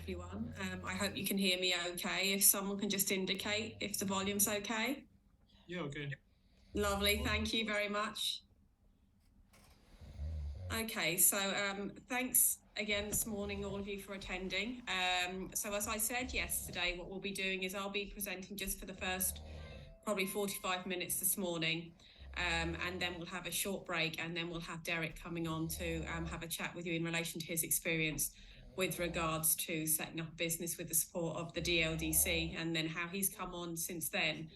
everyone. I hope you can hear me okay. If someone can just indicate if the volume's okay. Yeah, okay. Lovely, thank you very much. Okay, so thanks again this morning, all of you, for attending. So as I said yesterday, what we'll be doing is I'll be presenting just for the first probably 45 minutes this morning. And then we'll have a short break, and then we'll have Derek coming on to have a chat with you in relation to his experience with regards to setting up a business with the support of the DLDC, and then how he's come on since then.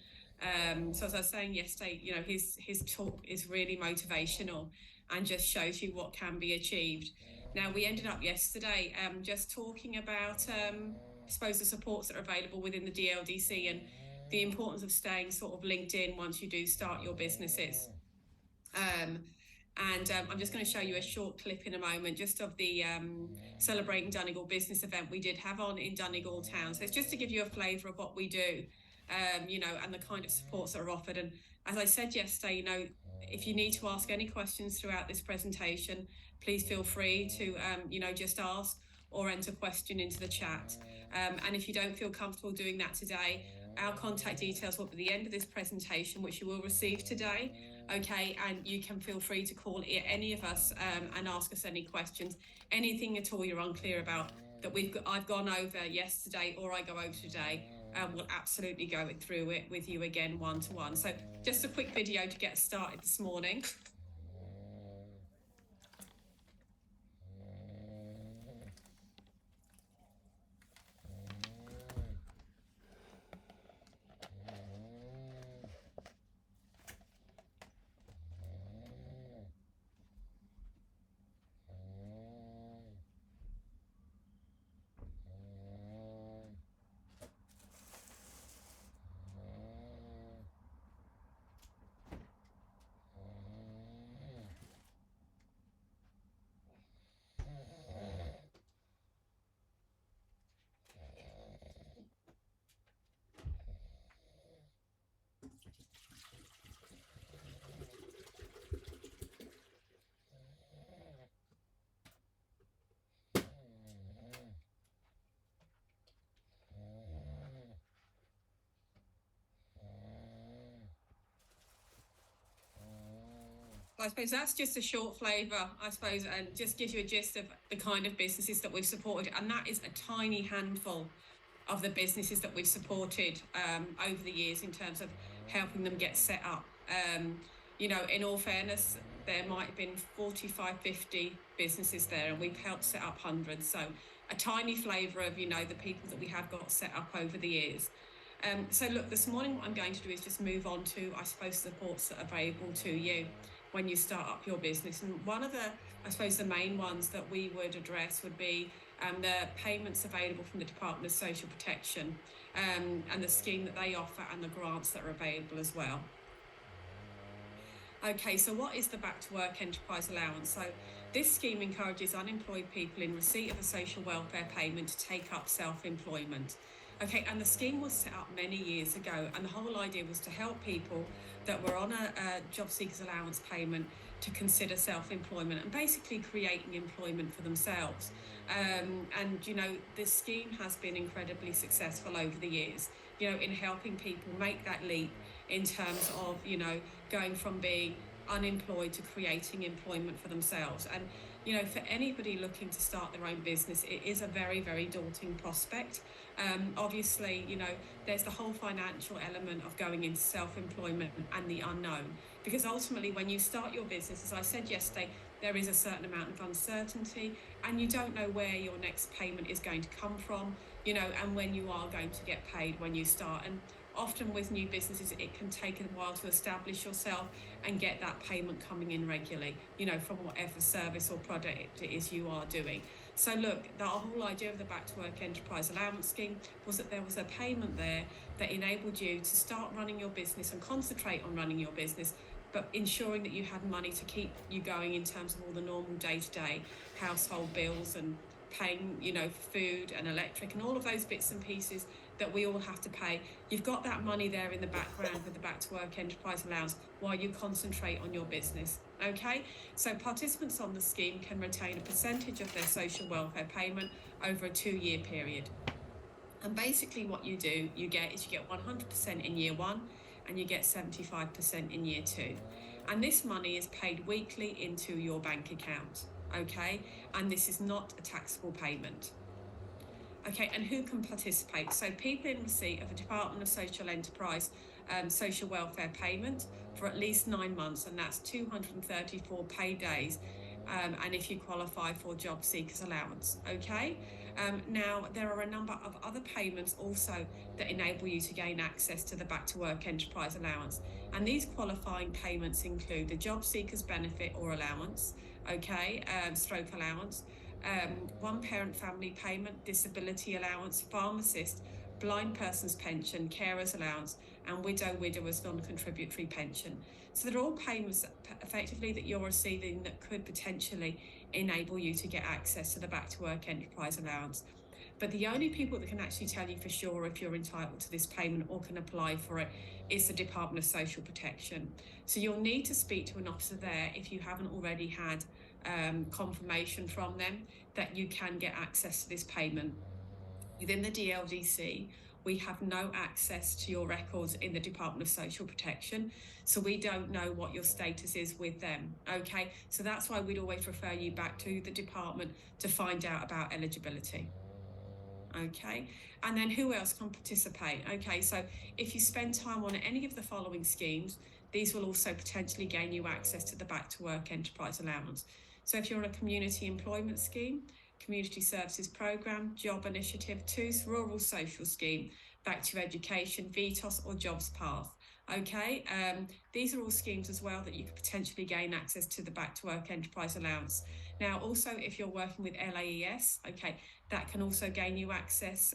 So as I was saying yesterday, you know, his talk is really motivational and just shows you what can be achieved. Now, we ended up yesterday just talking about, I suppose, the supports that are available within the DLDC and the importance of staying sort of linked in once you do start your businesses. I'm just going to show you a short clip in a moment just of the Celebrating Donegal business event we did have on in Donegal town. So it's just to give you a flavour of what we do, you know, and the kind of supports that are offered. And as I said yesterday, you know, if you need to ask any questions throughout this presentation, please feel free to, you know, just ask or enter question into the chat. And if you don't feel comfortable doing that today, our contact details will be at the end of this presentation, which you will receive today. Okay, and you can feel free to call any of us and ask us any questions, anything at all you're unclear about that I've gone over yesterday or I go over today. We'll absolutely go through it with you again one-to-one. So just a quick video to get started this morning. I suppose that's just a short flavour, I suppose, and just gives you a gist of the kind of businesses that we've supported. And that is a tiny handful of the businesses that we've supported over the years in terms of helping them get set up. You know, in all fairness, there might have been 45, 50 businesses there, and we've helped set up hundreds. So a tiny flavour of, you know, the people that we have got set up over the years. So look, this morning what I'm going to do is just move on to, I suppose, supports that are available to you when you start up your business. And one of the, I suppose, the main ones that we would address would be the payments available from the Department of Social Protection and the scheme that they offer and the grants that are available as well. Okay, so what is the Back to Work Enterprise Allowance? So this scheme encourages unemployed people in receipt of a social welfare payment to take up self-employment. Okay, and the scheme was set up many years ago, and the whole idea was to help people that were on a job seekers allowance payment to consider self-employment and basically creating employment for themselves. And, you know, this scheme has been incredibly successful over the years, you know, in helping people make that leap in terms of, you know, going from being unemployed to creating employment for themselves. And, you know, for anybody looking to start their own business, it is a very, very daunting prospect. Obviously, you know, there's the whole financial element of going into self-employment and the unknown, because ultimately when you start your business, as I said yesterday, there is a certain amount of uncertainty and you don't know where your next payment is going to come from, you know, and when you are going to get paid when you start. And often with new businesses, it can take a while to establish yourself and get that payment coming in regularly, you know, from whatever service or product it is you are doing. So look, the whole idea of the Back to Work Enterprise Allowance Scheme was that there was a payment there that enabled you to start running your business and concentrate on running your business, but ensuring that you had money to keep you going in terms of all the normal day-to-day household bills and paying, for food and electric and all of those bits and pieces that we all have to pay. You've got that money there in the background with the Back to Work Enterprise Allowance while you concentrate on your business. Okay, so participants on the scheme can retain a percentage of their social welfare payment over a 2-year period. And basically what you do, you get 100% in year 1 and you get 75% in year 2. And this money is paid weekly into your bank account, okay? And this is not a taxable payment. Okay, and who can participate? So people in receipt of a Department of Social Enterprise social welfare payment for at least 9 months, and that's 234 pay days. And if you qualify for job seekers allowance, okay? Now, there are a number of other payments also that enable you to gain access to the Back to Work Enterprise Allowance. And these qualifying payments include the job seekers benefit or allowance, okay, stroke allowance, one parent family payment, disability allowance, pharmacist, blind person's pension, carers allowance, and widower's non-contributory pension. So they're all payments effectively that you're receiving that could potentially enable you to get access to the Back to Work Enterprise Allowance. But the only people that can actually tell you for sure if you're entitled to this payment or can apply for it is the Department of Social Protection. So you'll need to speak to an officer there if you haven't already had confirmation from them that you can get access to this payment. Within the DLDC, we have no access to your records in the Department of Social Protection, so we don't know what your status is with them, okay? So that's why we'd always refer you back to the department to find out about eligibility. Okay, and then who else can participate? Okay, so if you spend time on any of the following schemes, these will also potentially gain you access to the Back to Work Enterprise Allowance. So if you're on a community employment scheme, community services programme, job initiative, TOOS, rural social scheme, Back to Education, VTOS or Jobs Path. Okay, these are all schemes as well that you could potentially gain access to the Back to Work Enterprise Allowance. Now, also, if you're working with LAES, okay, that can also gain you access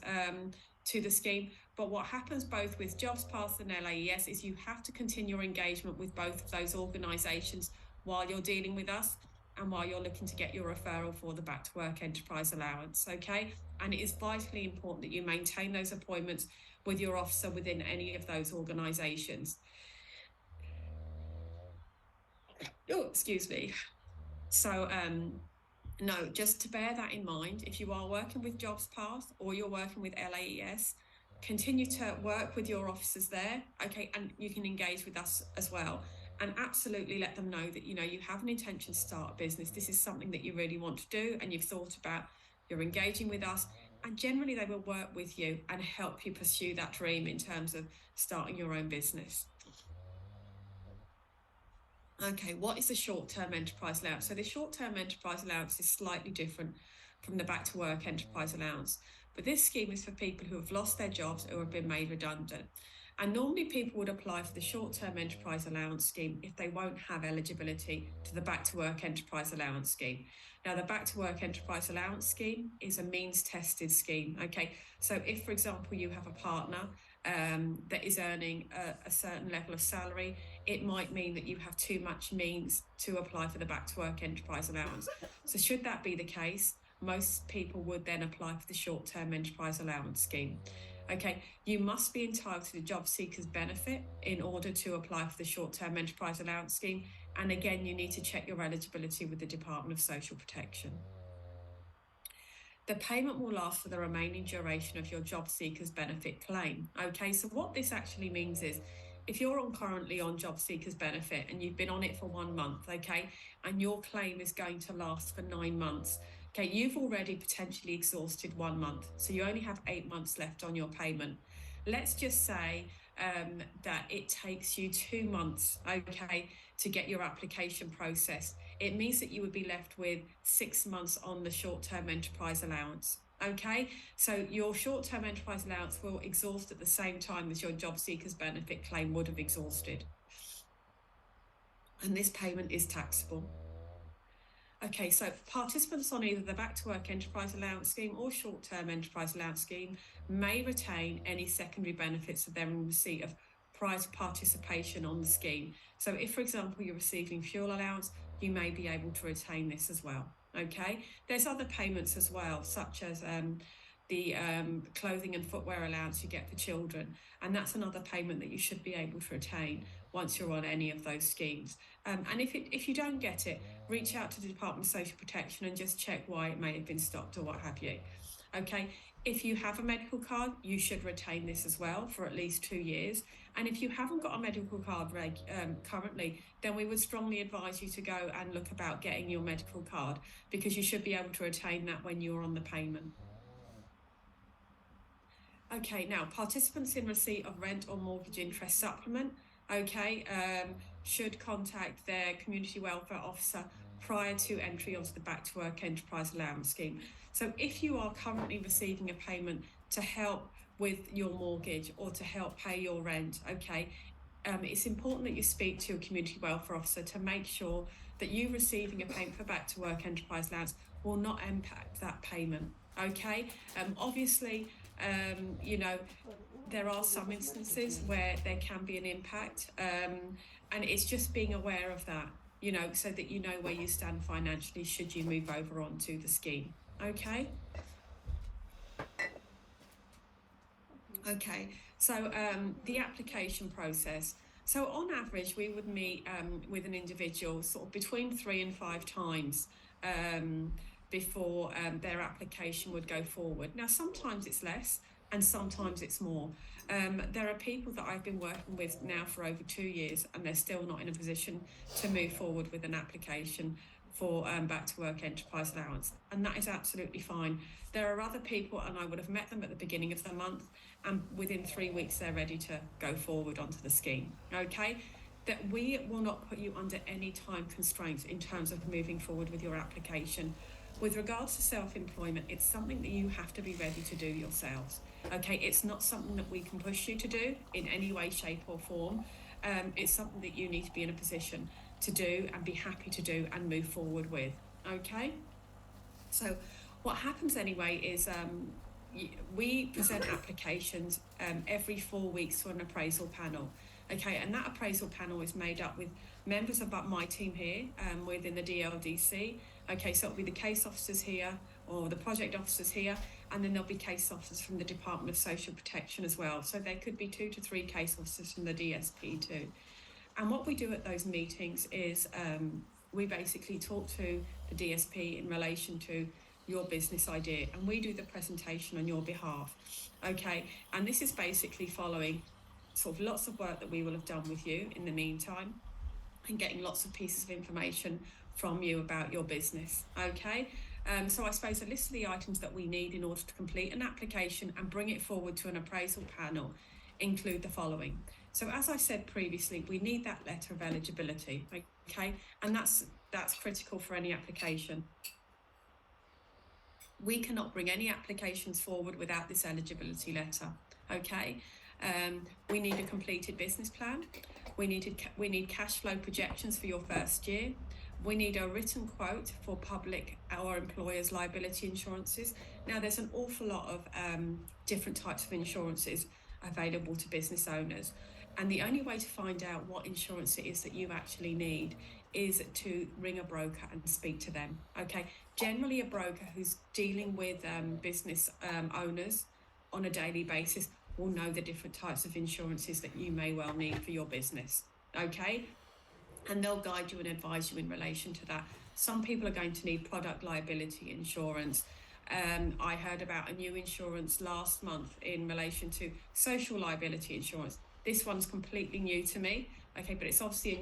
to the scheme. But what happens both with Jobs Path and LAES is you have to continue your engagement with both of those organisations while you're dealing with us and while you're looking to get your referral for the Back to Work Enterprise Allowance, okay? And it is vitally important that you maintain those appointments with your officer within any of those organisations. Oh, excuse me. So, no, just to bear that in mind, if you are working with Jobs Path or you're working with LAES, continue to work with your officers there, okay, and you can engage with us as well. And absolutely let them know that, you have an intention to start a business. This is something that you really want to do and you've thought about, you're engaging with us, and generally they will work with you and help you pursue that dream in terms of starting your own business. Okay, what is the short-term enterprise allowance? So the short-term enterprise allowance is slightly different from the Back to Work Enterprise Allowance, but this scheme is for people who have lost their jobs or have been made redundant. And normally people would apply for the short-term enterprise allowance scheme if they won't have eligibility to the Back to Work Enterprise Allowance scheme. Now, the Back to Work Enterprise Allowance scheme is a means-tested scheme, okay? So if, for example, you have a partner that is earning a certain level of salary, it might mean that you have too much means to apply for the Back to Work Enterprise Allowance. So should that be the case, most people would then apply for the short-term enterprise allowance scheme. Okay, you must be entitled to the job seekers benefit in order to apply for the short-term enterprise allowance scheme. And again, you need to check your eligibility with the Department of Social Protection. The payment will last for the remaining duration of your job seekers benefit claim. Okay, so what this actually means is if you're currently on job seekers benefit and you've been on it for 1 month, okay, and your claim is going to last for 9 months, okay, you've already potentially exhausted 1 month, so you only have 8 months left on your payment. Let's just say that it takes you 2 months, okay, to get your application processed. It means that you would be left with 6 months on the short-term enterprise allowance. Okay, so your short-term enterprise allowance will exhaust at the same time as your job seekers benefit claim would have exhausted. And this payment is taxable. Okay, so participants on either the Back to Work Enterprise Allowance Scheme or Short-Term Enterprise Allowance Scheme may retain any secondary benefits that they're in receipt of prior to participation on the scheme. So if, for example, you're receiving fuel allowance, you may be able to retain this as well. Okay, there's other payments as well, such as the clothing and footwear allowance you get for children, and that's another payment that you should be able to retain once you're on any of those schemes. And if you don't get it, reach out to the Department of Social Protection and just check why it may have been stopped or what have you. Okay, if you have a medical card, you should retain this as well for at least 2 years. And if you haven't got a medical card currently, then we would strongly advise you to go and look about getting your medical card, because you should be able to retain that when you're on the payment. Okay, now participants in receipt of rent or mortgage interest supplement, should contact their community welfare officer prior to entry onto the Back to Work Enterprise Allowance Scheme. So if you are currently receiving a payment to help with your mortgage or to help pay your rent, it's important that you speak to your community welfare officer to make sure that you receiving a payment for Back to Work Enterprise Allowance will not impact that payment. Obviously, there are some instances where there can be an impact, and it's just being aware of that, so that you know where you stand financially should you move over onto the scheme. Okay, so the application process. So on average, we would meet with an individual sort of between 3 and 5 times before their application would go forward. Now, sometimes it's less and sometimes it's more. There are people that I've been working with now for over 2 years and they're still not in a position to move forward with an application for Back to Work Enterprise Allowance, and that is absolutely fine. There are other people, and I would have met them at the beginning of the month, and within 3 weeks they're ready to go forward onto the scheme. That we will not put you under any time constraints in terms of moving forward with your application. With regards to self-employment, it's something that you have to be ready to do yourselves. It's not something that we can push you to do in any way, shape or form. It's something that you need to be in a position to do and be happy to do and move forward with. So what happens anyway is we present applications every 4 weeks to an appraisal panel. And that appraisal panel is made up with members of my team here within the DLDC. So it'll be the case officers here or the project officers here, and then there'll be case officers from the Department of Social Protection as well. So there could be 2 to 3 case officers from the DSP too. And what we do at those meetings is we basically talk to the DSP in relation to your business idea, and we do the presentation on your behalf. And this is basically following sort of lots of work that we will have done with you in the meantime and getting lots of pieces of information from you about your business. So I suppose a list of the items that we need in order to complete an application and bring it forward to an appraisal panel include the following. So as I said previously, we need that letter of eligibility, and that's critical for any application. We cannot bring any applications forward without this eligibility letter. We need a completed business plan. We need cash flow projections for your first year. We need a written quote for public or employers' liability insurances. Now, there's an awful lot of different types of insurances available to business owners, and the only way to find out what insurance it is that you actually need is to ring a broker and speak to them. Generally, a broker who's dealing with business owners on a daily basis will know the different types of insurances that you may well need for your business. And they'll guide you and advise you in relation to that. Some people are going to need product liability insurance. I heard about a new insurance last month in relation to social liability insurance. This one's completely new to me, but it's obviously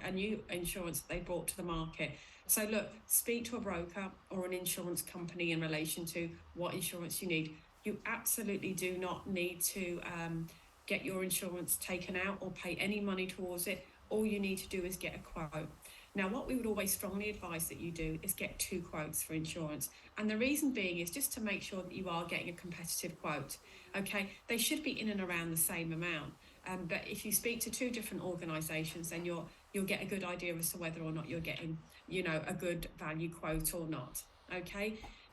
a new insurance that they brought to the market. So look, speak to a broker or an insurance company in relation to what insurance you need. You absolutely do not need to get your insurance taken out or pay any money towards it. All you need to do is get a quote. Now, what we would always strongly advise that you do is get 2 quotes for insurance. And the reason being is just to make sure that you are getting a competitive quote. They should be in and around the same amount. But if you speak to 2 different organisations, then you'll get a good idea as to whether or not you're getting, a good value quote or not.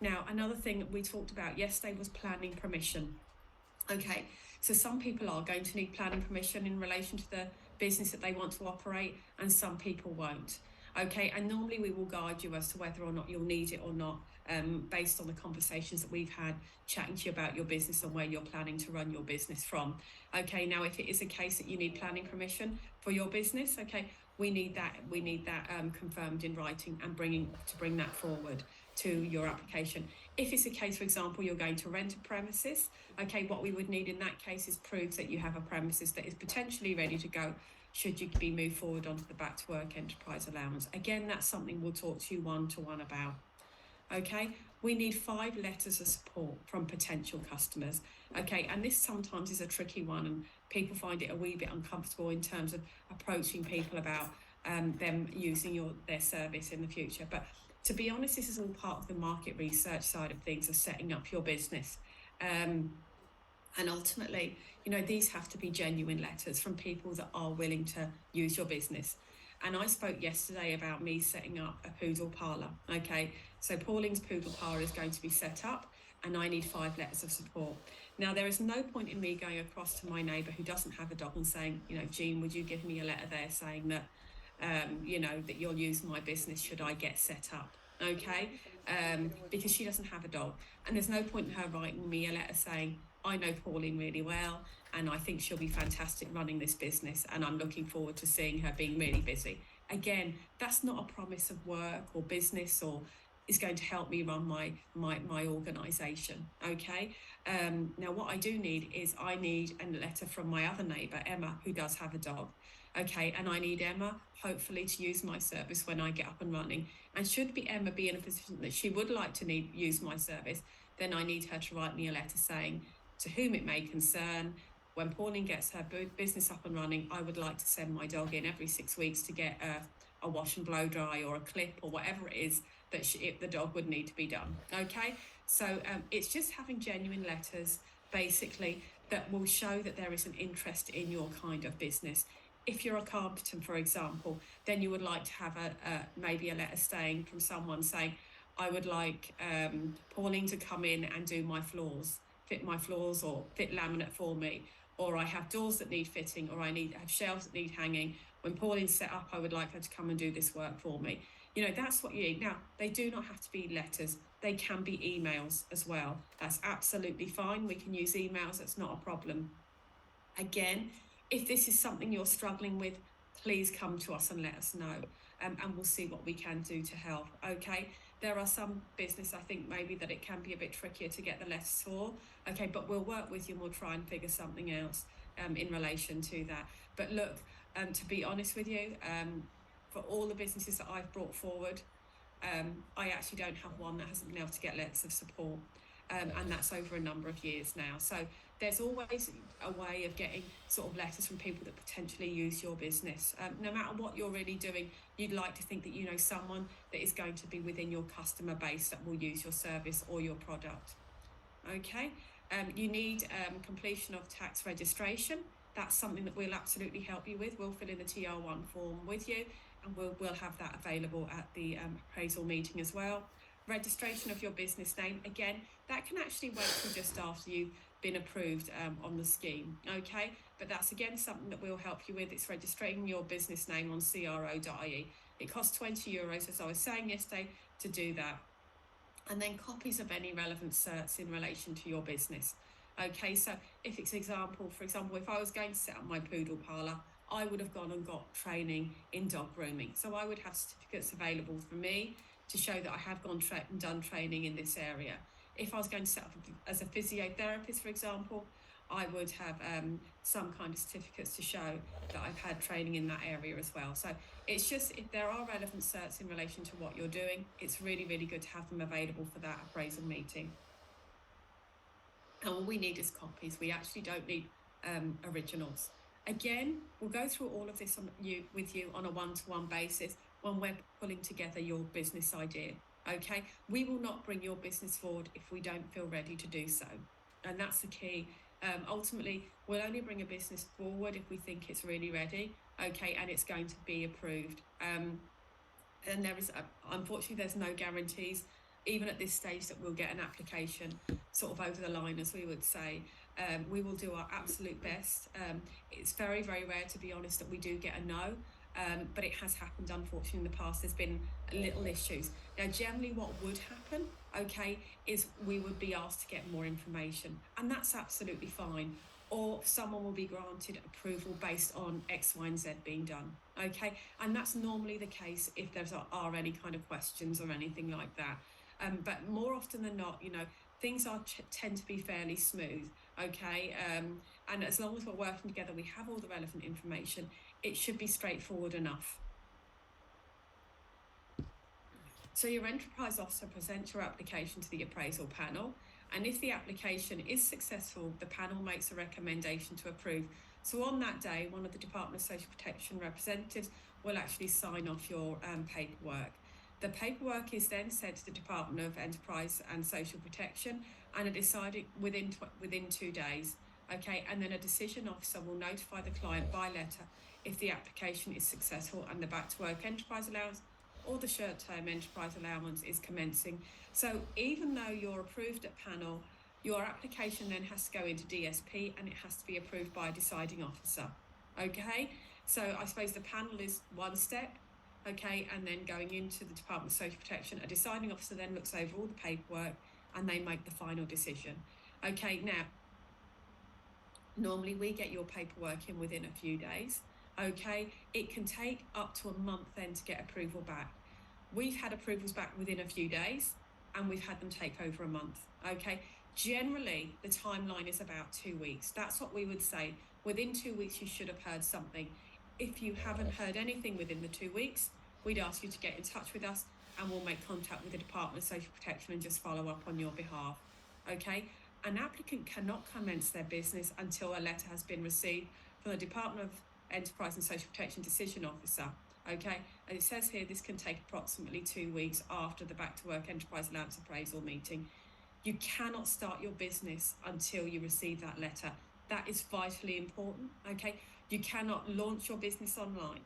Now, another thing that we talked about yesterday was planning permission. So some people are going to need planning permission in relation to the business that they want to operate, and some people won't. Okay, and normally we will guide you as to whether or not you'll need it or not, based on the conversations that we've had chatting to you about your business and where you're planning to run your business from. Okay, now if it is a case that you need planning permission for your business, okay, we need that confirmed in writing and bring that forward to your application. If it's a case, for example, you're going to rent a premises, okay, what we would need in that case is proof that you have a premises that is potentially ready to go should you be moved forward onto the back to work enterprise allowance. Again, that's something we'll talk to you one-to-one about. Okay, we need 5 letters of support from potential customers. Okay, and this sometimes is a tricky one, and people find it a wee bit uncomfortable in terms of approaching people about them using their service in the future. But to be honest, this is all part of the market research side of things, of setting up your business. And ultimately, these have to be genuine letters from people that are willing to use your business. And I spoke yesterday about me setting up a poodle parlour. Okay, so Pauline's poodle parlour is going to be set up, and I need 5 letters of support. Now, there is no point in me going across to my neighbour who doesn't have a dog and saying, Jean, would you give me a letter there saying that, that you'll use my business should I get set up? Okay, because she doesn't have a dog, and there's no point in her writing me a letter saying, I know Pauline really well, and I think she'll be fantastic running this business, and I'm looking forward to seeing her being really busy. Again, that's not a promise of work or business or is going to help me run my organisation. Okay. Now, what I do need is I need a letter from my other neighbour, Emma, who does have a dog. Okay, and I need Emma, hopefully, to use my service when I get up and running. And should Emma be in a position that she would like to use my service, then I need her to write me a letter saying, to whom it may concern, when Pauline gets her business up and running, I would like to send my dog in every 6 weeks to get a wash and blow dry or a clip or whatever it is that the dog would need to be done. Okay, so it's just having genuine letters, basically, that will show that there is an interest in your kind of business. If you're a carpenter, for example, then you would like to have maybe a letter saying from someone saying, I would like Pauline to come in and do my floors, fit my floors or fit laminate for me, or I have doors that need fitting, or I have shelves that need hanging. When Pauline's set up, I would like her to come and do this work for me. That's what you need. Now, they do not have to be letters. They can be emails as well. That's absolutely fine. We can use emails. That's not a problem. Again, if this is something you're struggling with, please come to us and let us know, and we'll see what we can do to help. Okay, there are some business, I think, maybe that it can be a bit trickier to get the letters for. Okay, but we'll work with you and we'll try and figure something else in relation to that. But look, to be honest with you, for all the businesses that I've brought forward, I actually don't have one that hasn't been able to get letters of support. And that's over a number of years now. So there's always a way of getting sort of letters from people that potentially use your business. No matter what you're really doing, you'd like to think that you know someone that is going to be within your customer base that will use your service or your product. Okay, you need completion of tax registration. That's something that we'll absolutely help you with. We'll fill in the TR1 form with you, and we'll have that available at the appraisal meeting as well. Registration of your business name, again, that can actually wait till just after you've been approved on the scheme. Okay, but that's again something that we'll help you with. It's registering your business name on cro.ie. It costs €20, as I was saying yesterday, to do that. And then copies of any relevant certs in relation to your business. Okay, so if it's for example, if I was going to set up my poodle parlour, I would have gone and got training in dog grooming. So I would have certificates available for me to show that I have gone and done training in this area. If I was going to set up as a physiotherapist, for example, I would have some kind of certificates to show that I've had training in that area as well. So it's just, if there are relevant certs in relation to what you're doing, it's really, really good to have them available for that appraisal meeting. And all we need is copies. We actually don't need originals. Again, we'll go through all of this with you on a one-to-one basis when we're pulling together your business idea. Okay, we will not bring your business forward if we don't feel ready to do so, and that's the key. Ultimately, we'll only bring a business forward if we think it's really ready. Okay, and it's going to be approved. And there is, unfortunately, there's no guarantees, even at this stage, that we'll get an application sort of over the line, as we would say. We will do our absolute best. It's very, very rare, to be honest, that we do get a no. but it has happened, unfortunately, in the past. There's been little issues. Now, generally what would happen, okay, is we would be asked to get more information, and that's absolutely fine. Or someone will be granted approval based on X, Y, and Z being done, okay? And that's normally the case if there are any kind of questions or anything like that. But more often than not, things tend to be fairly smooth, okay? And as long as we're working together, we have all the relevant information, it should be straightforward enough. So your enterprise officer presents your application to the appraisal panel, and if the application is successful, the panel makes a recommendation to approve. So on that day, one of the Department of Social Protection representatives will actually sign off your paperwork. The paperwork is then sent to the Department of Enterprise and Social Protection and are decided within 2 days. Okay, and then a decision officer will notify the client by letter if the application is successful and the back to work enterprise allowance or the short-term enterprise allowance is commencing. So even though you're approved at panel, your application then has to go into DSP and it has to be approved by a deciding officer. Okay, so I suppose the panel is one step, okay, and then going into the Department of Social Protection, a deciding officer then looks over all the paperwork and they make the final decision. Okay, now, normally we get your paperwork in within a few days. Okay, it can take up to a month then to get approval back. We've had approvals back within a few days and we've had them take over a month. Okay, generally the timeline is about 2 weeks. That's what we would say. Within 2 weeks you should have heard something. If you haven't heard anything within the 2 weeks, we'd ask you to get in touch with us and we'll make contact with the Department of Social Protection and just follow up on your behalf. Okay, an applicant cannot commence their business until a letter has been received from the Department of Enterprise and Social Protection Decision Officer. Okay, and it says here this can take approximately 2 weeks after the Back to Work Enterprise Allowance Appraisal meeting. You cannot start your business until you receive that letter. That is vitally important. Okay, you cannot launch your business online.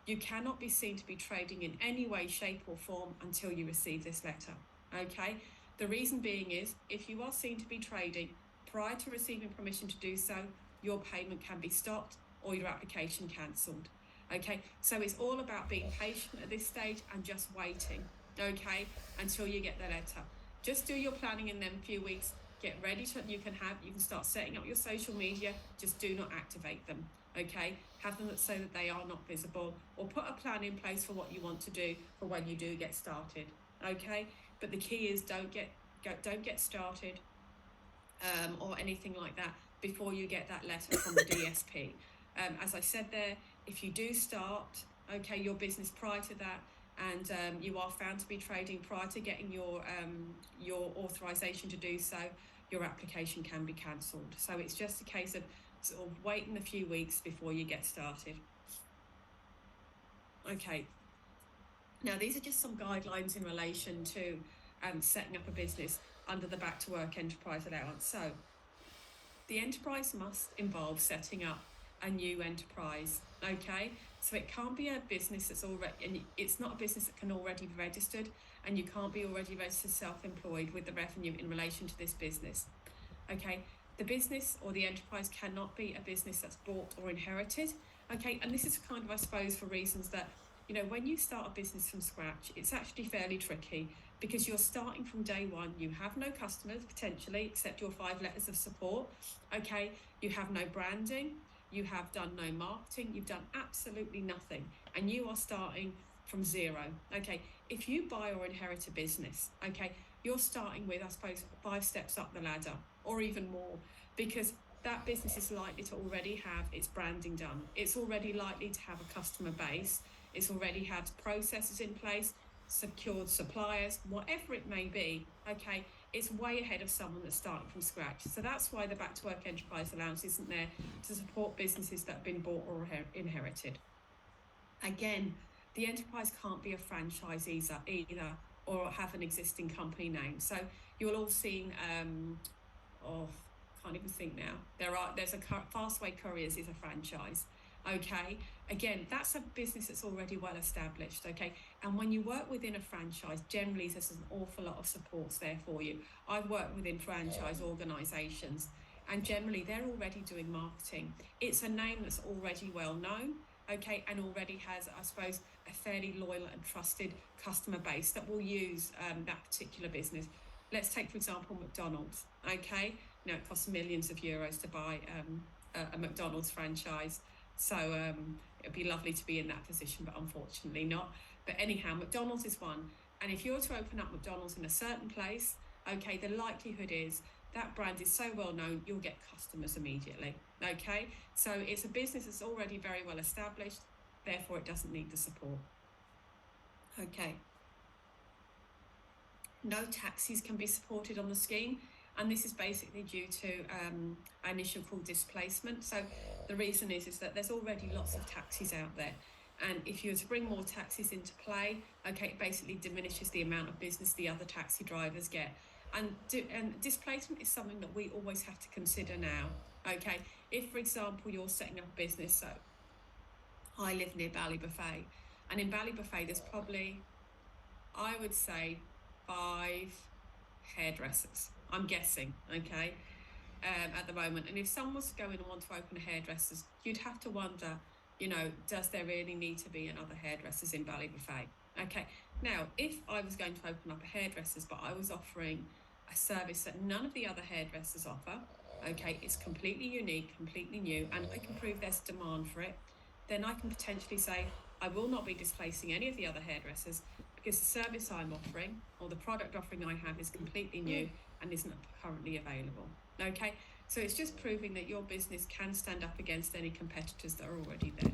You cannot be seen to be trading in any way, shape or form until you receive this letter. Okay, the reason being is if you are seen to be trading prior to receiving permission to do so, your payment can be stopped or your application cancelled. Okay, so it's all about being patient at this stage and just waiting, okay, until you get the letter. Just do your planning in them few weeks, get ready to, you can start setting up your social media, just do not activate them, okay? Have them so that they are not visible, or put a plan in place for what you want to do for when you do get started, okay? But the key is don't get started or anything like that before you get that letter from the DSP. As I said there, if you do start, okay, your business prior to that, and you are found to be trading prior to getting your authorization to do so, your application can be cancelled. So it's just a case of sort of waiting a few weeks before you get started. Okay. Now, these are just some guidelines in relation to setting up a business under the Back to Work Enterprise Allowance. So the enterprise must involve setting up a new enterprise, okay? So it can't be a business that's already, and it's not a business that can already be registered, and you can't be already registered self-employed with the revenue in relation to this business, okay? The business or the enterprise cannot be a business that's bought or inherited, okay? And this is kind of, I suppose, for reasons that, when you start a business from scratch, it's actually fairly tricky because you're starting from day one. You have no customers potentially, except your 5 letters of support, okay? You have no branding. You have done no marketing, you've done absolutely nothing, and you are starting from zero, okay? If you buy or inherit a business, okay, you're starting with, I suppose, 5 steps up the ladder, or even more, because that business is likely to already have its branding done. It's already likely to have a customer base. It's already had processes in place, secured suppliers, whatever it may be, okay? It's way ahead of someone that's starting from scratch. So that's why the Back to Work Enterprise Allowance isn't there to support businesses that have been bought or inherited. Again, the enterprise can't be a franchise either or have an existing company name. So you'll all seen, can't even think now. There's a Fastway Couriers is a franchise. Okay, again, that's a business that's already well established, okay? And when you work within a franchise, generally there's an awful lot of supports there for you. I've worked within franchise organisations and generally they're already doing marketing. It's a name that's already well known, okay, and already has, I suppose, a fairly loyal and trusted customer base that will use that particular business. Let's take, for example, McDonald's, okay? Now, it costs millions of euros to buy a McDonald's franchise. So it'd be lovely to be in that position, but unfortunately not. But anyhow, McDonald's is one. And if you're to open up McDonald's in a certain place, okay, the likelihood is that brand is so well known, you'll get customers immediately, okay? So it's a business that's already very well established, therefore it doesn't need the support. Okay. No taxis can be supported on the scheme, and this is basically due to initial call displacement. So the reason is that there's already lots of taxis out there, and if you were to bring more taxis into play, okay, it basically diminishes the amount of business the other taxi drivers get. And displacement is something that we always have to consider now. Okay, if for example you're setting up a business, so I live near Ballybofey, and in Ballybofey there's probably, I would say, 5 hairdressers, I'm guessing, okay, at the moment. And if someone was to go in and want to open a hairdressers, you'd have to wonder, you know, does there really need to be another hairdressers in Ballybofey? Okay, now, if I was going to open up a hairdressers, but I was offering a service that none of the other hairdressers offer, okay, it's completely unique, completely new, and I can prove there's demand for it, then I can potentially say, I will not be displacing any of the other hairdressers because the service I'm offering or the product offering I have is completely new and isn't currently available. Okay, so it's just proving that your business can stand up against any competitors that are already there.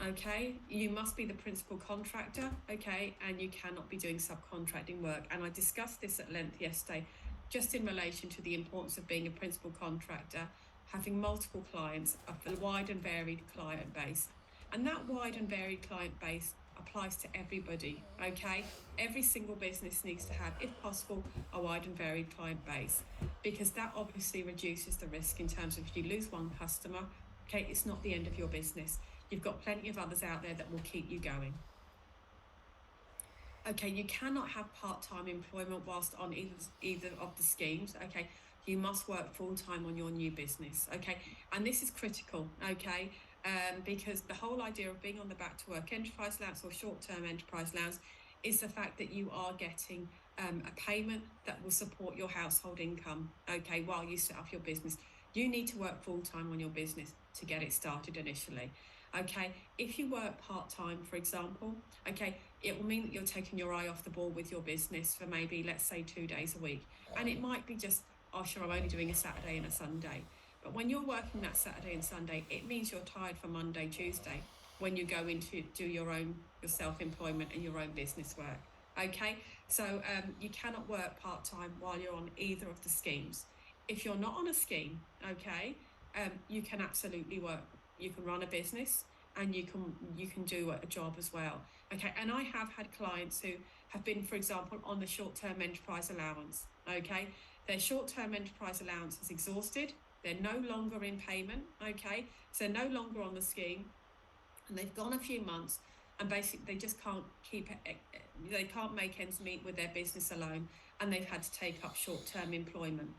Okay, you must be the principal contractor, okay, and you cannot be doing subcontracting work. And I discussed this at length yesterday, just in relation to the importance of being a principal contractor, having multiple clients, a wide and varied client base. And that wide and varied client base applies to everybody, okay? Every single business needs to have, if possible, a wide and varied client base, because that obviously reduces the risk in terms of if you lose one customer, okay, it's not the end of your business. You've got plenty of others out there that will keep you going. Okay, you cannot have part-time employment whilst on either of the schemes, okay? You must work full-time on your new business, okay? And this is critical, okay? Because the whole idea of being on the back to work enterprise allowance or short-term enterprise allowance is the fact that you are getting a payment that will support your household income, okay, while you set up your business. You need to work full-time on your business to get it started initially. Okay, if you work part-time, for example, okay, it will mean that you're taking your eye off the ball with your business for maybe, let's say, 2 days a week. And it might be just, oh, sure, I'm only doing a Saturday and a Sunday. But when you're working that Saturday and Sunday, it means you're tired for Monday, Tuesday, when you go into do your self-employment and your own business work. Okay, so you cannot work part-time while you're on either of the schemes. If you're not on a scheme, okay, you can absolutely work. You can run a business and you can do a job as well. Okay, and I have had clients who have been, for example, on the short-term enterprise allowance. Okay, their short-term enterprise allowance is exhausted. They're no longer in payment. Okay, so no longer on the scheme, and they've gone a few months, and basically they just can't they can't make ends meet with their business alone, and they've had to take up short-term employment.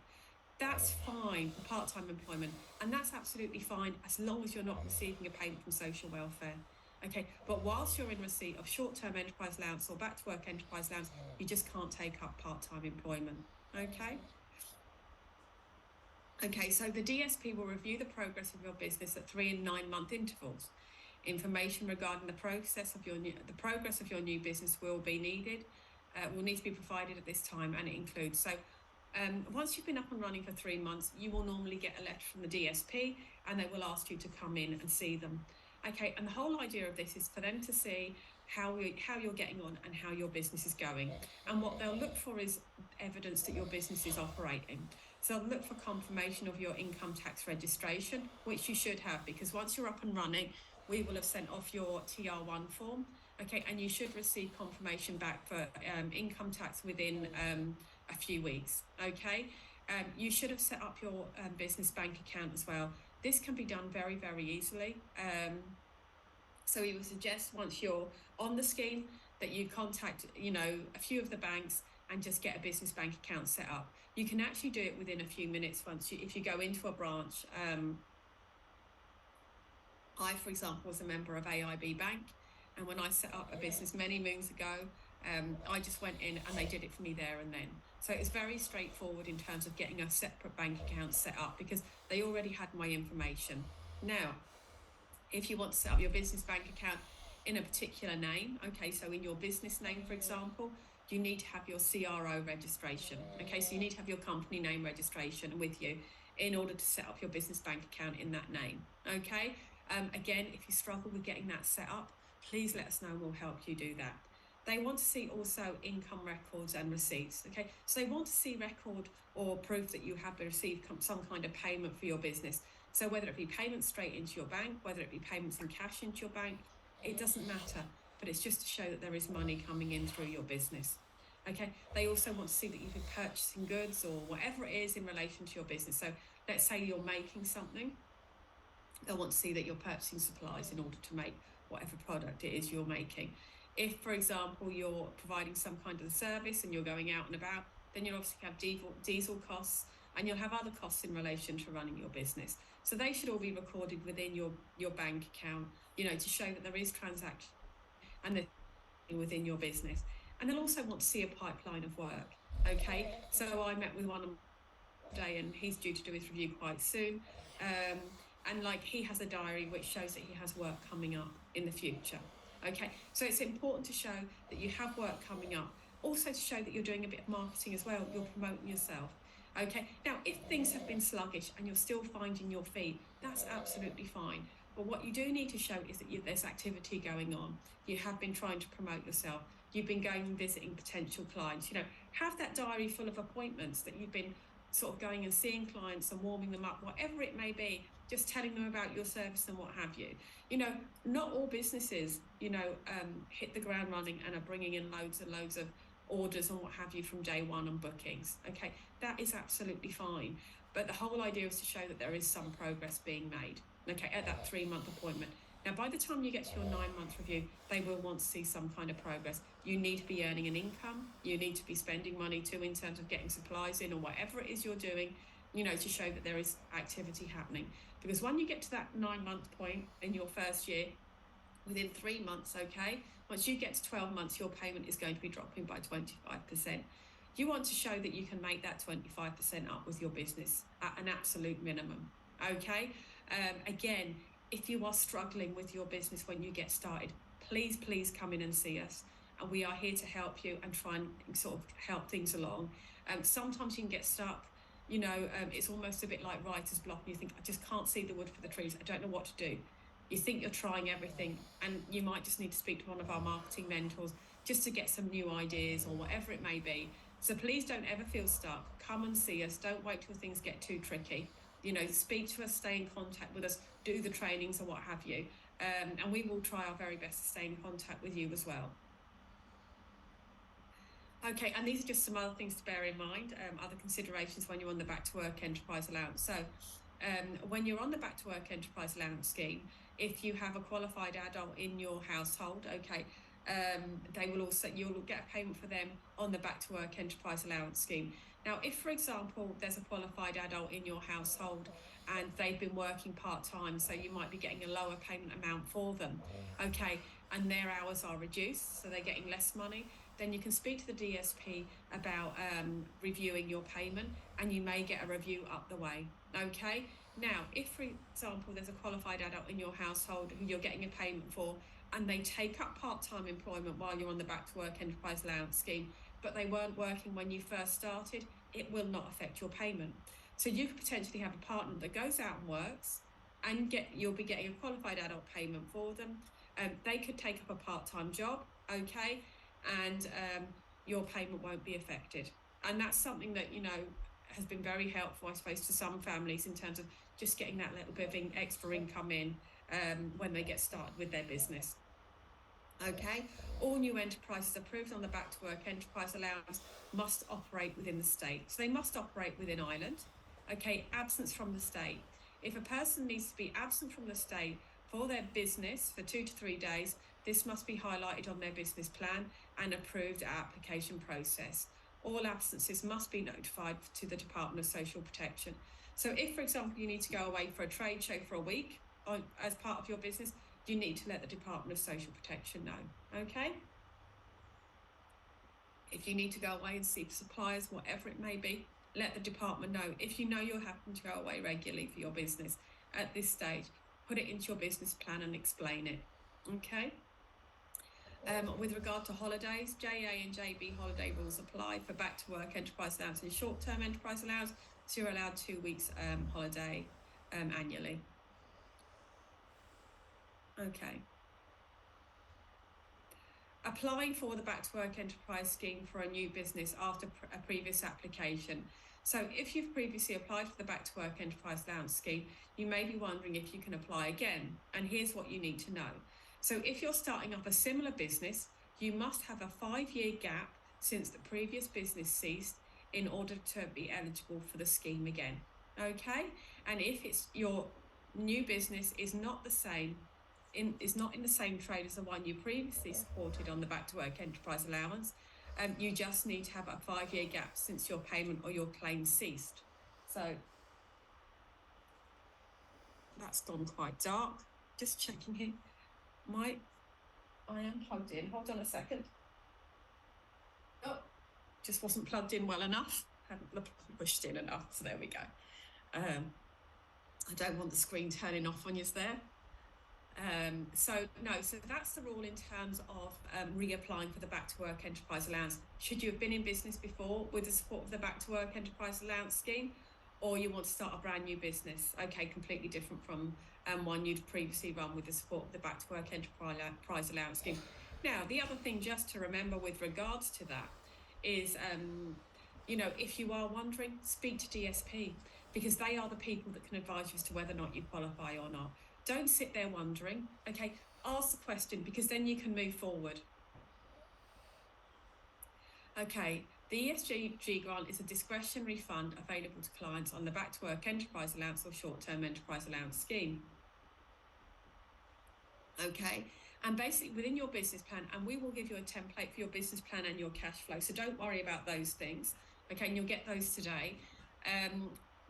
That's fine for part-time employment, and that's absolutely fine as long as you're not receiving a payment from social welfare. Okay, but whilst you're in receipt of short-term enterprise allowance or back-to-work enterprise allowance, you just can't take up part-time employment. Okay. Okay, so the DSP will review the progress of your business at 3 and 9 month intervals. Information regarding the progress of your new business will need to be provided at this time, and it includes once you've been up and running for 3 months, you will normally get a letter from the DSP, and they will ask you to come in and see them. Okay, and the whole idea of this is for them to see how you're getting on and how your business is going. And what they'll look for is evidence that your business is operating. So they'll look for confirmation of your income tax registration, which you should have, because once you're up and running, we will have sent off your TR1 form. Okay, and you should receive confirmation back for income tax within a few weeks. Okay, you should have set up your business bank account as well. This can be done very, very easily. So we would suggest once you're on the scheme that you contact, a few of the banks and just get a business bank account set up. You can actually do it within a few minutes if you go into a branch. I, for example, was a member of AIB Bank, and when I set up a business many moons ago, I just went in and they did it for me there and then. So it's very straightforward in terms of getting a separate bank account set up because they already had my information. Now, if you want to set up your business bank account in a particular name, okay, so in your business name, for example, you need to have your CRO registration. Okay, so you need to have your company name registration with you in order to set up your business bank account in that name. Okay, again, if you struggle with getting that set up, please let us know and we'll help you do that. They want to see also income records and receipts. Okay, so they want to see record or proof that you have received some kind of payment for your business. So whether it be payments straight into your bank, whether it be payments in cash into your bank, it doesn't matter, but it's just to show that there is money coming in through your business. Okay, they also want to see that you've been purchasing goods or whatever it is in relation to your business. So let's say you're making something, they'll want to see that you're purchasing supplies in order to make whatever product it is you're making. If, for example, you're providing some kind of service and you're going out and about, then you'll obviously have diesel costs and you'll have other costs in relation to running your business. So they should all be recorded within your bank account, to show that there is transaction and they're within your business. And they'll also want to see a pipeline of work. Okay, so I met with one today and he's due to do his review quite soon. And he has a diary which shows that he has work coming up in the future. Okay, so it's important to show that you have work coming up. Also to show that you're doing a bit of marketing as well, you're promoting yourself. Okay, now if things have been sluggish and you're still finding your feet, that's absolutely fine. But what you do need to show is that there's activity going on. You have been trying to promote yourself. You've been going and visiting potential clients. Have that diary full of appointments that you've been sort of going and seeing clients and warming them up, whatever it may be, just telling them about your service and what have you. Not all businesses, hit the ground running and are bringing in loads and loads of orders and what have you from day one on bookings. Okay, that is absolutely fine. But the whole idea is to show that there is some progress being made, okay, at that 3-month appointment. Now, by the time you get to your 9-month review, they will want to see some kind of progress. You need to be earning an income. You need to be spending money too in terms of getting supplies in or whatever it is you're doing, to show that there is activity happening. Because when you get to that 9-month point in your first year, within 3 months, okay, once you get to 12 months, your payment is going to be dropping by 25%. You want to show that you can make that 25% up with your business at an absolute minimum, okay? Again, if you are struggling with your business when you get started, please come in and see us. And we are here to help you and try and sort of help things along. Sometimes you can get stuck. It's almost a bit like writer's block. And you think, I just can't see the wood for the trees. I don't know what to do. You think you're trying everything and you might just need to speak to one of our marketing mentors just to get some new ideas or whatever it may be. So please don't ever feel stuck. Come and see us. Don't wait till things get too tricky. Speak to us, stay in contact with us, do the trainings or what have you. And we will try our very best to stay in contact with you as well. Okay, and these are just some other things to bear in mind, other considerations when you're on the Back to Work Enterprise Allowance. So when you're on the Back to Work Enterprise Allowance scheme, if you have a qualified adult in your household, okay, you'll get a payment for them on the Back to Work Enterprise Allowance scheme. Now, if, for example, there's a qualified adult in your household and they've been working part-time, so you might be getting a lower payment amount for them, okay, and their hours are reduced, so they're getting less money, then you can speak to the DSP about reviewing your payment and you may get a review up the way, okay? Now, if, for example, there's a qualified adult in your household who you're getting a payment for and they take up part-time employment while you're on the Back to Work Enterprise Allowance scheme, but they weren't working when you first started, it will not affect your payment. So you could potentially have a partner that goes out and works and you'll be getting a qualified adult payment for them. They could take up a part-time job, okay, and your payment won't be affected. And that's something that, has been very helpful, I suppose, to some families in terms of just getting that little bit of extra income in when they get started with their business. Okay, all new enterprises approved on the Back to Work Enterprise Allowance must operate within the state. So they must operate within Ireland. Okay, absence from the state. If a person needs to be absent from the state for their business for 2 to 3 days, this must be highlighted on their business plan and approved at application process. All absences must be notified to the Department of Social Protection. So if, for example, you need to go away for a trade show for a week, as part of your business, you need to let the Department of Social Protection know, okay? If you need to go away and see suppliers, whatever it may be, let the department know. If you know you're having to go away regularly for your business at this stage, put it into your business plan and explain it, okay? With regard to holidays, JA and JB holiday rules apply for back to work enterprise allowance and short-term enterprise allowance, so you're allowed 2 weeks holiday annually. Okay. Applying for the back to work enterprise scheme for a new business after a previous application. So if you've previously applied for the back to work enterprise allowance scheme, you may be wondering if you can apply again, and here's what you need to know. So if you're starting up a similar business, you must have a 5-year gap since the previous business ceased in order to be eligible for the scheme again, okay? And if it's your new business is not the same, is not in the same trade as the one you previously supported on the back to work enterprise allowance, you just need to have a 5-year gap since your payment or your claim ceased. So that's gone quite dark. Just checking here. I am plugged in. Hold on a second. Oh, just wasn't plugged in well enough. Haven't pushed in enough. So there we go. I don't want the screen turning off on you there. So that's the rule in terms of reapplying for the back to work enterprise allowance. Should you have been in business before with the support of the back to work enterprise allowance scheme, or you want to start a brand new business, okay, completely different from one you'd previously run with the support of the back to work enterprise allowance scheme. Now, the other thing just to remember with regards to that is, if you are wondering, speak to DSP, because they are the people that can advise you as to whether or not you qualify or not. Don't sit there wondering, okay? Ask the question, because then you can move forward. Okay, the ESG grant is a discretionary fund available to clients on the back to work enterprise allowance or short-term enterprise allowance scheme. Okay, and basically within your business plan, and we will give you a template for your business plan and your cash flow, so don't worry about those things, okay, and you'll get those today.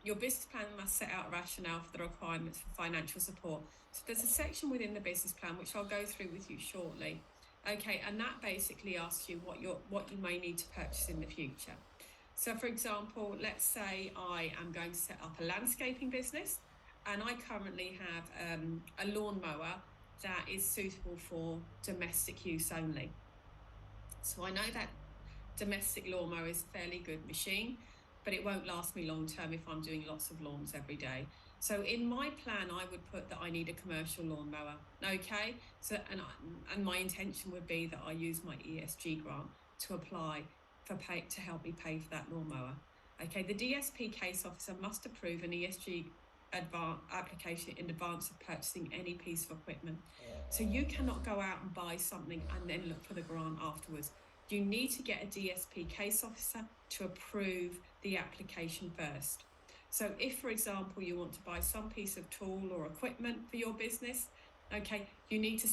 Your business plan must set out a rationale for the requirements for financial support. So there's a section within the business plan which I'll go through with you shortly. Okay, and that basically asks you what you may need to purchase in the future. So for example, let's say I am going to set up a landscaping business, and I currently have a lawnmower that is suitable for domestic use only. So I know that domestic lawnmower is a fairly good machine, but it won't last me long term if I'm doing lots of lawns every day. So in my plan, I would put that I need a commercial lawnmower, okay? So and my intention would be that I use my ESG grant to apply to help me pay for that lawnmower. Okay, the DSP case officer must approve an ESG application in advance of purchasing any piece of equipment. So you cannot go out and buy something and then look for the grant afterwards. You need to get a DSP case officer to approve the application first. So if, for example, you want to buy some piece of tool or equipment for your business, okay, you need to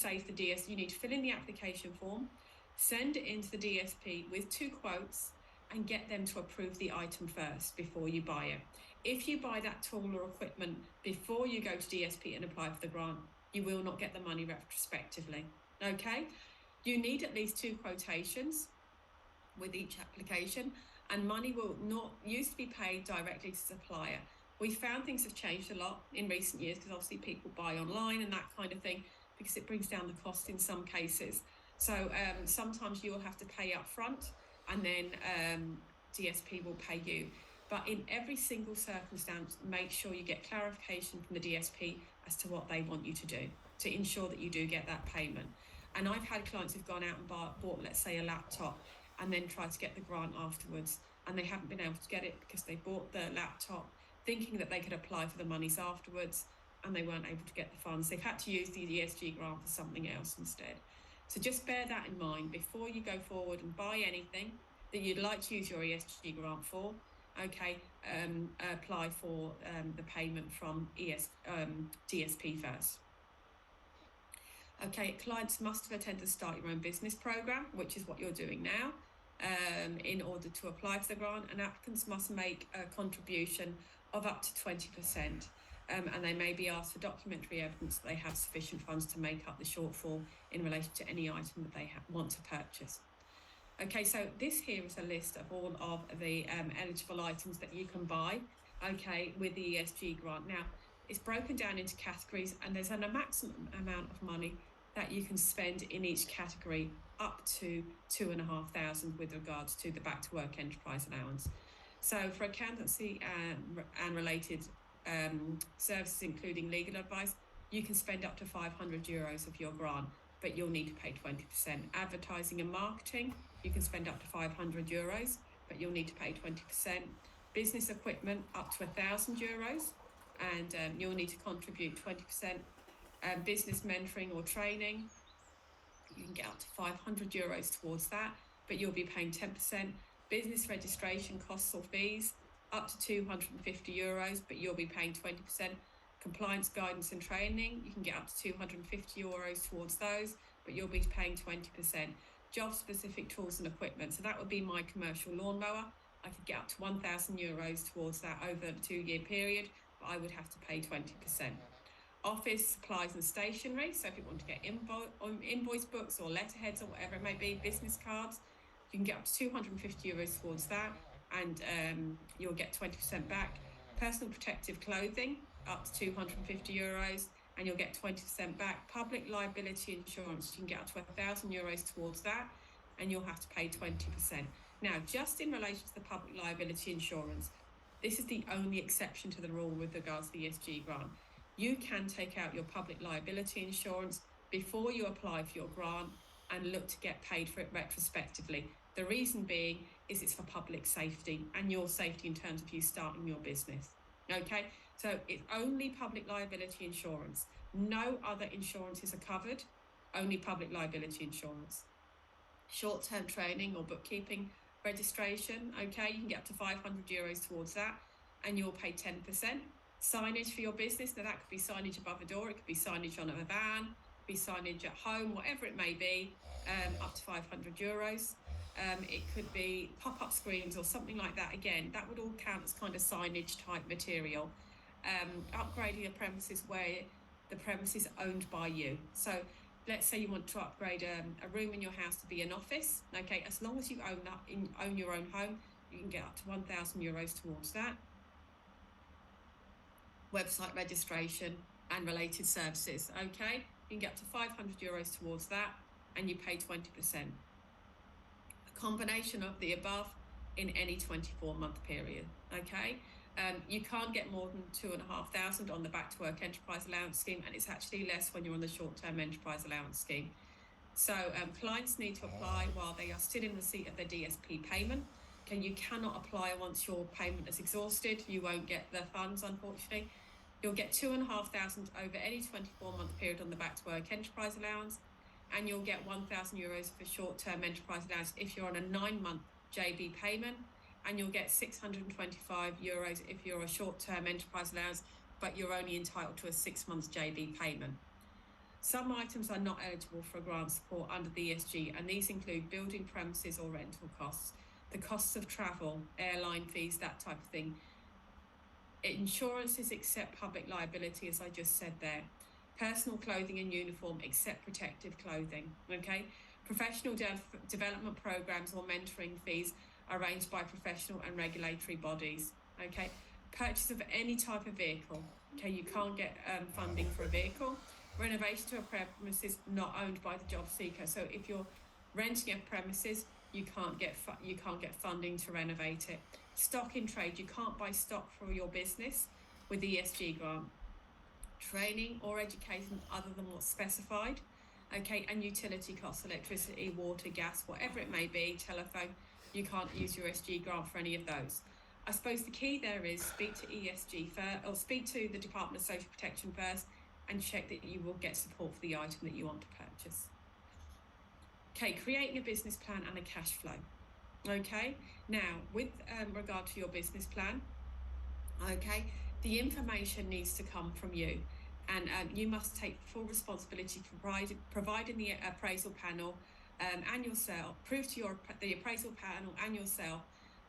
you need to fill in the application form, send it into the DSP with 2 quotes, and get them to approve the item first before you buy it. If you buy that tool or equipment before you go to DSP and apply for the grant, you will not get the money retrospectively, okay? You need at least 2 quotations with each application, and money will not used to be paid directly to supplier. We found things have changed a lot in recent years because obviously people buy online and that kind of thing, because it brings down the cost in some cases. So sometimes you'll have to pay up front, and then DSP will pay you. But in every single circumstance, make sure you get clarification from the DSP as to what they want you to do to ensure that you do get that payment. And I've had clients who've gone out and bought, let's say, a laptop and then tried to get the grant afterwards, and they haven't been able to get it because they bought the laptop thinking that they could apply for the monies afterwards, and they weren't able to get the funds. They've had to use the ESG grant for something else instead. So just bear that in mind before you go forward and buy anything that you'd like to use your ESG grant for. Okay, apply for the payment from DSP first. Okay, clients must have attended the Start Your Own Business program, which is what you're doing now, in order to apply for the grant, and applicants must make a contribution of up to 20%. and they may be asked for documentary evidence that they have sufficient funds to make up the shortfall in relation to any item that they want to purchase. Okay, so this here is a list of all of the eligible items that you can buy, okay, with the ESG grant. Now, it's broken down into categories, and there's a maximum amount of money that you can spend in each category, up to 2,500 with regards to the Back to Work Enterprise Allowance. So for accountancy and related services, including legal advice, you can spend up to €500 of your grant, but you'll need to pay 20%. Advertising and marketing, you can spend up to €500, but you'll need to pay 20%. Business equipment, up to €1,000, and you'll need to contribute 20%. Business mentoring or training, you can get up to €500 towards that, but you'll be paying 10%. Business registration costs or fees, up to €250, but you'll be paying 20%. Compliance guidance and training, you can get up to €250 towards those, but you'll be paying 20%. Job-specific tools and equipment, so that would be my commercial lawnmower. I could get up to €1,000 towards that over a 2-year period, but I would have to pay 20%. Office supplies and stationery, so if you want to get invoice books or letterheads or whatever it may be, business cards, you can get up to €250 towards that, and you'll get 20% back. Personal protective clothing, up to €250, and you'll get 20% back. Public liability insurance, you can get up to €1,000 towards that, and you'll have to pay 20%. Now, just in relation to the public liability insurance, this is the only exception to the rule with regards to the ESG grant. You can take out your public liability insurance before you apply for your grant and look to get paid for it retrospectively. The reason being is it's for public safety and your safety in terms of you starting your business. Okay, so it's only public liability insurance. No other insurances are covered, only public liability insurance. Short-term training or bookkeeping registration, okay, you can get up to €500 towards that, and you'll pay 10%. Signage for your business, now that could be signage above a door, it could be signage on a van, it could be signage at home, whatever it may be, up to €500. It could be pop-up screens or something like that. Again, that would all count as kind of signage type material. Upgrading a premises where the premises is owned by you. So let's say you want to upgrade a room in your house to be an office. Okay, as long as you own your own home, you can get up to €1,000 towards that. Website registration and related services. Okay, you can get up to €500 towards that, and you pay 20%. A combination of the above in any 24-month period. Okay, you can't get more than 2,500 on the Back to Work Enterprise Allowance Scheme, and it's actually less when you're on the Short-Term Enterprise Allowance Scheme. So clients need to apply while they are still in receipt of their DSP payment. Okay, you cannot apply once your payment is exhausted. You won't get the funds, unfortunately. You'll get 2,500 over any 24-month period on the Back to Work Enterprise Allowance, and you'll get €1,000 for short-term enterprise allowance if you're on a 9-month JB payment, and you'll get €625 if you're a short-term enterprise allowance, but you're only entitled to a 6-month JB payment. Some items are not eligible for grant support under the ESG, and these include building premises or rental costs, the costs of travel, airline fees, that type of thing. Insurances except public liability, as I just said there. Personal clothing and uniform except protective clothing. Okay, professional development programs or mentoring fees arranged by professional and regulatory bodies. Okay, purchase of any type of vehicle. Okay, you can't get funding for a vehicle. Renovation to a premises not owned by the job seeker. So if you're renting a premises, you can't get funding to renovate it. Stock in trade, you can't buy stock for your business with the ESG grant. Training or education other than what's specified. Okay, and utility costs, electricity, water, gas, whatever it may be, telephone, you can't use your ESG grant for any of those. I suppose the key there is speak to ESG first, or speak to the Department of Social Protection first, and check that you will get support for the item that you want to purchase. Okay, creating a business plan and a cash flow. Okay, now with regard to your business plan, okay, the information needs to come from you, and you must take full responsibility for providing the appraisal panel and yourself, prove to the appraisal panel and yourself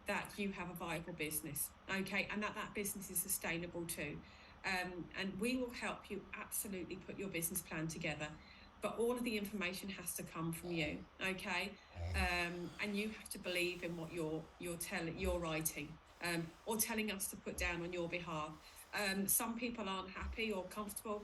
that you have a viable business, okay, and that business is sustainable too. And we will help you absolutely put your business plan together. But all of the information has to come from you, okay? And you have to believe in what you're writing, or telling us to put down on your behalf. Some people aren't happy or comfortable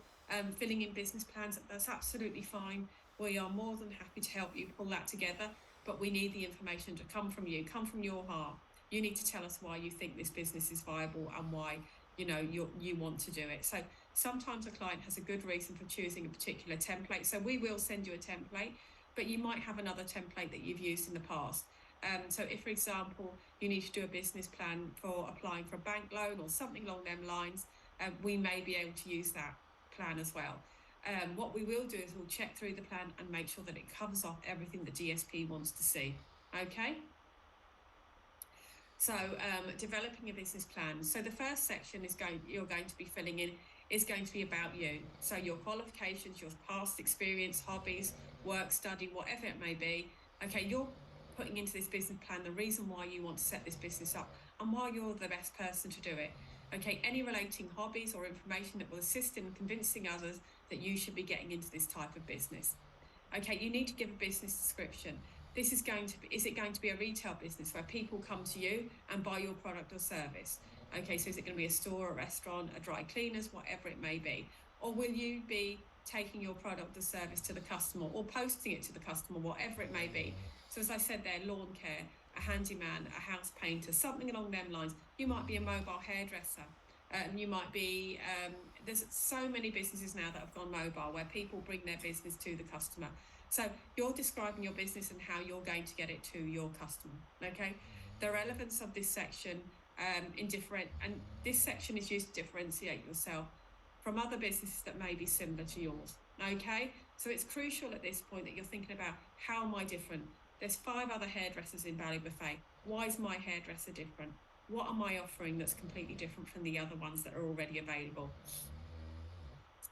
filling in business plans. That's absolutely fine. We are more than happy to help you pull that together, but we need the information to come from you, come from your heart. You need to tell us why you think this business is viable and why you want to do it. So sometimes a client has a good reason for choosing a particular template. So we will send you a template, but you might have another template that you've used in the past. So if, for example, you need to do a business plan for applying for a bank loan or something along them lines, we may be able to use that plan as well. What we will do is we'll check through the plan and make sure that it covers off everything the DSP wants to see. Okay? So developing a business plan. So the first section you're going to be filling in is going to be about you. So your qualifications, your past experience, hobbies, work, study, whatever it may be. Okay, you're putting into this business plan the reason why you want to set this business up and why you're the best person to do it. Okay, any relating hobbies or information that will assist in convincing others that you should be getting into this type of business. Okay, you need to give a business description. Is it going to be a retail business where people come to you and buy your product or service? Okay, so is it going to be a store, a restaurant, a dry cleaners, whatever it may be? Or will you be taking your product or service to the customer or posting it to the customer, whatever it may be? So as I said there, lawn care, a handyman, a house painter, something along them lines. You might be a mobile hairdresser. You might be, there's so many businesses now that have gone mobile where people bring their business to the customer. So you're describing your business and how you're going to get it to your customer, okay? The relevance of this section and this section is used to differentiate yourself from other businesses that may be similar to yours, okay? So it's crucial at this point that you're thinking about, how am I different? There's 5 other hairdressers in Ballybofey. Why is my hairdresser different? What am I offering that's completely different from the other ones that are already available?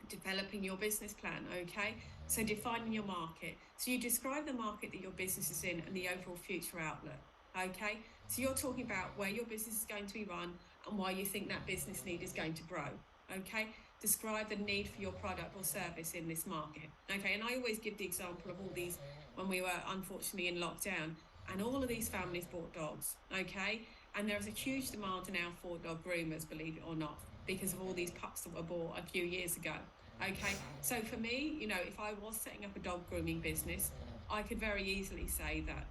Developing your business plan, okay? So defining your market. So you describe the market that your business is in and the overall future outlook, okay? So you're talking about where your business is going to be run and why you think that business need is going to grow, okay? Describe the need for your product or service in this market, okay? And I always give the example of all these when we were unfortunately in lockdown, and all of these families bought dogs, okay? And there is a huge demand now for dog groomers, believe it or not, because of all these pups that were bought a few years ago. Okay, so for me, if I was setting up a dog grooming business, I could very easily say that,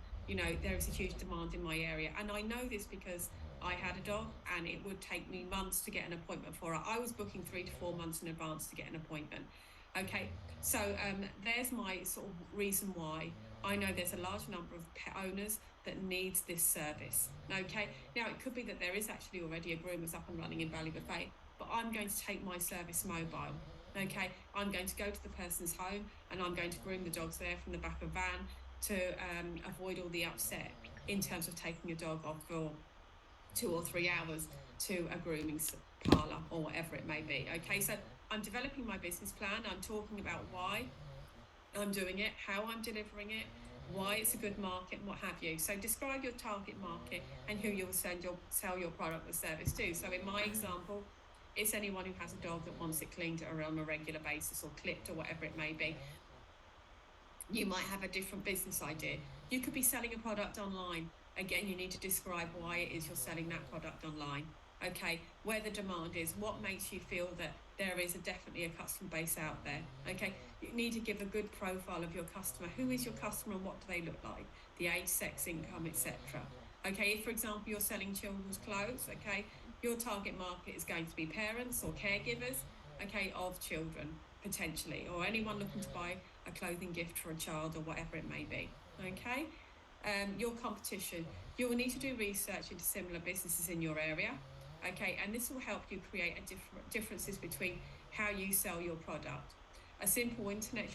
there is a huge demand in my area. And I know this because I had a dog and it would take me months to get an appointment for her. I was booking 3 to 4 months in advance to get an appointment. Okay, so there's my sort of reason why I know there's a large number of pet owners that needs this service. Okay, now it could be that there is actually already a groomers up and running in Ballybofey, but I'm going to take my service mobile. Okay, I'm going to go to the person's home and I'm going to groom the dogs there from the back of a van to avoid all the upset in terms of taking a dog off for 2 or 3 hours to a grooming parlour or whatever it may be. Okay, so I'm developing my business plan. I'm talking about why I'm doing it, how I'm delivering it, why it's a good market, and what have you. So describe your target market and who you'll sell your product or service to. So in my example, it's anyone who has a dog that wants it cleaned on a regular basis or clipped or whatever it may be. You might have a different business idea. You could be selling a product online. Again, you need to describe why it is you're selling that product online. Okay, where the demand is, what makes you feel that there is definitely a customer base out there. Okay, you need to give a good profile of your customer. Who is your customer and what do they look like? The age, sex, income, etc. Okay, if for example you're selling children's clothes, okay, your target market is going to be parents or caregivers, okay, of children potentially, or anyone looking to buy a clothing gift for a child or whatever it may be. Okay, your competition. You will need to do research into similar businesses in your area. Okay, and this will help you create differences between how you sell your product. A simple internet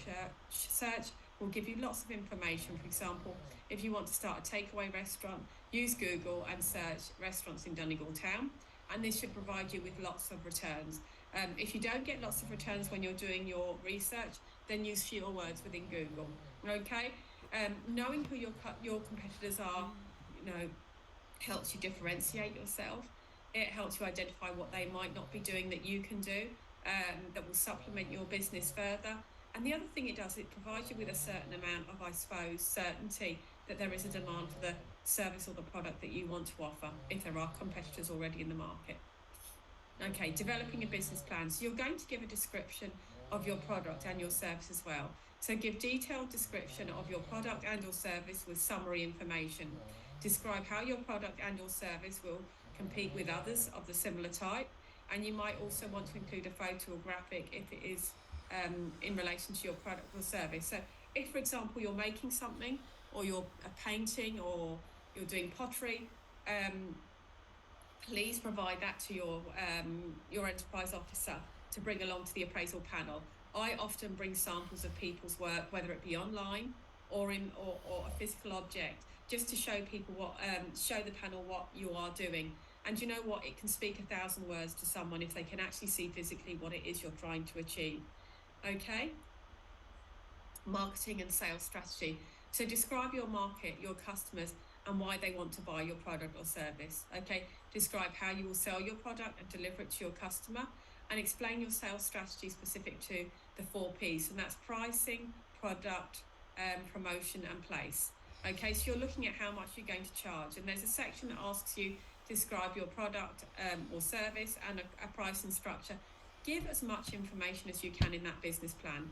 search will give you lots of information. For example, if you want to start a takeaway restaurant, use Google and search restaurants in Donegal town, and this should provide you with lots of returns. If you don't get lots of returns when you're doing your research, then use fewer words within Google. Okay, knowing who your competitors are, helps you differentiate yourself. It helps you identify what they might not be doing that you can do, that will supplement your business further. And the other thing it does, it provides you with a certain amount of, I suppose, certainty that there is a demand for the service or the product that you want to offer if there are competitors already in the market. Okay, developing a business plan. So you're going to give a description of your product and your service as well. So give detailed description of your product and or service with summary information. Describe how your product and or service will compete with others of the similar type. And you might also want to include a photo or graphic if it is in relation to your product or service. So if, for example, you're making something or you're painting or you're doing pottery, please provide that to your enterprise officer to bring along to the appraisal panel. I often bring samples of people's work, whether it be online or a physical object, just to show people show the panel what you are doing. And you know what? It can speak 1,000 words to someone if they can actually see physically what it is you're trying to achieve. Okay? Marketing and sales strategy. So describe your market, your customers, and why they want to buy your product or service. Okay, describe how you will sell your product and deliver it to your customer, and explain your sales strategy specific to the 4 P's, and that's pricing, product, promotion, and place. Okay, so you're looking at how much you're going to charge, and there's a section that asks you to describe your product or service and a pricing structure. Give as much information as you can in that business plan,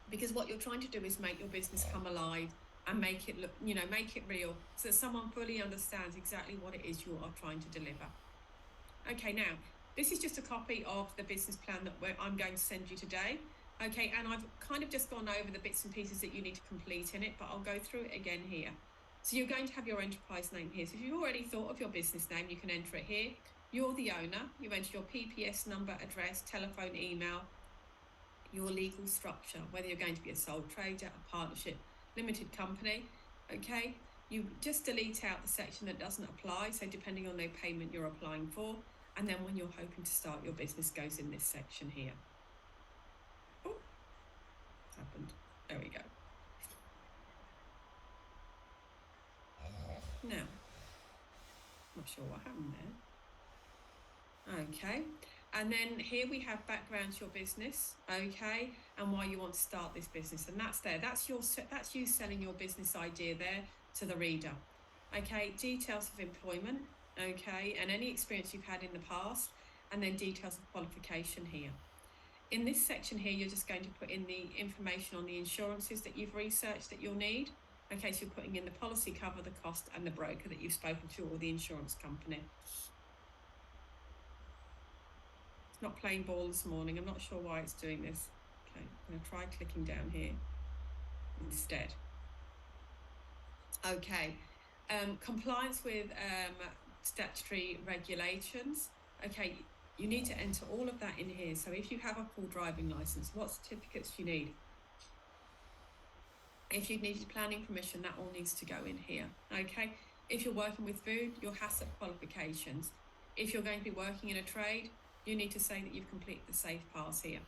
because what you're trying to do is make your business come alive and make it look, make it real, so that someone fully understands exactly what it is you are trying to deliver. Okay, now, this is just a copy of the business plan that I'm going to send you today. Okay, and I've kind of just gone over the bits and pieces that you need to complete in it, but I'll go through it again here. So you're going to have your enterprise name here. So if you've already thought of your business name, you can enter it here. You're the owner. You enter your PPS number, address, telephone, email, your legal structure, whether you're going to be a sole trader, a partnership, limited company. Okay, you just delete out the section that doesn't apply, so depending on the payment you're applying for, and then when you're hoping to start your business goes in this section here. Oh, what's happened? There we go. Now, not sure what happened there. Okay, and then here we have background to your business, okay, and why you want to start this business, and that's there. That's you selling your business idea there to the reader. Okay, details of employment, okay, and any experience you've had in the past, and then details of qualification here. In this section here, you're just going to put in the information on the insurances that you've researched that you'll need. Okay, so you're putting in the policy cover, the cost, and the broker that you've spoken to, or the insurance company. It's not playing ball this morning. I'm not sure why it's doing this. Okay, I'm going to try clicking down here instead. Okay, compliance with statutory regulations. Okay, you need to enter all of that in here. So if you have a full driving license, what certificates do you need? If you needed planning permission, that all needs to go in here. Okay, if you're working with food, your HACCP qualifications. If you're going to be working in a trade, you need to say that you've completed the safe pass here.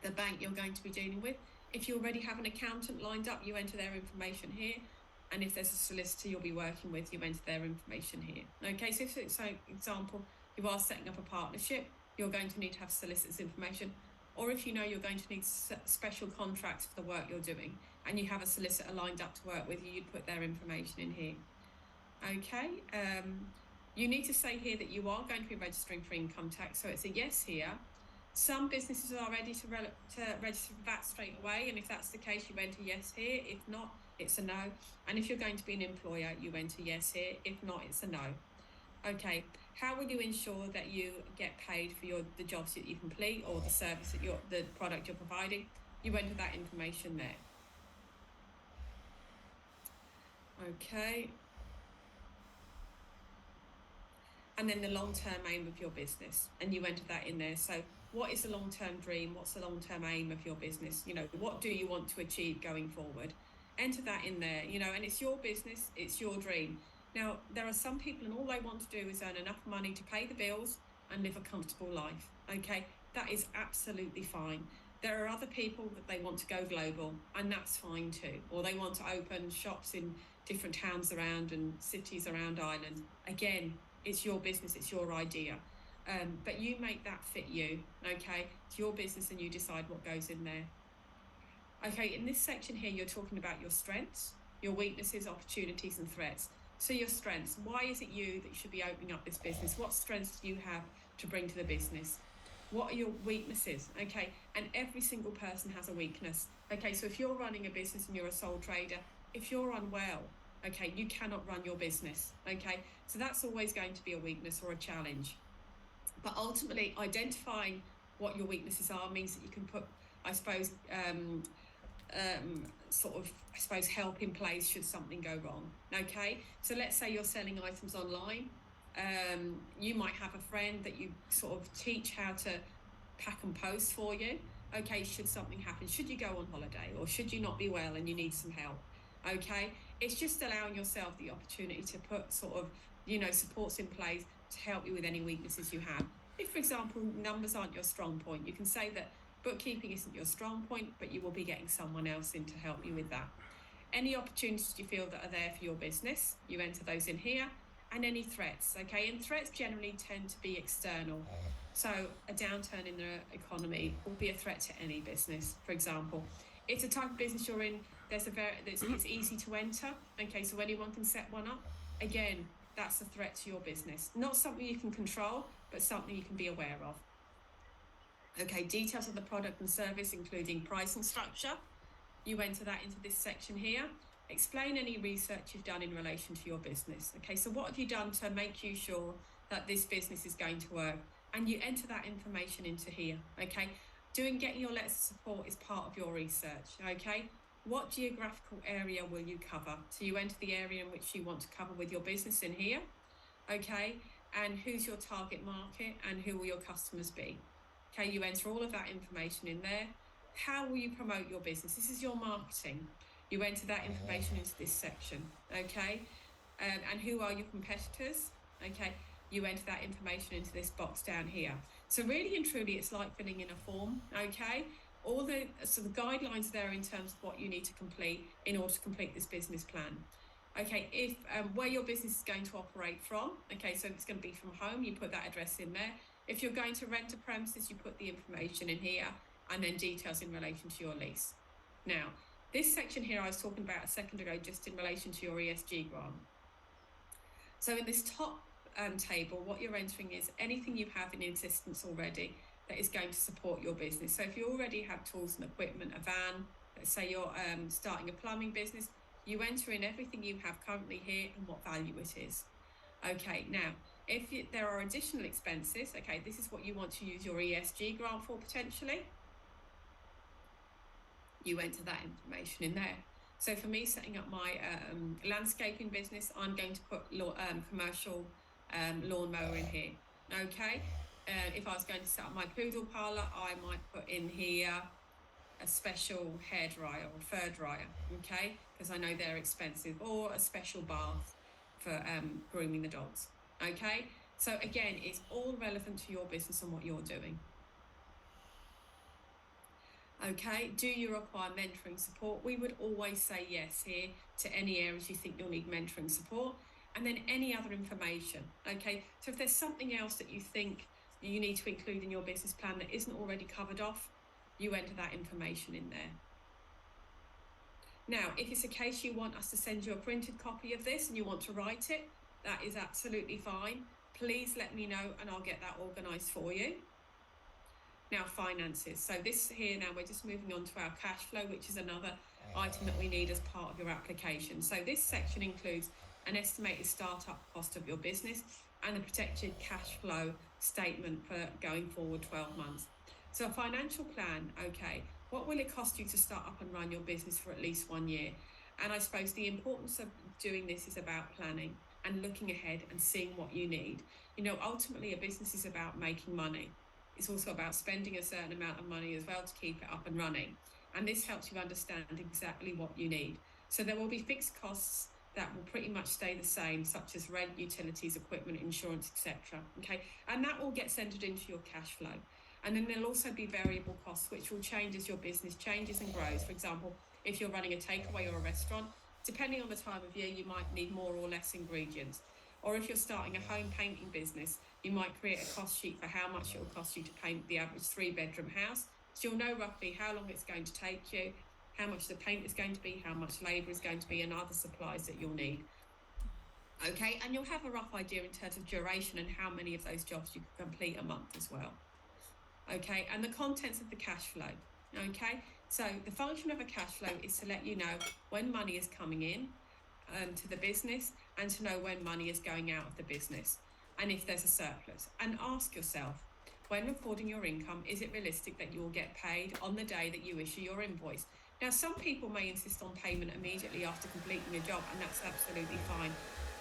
The bank you're going to be dealing with, if you already have an accountant lined up, you enter their information here. And if there's a solicitor you'll be working with, you enter their information here. Okay, so if, for example, you are setting up a partnership, you're going to need to have solicitor's information. Or if you know you're going to need special contracts for the work you're doing, and you have a solicitor lined up to work with you, you'd put their information in here. Okay, you need to say here that you are going to be registering for income tax, so it's a yes here. Some businesses are ready to register for VAT straight away, and if that's the case, you enter yes here. If not, it's a no. And if you're going to be an employer, you enter yes here. If not, it's a no. Okay, how will you ensure that you get paid for the jobs that you complete, or the service that the product you're providing? You enter that information there. Okay. And then the long-term aim of your business, and you enter that in there. So what is the long-term dream? What's the long-term aim of your business? What do you want to achieve going forward? Enter that in there, and it's your business, it's your dream. Now, there are some people, and all they want to do is earn enough money to pay the bills and live a comfortable life. Okay, that is absolutely fine. There are other people that they want to go global, and that's fine too. Or they want to open shops in different towns around and cities around Ireland. Again, it's your business, it's your idea. But you make that fit you, okay? It's your business and you decide what goes in there. Okay, in this section here, you're talking about your strengths, your weaknesses, opportunities and threats. So your strengths, why is it you that should be opening up this business? What strengths do you have to bring to the business? What are your weaknesses? Okay, and every single person has a weakness. Okay, so if you're running a business and you're a sole trader, if you're unwell, okay, you cannot run your business. Okay, so that's always going to be a weakness or a challenge. But ultimately, identifying what your weaknesses are means that you can put, I suppose, help in place should something go wrong. Okay, so let's say you're selling items online. You might have a friend that you sort of teach how to pack and post for you. Okay, should something happen, should you go on holiday, or should you not be well and you need some help? Okay, it's just allowing yourself the opportunity to put sort of, supports in place to help you with any weaknesses you have. If, for example, numbers aren't your strong point, you can say that bookkeeping isn't your strong point, but you will be getting someone else in to help you with that. Any opportunities you feel that are there for your business, you enter those in here. And any threats, okay? And threats generally tend to be external. So a downturn in the economy will be a threat to any business, for example. It's a type of business you're in, it's easy to enter, okay? So anyone can set one up. Again, that's a threat to your business. Not something you can control, but something you can be aware of. Okay, details of the product and service, including pricing structure. You enter that into this section here. Explain any research you've done in relation to your business. Okay, so what have you done to make you sure that this business is going to work? And you enter that information into here. Okay, getting your letters of support is part of your research. Okay, what geographical area will you cover? So you enter the area in which you want to cover with your business in here. Okay, and who's your target market and who will your customers be? Okay, you enter all of that information in there. How will you promote your business? This is your marketing. You enter that information into this section, okay? And who are your competitors? Okay, you enter that information into this box down here. So really and truly, it's like filling in a form, okay? So the guidelines there in terms of what you need to complete in order to complete this business plan. Okay, if where your business is going to operate from, okay, so if it's going to be from home, you put that address in there. If you're going to rent a premises, you put the information in here, and then details in relation to your lease. Now, this section here I was talking about a second ago, just in relation to your ESG grant. So in this top table, what you're entering is anything you have in existence already that is going to support your business. So if you already have tools and equipment, a van, let's say you're starting a plumbing business, you enter in everything you have currently here and what value it is. Okay, now, if there are additional expenses, okay, this is what you want to use your ESG grant for potentially. You enter that information in there. So for me, setting up my landscaping business, I'm going to put commercial lawnmower in here, okay? If I was going to set up my poodle parlour, I might put in here a special hairdryer or fur dryer, okay? Because I know they're expensive, or a special bath for grooming the dogs, okay? So again, it's all relevant to your business and what you're doing. Okay, do you require mentoring support? We would always say yes here to any areas you think you'll need mentoring support, and then any other information, okay? So if there's something else that you think you need to include in your business plan that isn't already covered off, you enter that information in there. Now, if it's a case you want us to send you a printed copy of this and you want to write it, that is absolutely fine. Please let me know and I'll get that organised for you. Now, finances. So this here now, we're just moving on to our cash flow, which is another item that we need as part of your application. So this section includes an estimated startup cost of your business and a protected cash flow statement for going forward 12 months. So a financial plan, okay, what will it cost you to start up and run your business for at least 1 year? And I suppose the importance of doing this is about planning and looking ahead and seeing what you need. Ultimately, a business is about making money. It's also about spending a certain amount of money as well to keep it up and running. And this helps you understand exactly what you need. So there will be fixed costs that will pretty much stay the same, such as rent, utilities, equipment, insurance, etc. Okay, and that all gets entered into your cash flow. And then there'll also be variable costs, which will change as your business changes and grows. For example, if you're running a takeaway or a restaurant, Depending on the time of year, you might need more or less ingredients. Or if you're starting a home painting business, you might create a cost sheet for how much it will cost you to paint the average 3-bedroom house. So you'll know roughly how long it's going to take you, how much the paint is going to be, how much labour is going to be, and other supplies that you'll need. Okay, and you'll have a rough idea in terms of duration and how many of those jobs you can complete a month as well. Okay, and the contents of the cash flow. Okay, so the function of a cash flow is to let you know when money is coming in to the business and to know when money is going out of the business and if there's a surplus. And ask yourself, when recording your income, is it realistic that you will get paid on the day that you issue your invoice? Now, some people may insist on payment immediately after completing a job, and that's absolutely fine.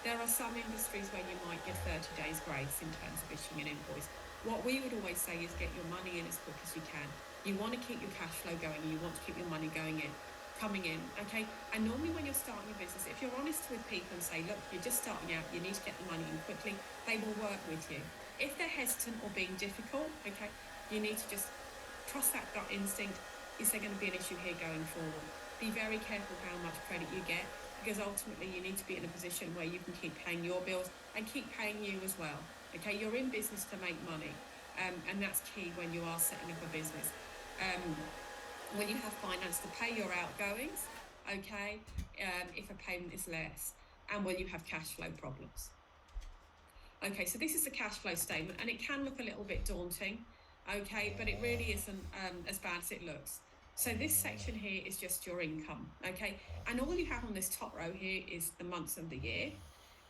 There are some industries where you might get 30 days grace in terms of issuing an invoice. What we would always say is get your money in as quick as you can. You want to keep your cash flow going, and you want to keep your money coming in, okay? And normally when you're starting a business, if you're honest with people and say, look, you're just starting out, you need to get the money in quickly, they will work with you. If they're hesitant or being difficult, okay, you need to just trust that gut instinct. Is there going to be an issue here going forward? Be very careful how much credit you get, because ultimately you need to be in a position where you can keep paying your bills and keep paying you as well. Okay, you're in business to make money, and that's key when you are setting up a business. When you have finance to pay your outgoings, okay, if a payment is less, and when you have cash flow problems. Okay, so this is the cash flow statement, and it can look a little bit daunting, okay, but it really isn't as bad as it looks. So this section here is just your income, okay, and all you have on this top row here is the months of the year,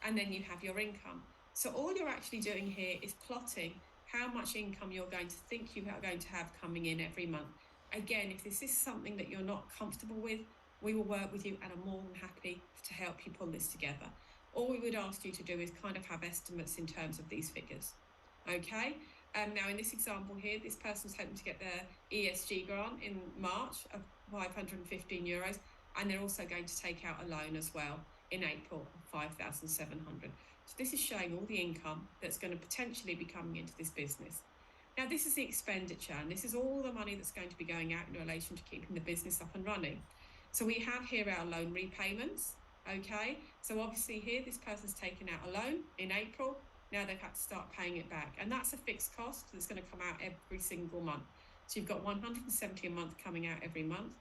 and then you have your income. So all you're actually doing here is plotting how much income you're going to think you are going to have coming in every month. Again, if this is something that you're not comfortable with, we will work with you and are more than happy to help you pull this together. All we would ask you to do is kind of have estimates in terms of these figures. Okay, now in this example here, this person's hoping to get their ESG grant in March of €515, and they're also going to take out a loan as well in April of 5,700. So this is showing all the income that's going to potentially be coming into this business. Now this is the expenditure, and this is all the money that's going to be going out in relation to keeping the business up and running. So we have here our loan repayments, okay? So obviously here this person's taken out a loan in April, now they've had to start paying it back, and that's a fixed cost that's going to come out every single month. So you've got 170 a month coming out every month.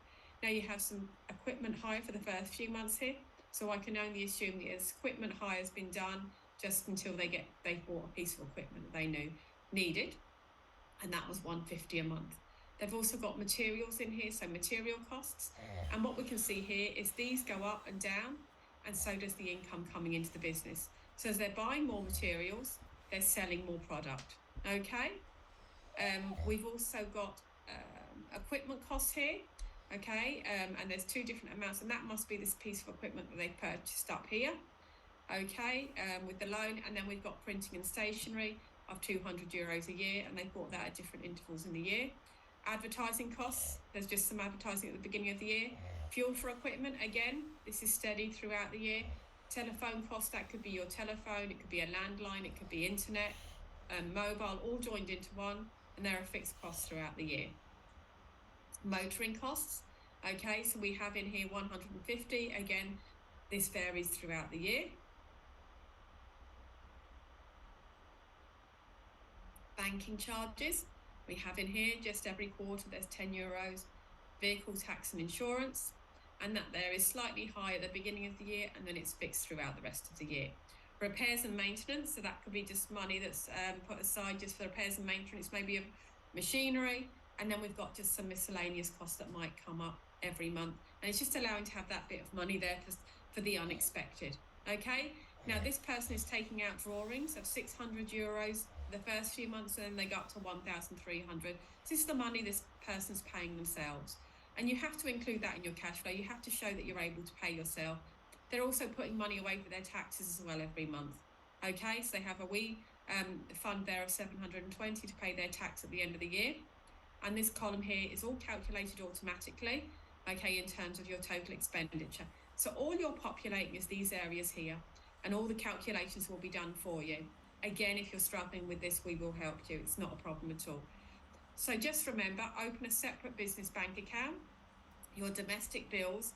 Now you have some equipment hire for the first few months here, so I can only assume the equipment hire has been done just until they bought a piece of equipment that they needed, and that was 150 a month. They've also got materials in here, so material costs, and what we can see here is these go up and down, and so does the income coming into the business. So as they're buying more materials, they're selling more product, okay? We've also got equipment costs here, okay, and there's two different amounts, and that must be this piece of equipment that they purchased up here, okay, with the loan. And then we've got printing and stationery of €200 a year, and they bought that at different intervals in the year. Advertising costs, there's just some advertising at the beginning of the year. Fuel for equipment, again, this is steady throughout the year. Telephone costs, that could be your telephone, it could be a landline, it could be internet, mobile, all joined into one, and there are fixed costs throughout the year. Motoring costs, okay, so we have in here 150, again, this varies throughout the year. Banking charges, we have in here just every quarter there's €10. Vehicle tax and insurance, and that there is slightly high at the beginning of the year, and then it's fixed throughout the rest of the year. Repairs and maintenance, so that could be just money that's put aside just for repairs and maintenance, maybe of machinery, and then we've got just some miscellaneous costs that might come up every month, and it's just allowing to have that bit of money there for the unexpected. Okay, now this person is taking out drawings of €600 the first few months, and then they go up to 1,300. So this is the money this person's paying themselves, and you have to include that in your cash flow. You have to show that you're able to pay yourself. They're also putting money away for their taxes as well every month. Okay, so they have a wee fund there of 720 to pay their tax at the end of the year, and this column here is all calculated automatically, okay, in terms of your total expenditure. So all you're populating is these areas here, and all the calculations will be done for you. Again, if you're struggling with this, we will help you. It's not a problem at all. So just remember, open a separate business bank account. Your domestic bills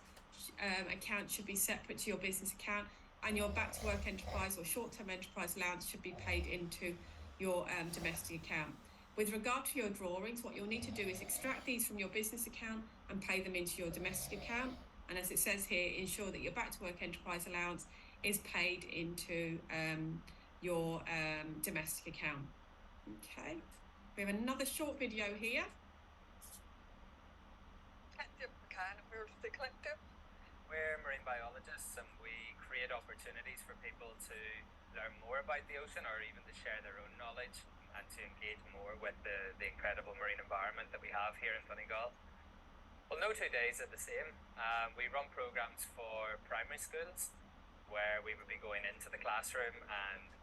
account should be separate to your business account, and your back to work enterprise or short-term enterprise allowance should be paid into your domestic account. With regard to your drawings, what you'll need to do is extract these from your business account and pay them into your domestic account. And as it says here, ensure that your back to work enterprise allowance is paid into your domestic account. Okay, we have another short video here. We're marine biologists, and we create opportunities for people to learn more about the ocean, or even to share their own knowledge and to engage more with the incredible marine environment that we have here in Donegal. Well, no 2 days are the same. We run programs for primary schools where we would be going into the classroom and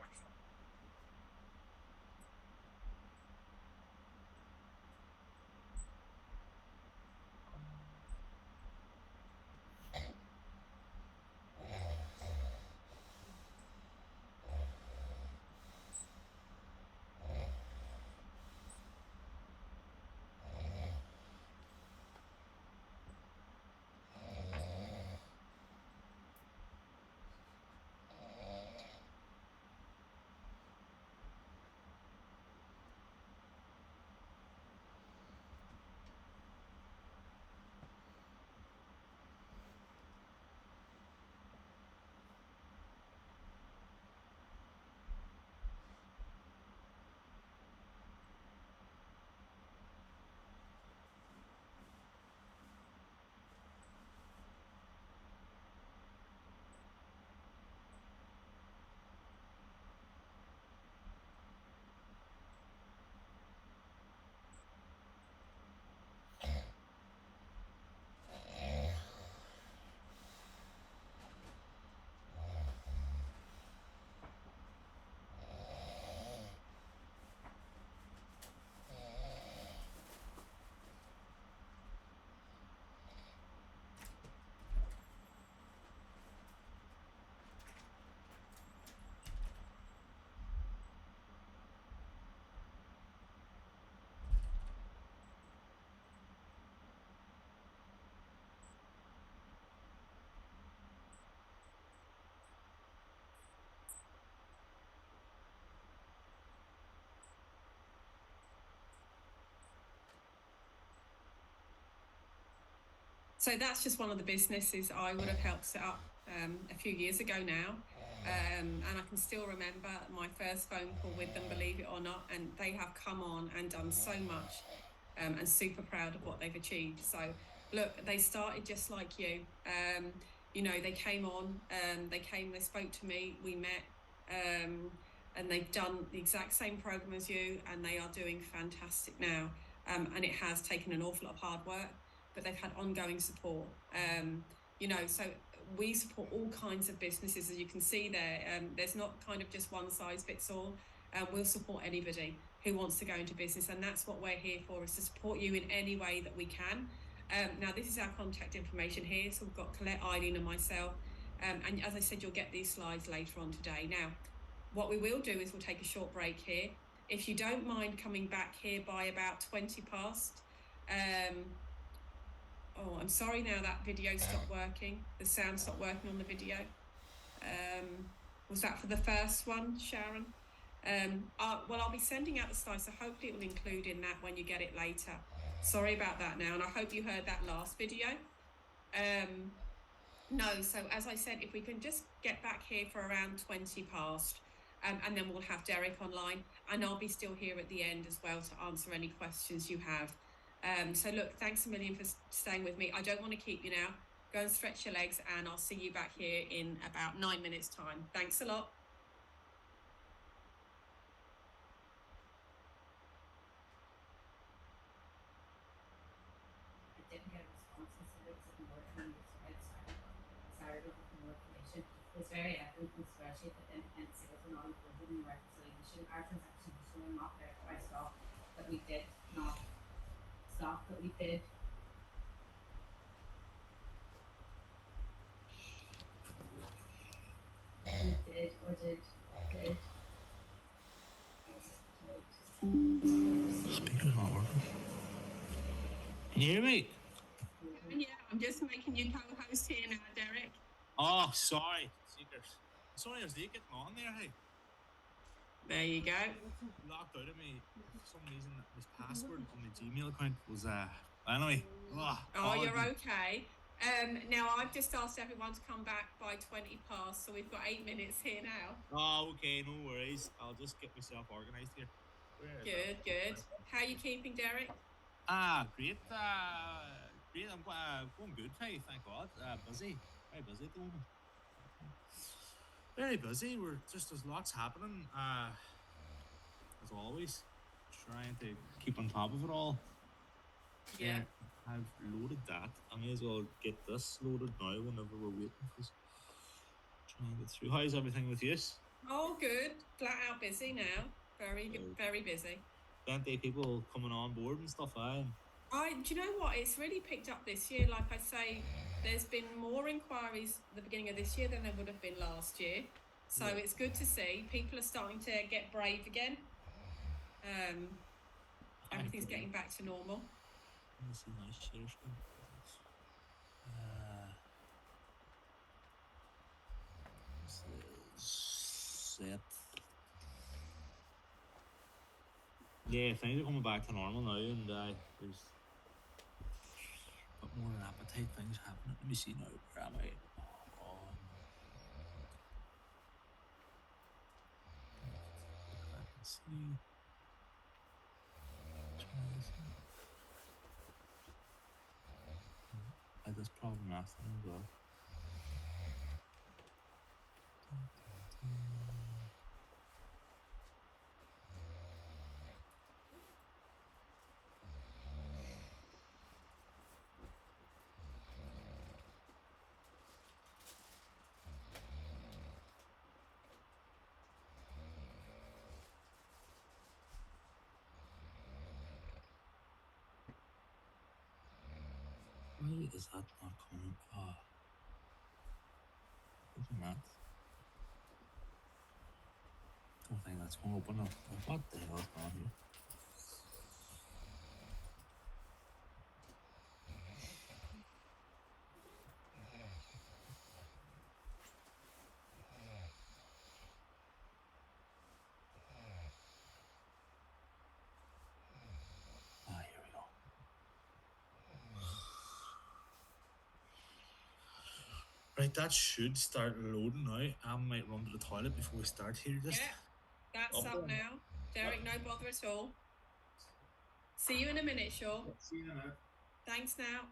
So that's just one of the businesses I would have helped set up a few years ago now. And I can still remember my first phone call with them, believe it or not, and they have come on and done so much and super proud of what they've achieved. So look, they started just like you. You know, they came on, they spoke to me, we met, and they've done the exact same program as you, and they are doing fantastic now. And it has taken an awful lot of hard work, but they've had ongoing support. You know, so we support all kinds of businesses, as you can see there. There's not kind of just one size fits all. We'll support anybody who wants to go into business, and that's what we're here for, is to support you in any way that we can. Now, this is our contact information here. So we've got Colette, Eileen and myself. And as I said, you'll get these slides later on today. Now, what we will do is we'll take a short break here. If you don't mind coming back here by about 20 past. Oh, I'm sorry now that video stopped working. The sound stopped working on the video. Was that for the first one, Sharon? Well, I'll be sending out the slides, so hopefully it will include in that when you get it later. Sorry about that now, and I hope you heard that last video. No, so as I said, if we can just get back here for around 20 past, and then we'll have Derek online, and I'll be still here at the end as well to answer any questions you have. So look, thanks a million for staying with me. I don't want to keep you now. Go and stretch your legs, and I'll see you back here in about 9 minutes time. Thanks a lot. I didn't get a response. I said it was in working, so I started looking for more information. It's very evident in the spreadsheet that independent sales are not included in the reconciliation. Our transaction history will not verify stock that we did not. Stock that we did. We did or did. Speaker's not working. Can you hear me? Yeah, I'm just making you co-host. close to you now, Derek. Oh, sorry, Seekers. Sorry, I was late getting on there. Hey, There you go. locked out of me for some reason. This password on my Gmail account was anyway. Oh, you're okay. Now I've just asked everyone to come back by 20 past, so we've got 8 minutes here now. Oh, okay, no worries. I'll just get myself organised here. Good. How are you keeping, Derek? Great. Great. I'm going good. Hey, thank God. Busy. Very busy at the moment. Very busy. There's lots happening. As always, trying to keep on top of it all. Yeah. I've loaded that. I may as well get this loaded now whenever we're waiting for trying to get through. How's everything with you? Oh, good. Flat out busy now. Very busy. Plenty of people coming on board and stuff. Do you know what? It's really picked up this year. Like I say, there's been more inquiries at the beginning of this year than there would have been last year. So it's good to see people are starting to get brave again. Everything's getting back to normal. Let me see my share screen. Set. Yeah, things are coming back to normal now, and there's a bit more appetite. Things happening. Let me see now. Where am I? Let's see. That's probably nothing as well. Why is that not coming? Open that. Don't think that's going to open up. What the hell is going on here? Here we go. Right, that should start loading now. I might run to the toilet before we start here. Yeah, that's up now. Derek, no bother at all. See you in a minute, Shaw. See you in a minute. Thanks now.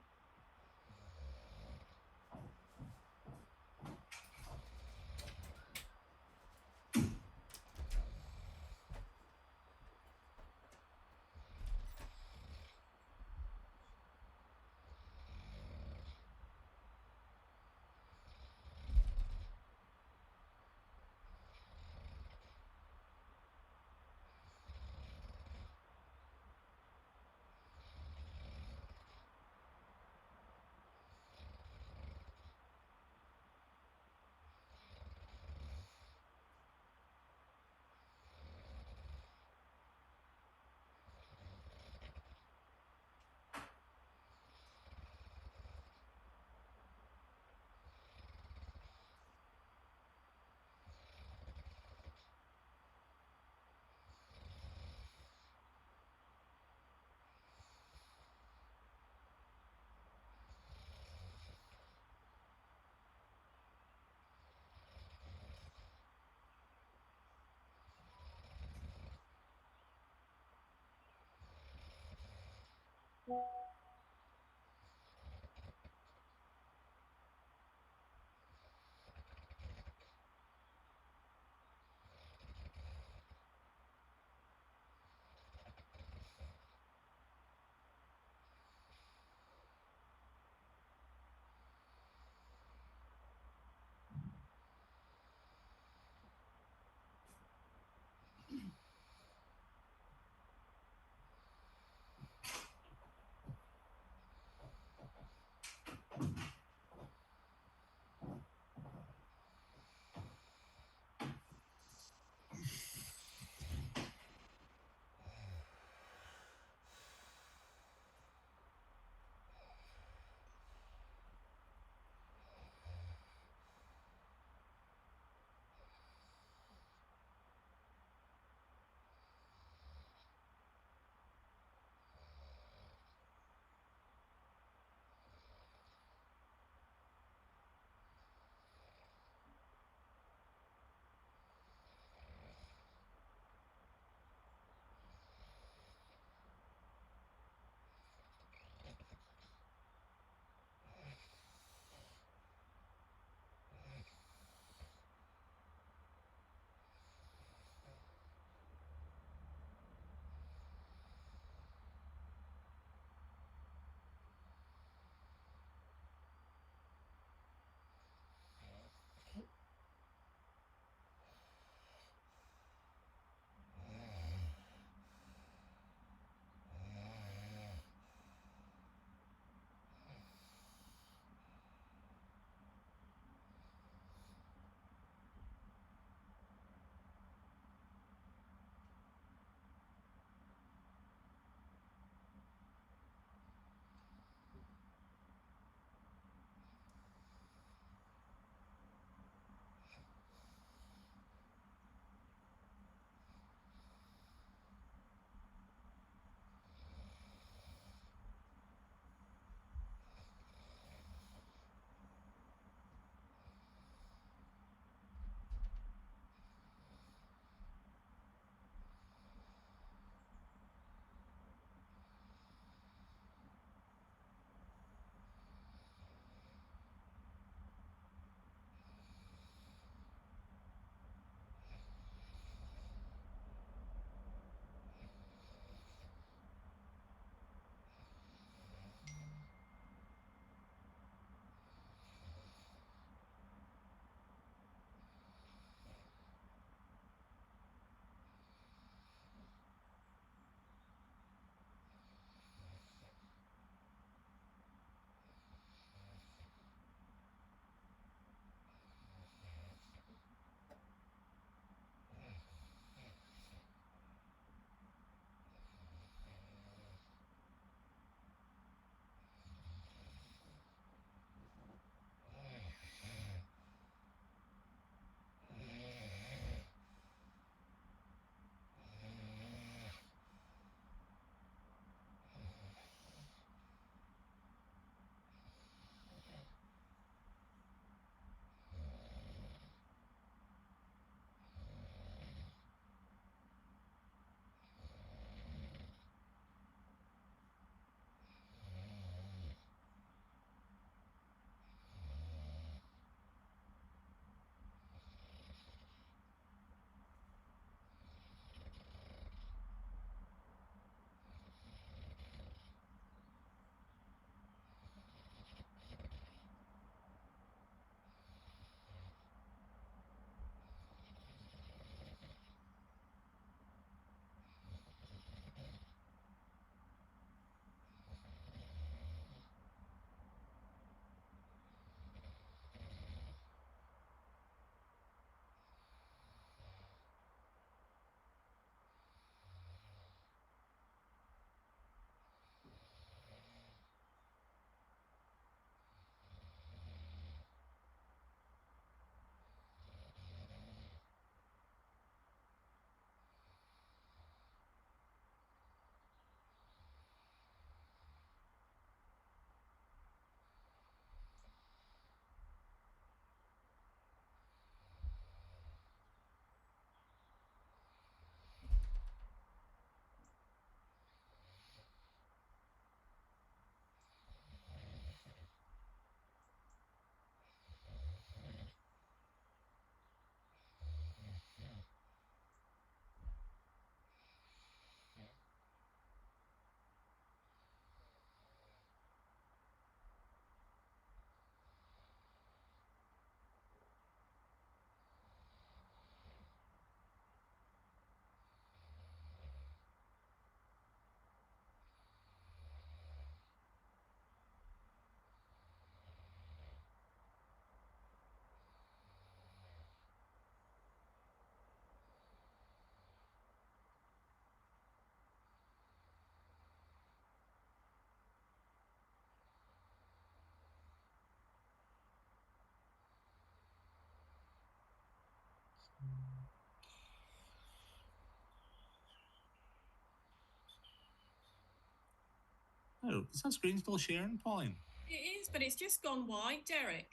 Oh, is that screen still sharing, Pauline? It is, but it's just gone white, Derek.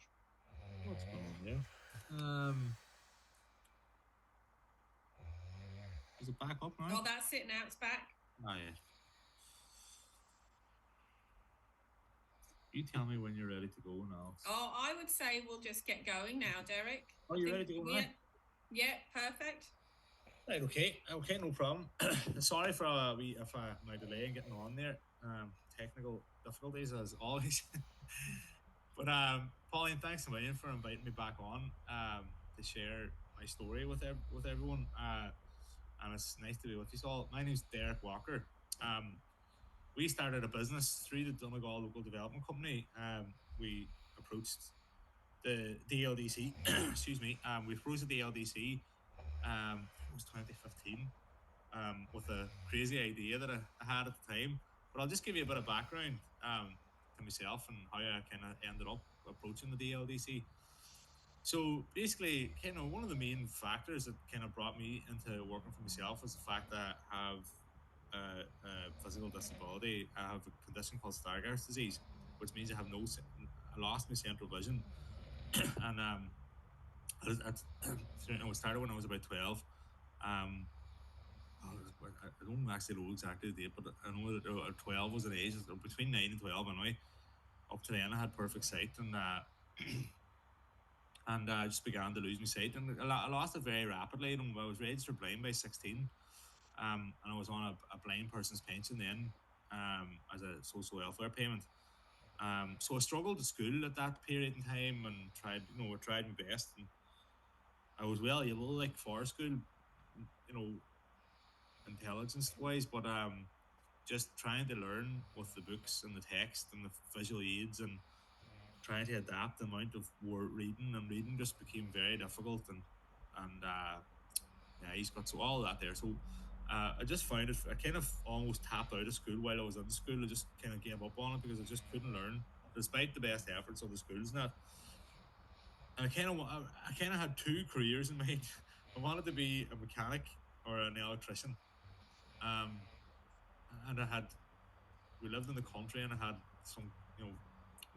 What's going on there? Is it back up now? Oh, that's it now. It's back. Oh, yeah. You tell me when you're ready to go now. Oh, I would say we'll just get going now, Derek. Are you ready to go now? Yeah, perfect. Right, okay, no problem. Sorry for my delay in getting on there. Technical difficulties as always. But Pauline, thanks a million for inviting me back on to share my story with everyone. And it's nice to be with you all. My name's Derek Walker. We started a business through the Donegal Local Development Company. We approached the DLDC. Excuse me. We approached the DLDC. It was 2015. With a crazy idea that I had at the time. But I'll just give you a bit of background to myself and how I kind of ended up approaching the DLDC. So basically, kind of one of the main factors that kind of brought me into working for myself was the fact that I have a physical disability. I have a condition called Stargardt's disease, which means I lost my central vision, and it started when I was about 12. I don't actually know exactly the date, but I know that 12 was an age, between 9 and 12 anyway. Up to then I had perfect sight, and I just began to lose my sight, and I lost it very rapidly. And I was registered blind by 16, and I was on a blind person's pension then, as a social welfare payment. So I struggled at school at that period in time and tried my best, and I was well able, like, for school, intelligence wise, but just trying to learn with the books and the text and the visual aids and trying to adapt the amount of reading just became very difficult, and yeah, he's got so all that there. So I just found it. I kind of almost tapped out of school while I was in school. I just kind of gave up on it because I just couldn't learn, despite the best efforts of the schools and that. And I kind of had two careers in mind. I wanted to be a mechanic or an electrician. And we lived in the country, and I had some,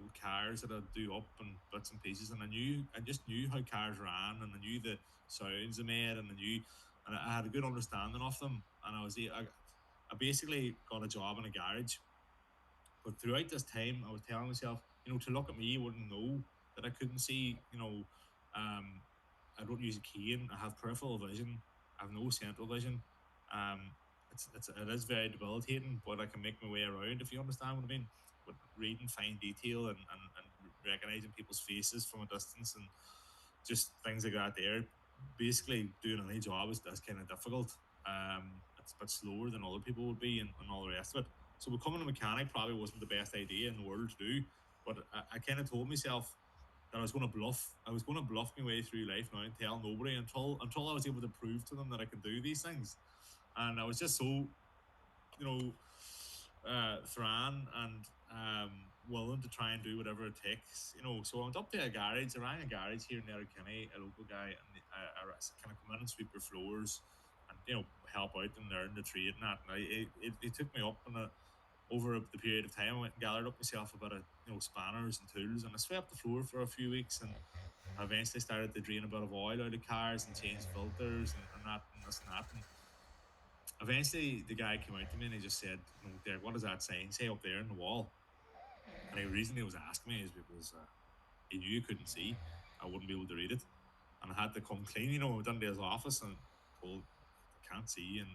old cars that I'd do up and bits and pieces, and I just knew how cars ran, and I knew the sounds they made, and I had a good understanding of them, and I basically got a job in a garage. But throughout this time, I was telling myself, to look at me, you wouldn't know that I couldn't see. I don't use a cane. I have peripheral vision. I have no central vision. Um, it is very debilitating, but I can make my way around, if you understand what I mean. But reading fine detail and recognizing people's faces from a distance and just things like that there. Basically, doing any job is kind of difficult. It's a bit slower than other people would be, and all the rest of it. So becoming a mechanic probably wasn't the best idea in the world to do. But I kind of told myself that I was going to bluff. I was going to bluff my way through life now and tell nobody until I was able to prove to them that I could do these things. And I was just so, thrown and willing to try and do whatever it takes. So I went up to a garage. I rang a garage here in Letterkenny, a local guy, and I kind of come in and sweep their floors and help out and learn the trade and that. And it took me up and over the period of time, I went and gathered up myself a bit of spanners and tools, and I swept the floor for a few weeks, and I eventually started to drain a bit of oil out of cars and change filters and that and this and that. And eventually, the guy came out to me and he just said, Derek, what does that sign say up there on the wall? And the reason he was asking me is because he knew he couldn't see. I wouldn't be able to read it. And I had to come clean, down to his office and told, I can't see. And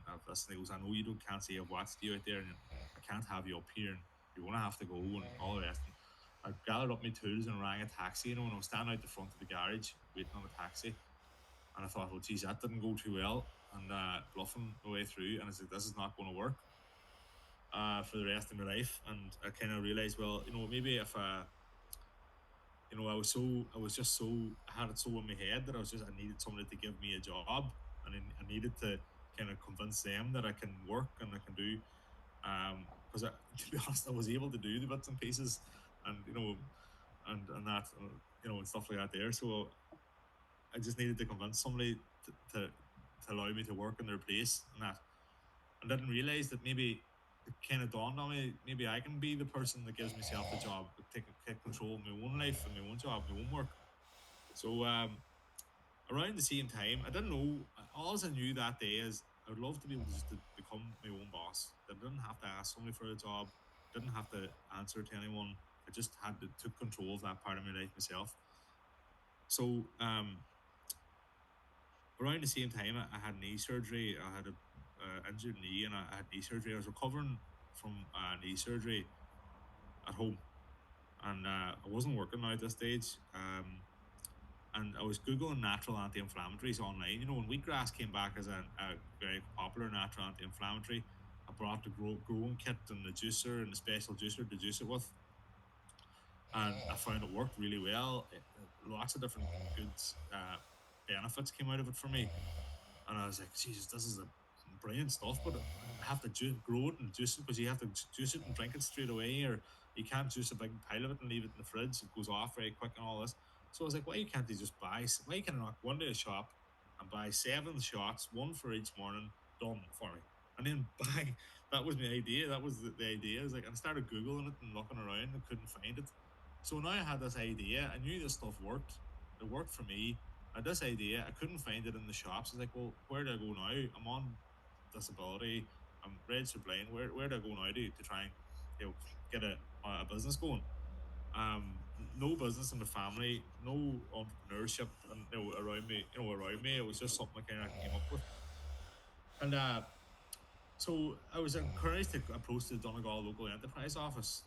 he goes, I know you can't see. I've watched you out there, and I can't have you up here. And you're going to have to go and all the rest. And I gathered up my tools and rang a taxi, and I was standing out the front of the garage waiting on a taxi. And I thought, oh, geez, that didn't go too well. And bluffing my way through, and I said, this is not going to work for the rest of my life. And I kind of realized, well, maybe if I had it so in my head that I needed somebody to give me a job, and I needed to kind of convince them that I can work and I can do, because to be honest, I was able to do the bits and pieces, and and that, and stuff like that there. So I just needed to convince somebody to allow me to work in their place and that. I didn't realize that maybe it kind of dawned on me, maybe I can be the person that gives myself the job, take control of my own life and my own job, my own work. So around the same time, I didn't know. All I knew that day is I would love to be able to just to become my own boss. That I didn't have to ask somebody for a job, didn't have to answer to anyone. I just had to took control of that part of my life myself. So around the same time, I had knee surgery. I had a injured knee, and I had knee surgery. I was recovering from knee surgery at home, and I wasn't working now at this stage. And I was googling natural anti-inflammatories online. You know, when wheatgrass came back as a very popular natural anti-inflammatory, I brought the growing kit and the juicer and the special juicer to juice it with, and I found it worked really well. Lots of different good benefits came out of it for me, and I was like, Jesus, this is a brilliant stuff. But I have to grow it and juice it, because you have to juice it and drink it straight away, or you can't juice a big pile of it and leave it in the fridge. It goes off very quick and all this. So I was like, why can't they just buy? Why can I not go into a shop and buy 7 shots, one for each morning, done for me, and then buy? That was my idea. That was the idea. I was like, and I started googling it and looking around and couldn't find it. So now I had this idea. I knew this stuff worked. It worked for me. I had this idea. I couldn't find it in the shops. I was like, well, where do I go now? I'm on disability. I'm registered blind. Where do I go now to try and get a business going? No business in the family, no entrepreneurship, and around me. Around me, it was just something I kind of came up with. And so I was encouraged to approach the Donegal local enterprise office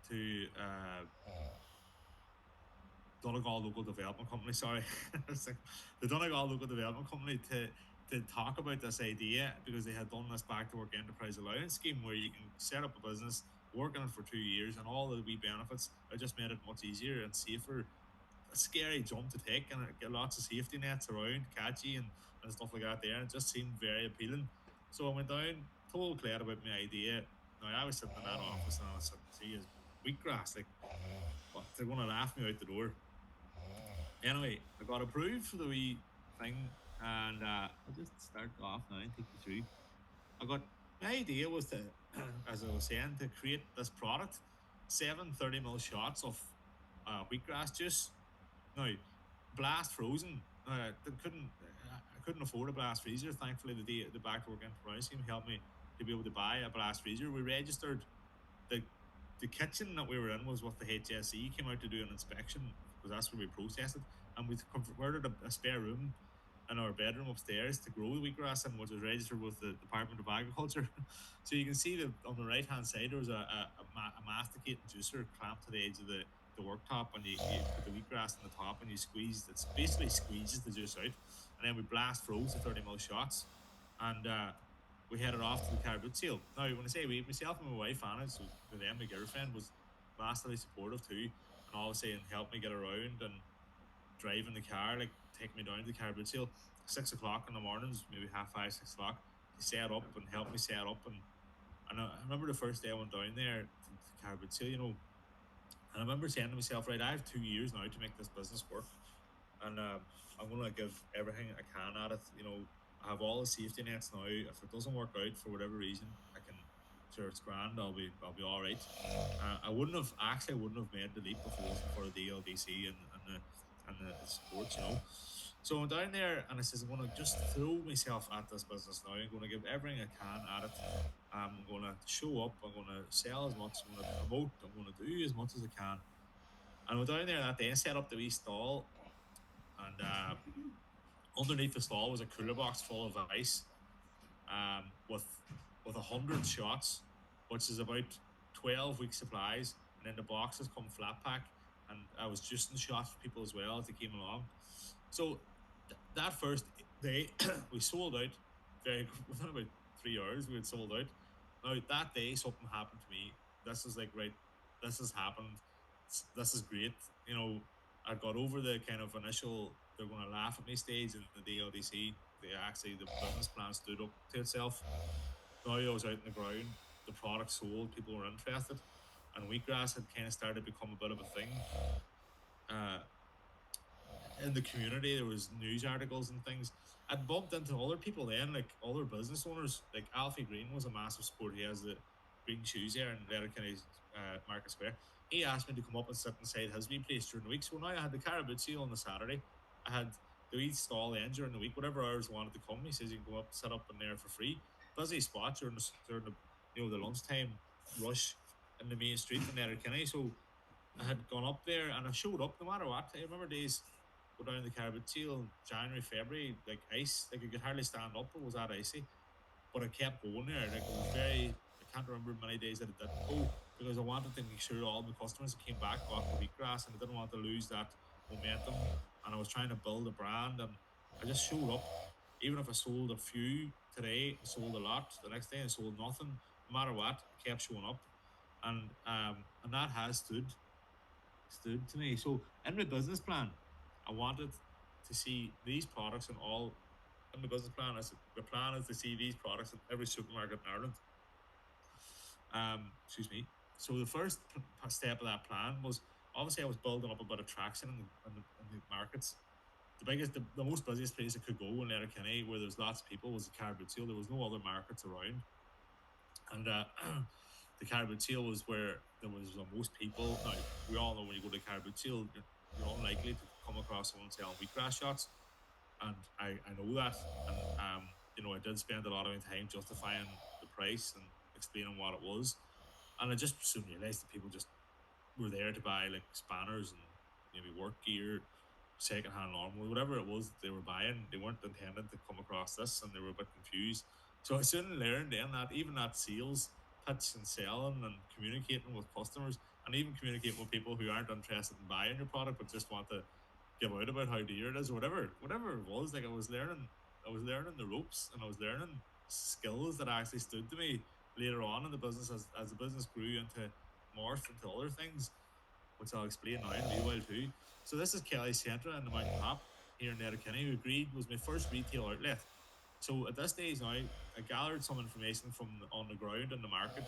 to Donegal Local Development Company. Sorry, the Donegal Local Development Company to talk about this idea, because they had done this back to work enterprise allowance scheme where you can set up a business, work in it for 2 years, and all the wee benefits. It just made it much easier and safer. A scary jump to take, and get lots of safety nets around, catchy and stuff like that there. And it just seemed very appealing. So I went down, told Claire about my idea. Now I was sitting in that office and I was sitting, see, is wheatgrass, like, what, they're gonna laugh me out the door. Anyway, I got approved for the wee thing, and I'll just start off now and take you through. I got My idea was to, as I was saying, to create this product, 7 30 ml shots of wheatgrass juice. Now, blast frozen. I couldn't afford a blast freezer. Thankfully, the back to work enterprise team helped me to be able to buy a blast freezer. We registered the the kitchen that we were in was what the HSE came out to do an inspection, because that's where we processed it, and we converted a spare room in our bedroom upstairs to grow the wheatgrass in, which was registered with the Department of Agriculture. So you can see that on the right hand side there was a masticating juicer clamped to the edge of the worktop, and you put the wheatgrass on the top and you squeeze. It's basically squeezes the juice out, and then we blast froze the 30 ml shots, and we headed off to the car boot sale. Now, when I say we, myself and my wife Anna, so to them, my girlfriend was massively supportive too, and always saying help me get around and driving the car, like take me down to the car boot sale 6 o'clock in the mornings, maybe half 5, 6 o'clock, to set up and help me set up. And I remember the first day I went down there to the car boot sale, and I remember saying to myself, right, I have 2 years now to make this business work, and I'm going to give everything I can at it. I have all the safety nets now. If it doesn't work out for whatever reason, I can, sure, it's grand. I'll be all right. I wouldn't have made the leap if it wasn't for the DLDC and the support. So I'm down there and I says, I'm going to just throw myself at this business now. I'm going to give everything I can at it. I'm going to show up. I'm going to sell as much. I'm going to promote. I'm going to do as much as I can. And I'm down there that day and set up the wee stall, and underneath the stall was a cooler box full of ice, with 100 shots, which is about 12 weeks supplies, and then the boxes come flat pack, and I was just in shots for people as well as they came along. So that first day, we sold out within about 3 hours. We had sold out. Now that day, something happened to me. This is like, right, this has happened. This is great. I got over the kind of initial they're going to laugh at me stage in the DLDC. The business plan stood up to itself. Now I was out in the ground, the product sold, people were interested, and wheatgrass had kind of started to become a bit of a thing. Uh, in the community. There was news articles and things. I'd bumped into other people then, like other business owners. Like Alfie Green was a massive sport. He has the green shoes here in Letterkenny Market Square. He asked me to come up and sit inside his wee place during the week. So now I had the Caribou Seal on the Saturday. I had the wee stall then during the week, whatever hours I wanted to come. He says you can go up, sit up in there for free. Busy spot during the the lunchtime rush in the main street in Letterkenny. So I had gone up there and I showed up no matter what. I remember days go down the Caribou Seal in January, February, like ice, like I could hardly stand up. It was that icy, but I kept going there. Like it was very, I can't remember many days that I didn't go because I wanted to make sure all my customers that came back got the wheatgrass and I didn't want to lose that momentum. And I was trying to build a brand and I just showed up. Even if I sold a few today, I sold a lot. The next day I sold nothing. No matter what, I kept showing up. And that has stood to me. So in my business plan, I wanted to see these products in all. In my business plan, the plan is to see these products in every supermarket in Ireland. Excuse me. So the first step of that plan was obviously I was building up a bit of traction in the markets. The most busiest place I could go in Letterkenny, where there's lots of people, was the Caribou Seal. There was no other markets around, and the Caribou Seal was where there was the most people. Now we all know when you go to Caribou Seal, you're unlikely to come across someone selling wheatgrass shots, and I know that, and I did spend a lot of my time justifying the price and explaining what it was, and I just soon realised that people just were there to buy like spanners and maybe work gear, secondhand lawnmowers, whatever it was that they were buying. They weren't intended to come across this, and they were a bit confused. So I soon learned then that even that sales pitch and selling and communicating with customers, and even communicating with people who aren't interested in buying your product but just want to give out about how dear it is or whatever it was. Like I was learning the ropes, and I was learning skills that actually stood to me later on in the business as the business grew into morphed into other things, which I'll explain now in a wee while too. So this is Kelly Centra in the Mountain Top here in Letterkenny, who agreed was my first retail outlet. So at this stage now, I gathered some information from on the ground in the market.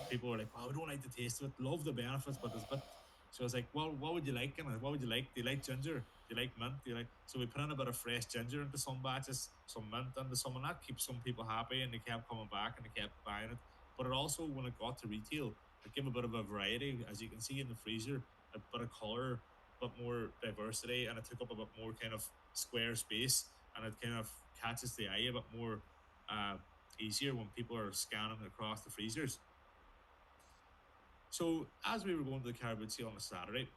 People were like, "Wow, we don't like the taste of it. Love the benefits, but it's a bit." So I was like, "Well, what would you like in it? What would you like? Do you like ginger? Do you like mint? Do you like?" So we put in a bit of fresh ginger into some batches, some mint into some, and that keeps some people happy, and they kept coming back and they kept buying it. But it also, when it got to retail, it gave a bit of a variety, as you can see in the freezer, a bit of color, a bit more diversity, and it took up a bit more kind of square space, and it kind of catches the eye a bit more uh, easier when people are scanning across the freezers. So as we were going to the Caribou Sea on a Saturday,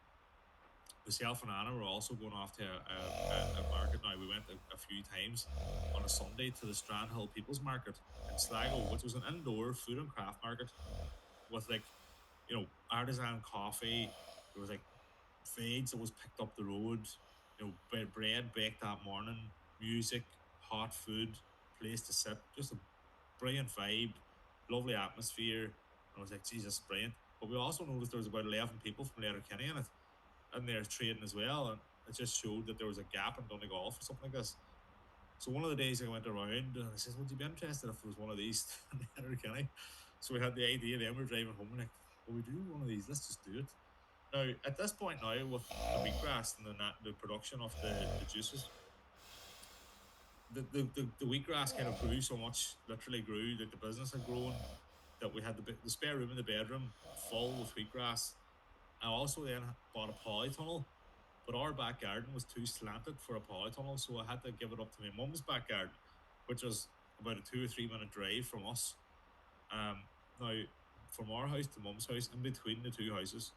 myself and Anna were also going off to a market. Now we went a few times on a Sunday to the Strandhill People's Market in Sligo, which was an indoor food and craft market with like artisan coffee. There was like veg that was picked up the road. Bread baked that morning, music, hot food, place to sit, just a brilliant vibe, lovely atmosphere. And I was like, Jesus, brilliant. But we also noticed there was about 11 people from Letterkenny in it, and they're trading as well. And it just showed that there was a gap in Donegal for something like this. So one of the days I went around and I said, would you be interested if there was one of these in Letterkenny? So we had the idea then, we're driving home and like, well, we do one of these, let's just do it. Now, at this point now, with the wheatgrass and the production of the juices, the wheatgrass kind of grew so much, literally grew, that the business had grown, that we had the spare room in the bedroom full with wheatgrass. I also then bought a polytunnel, but our back garden was too slanted for a polytunnel, so I had to give it up to my mum's back garden, which was about a 2 or 3 minute drive from us. Now, from our house to mum's house, in between the two houses,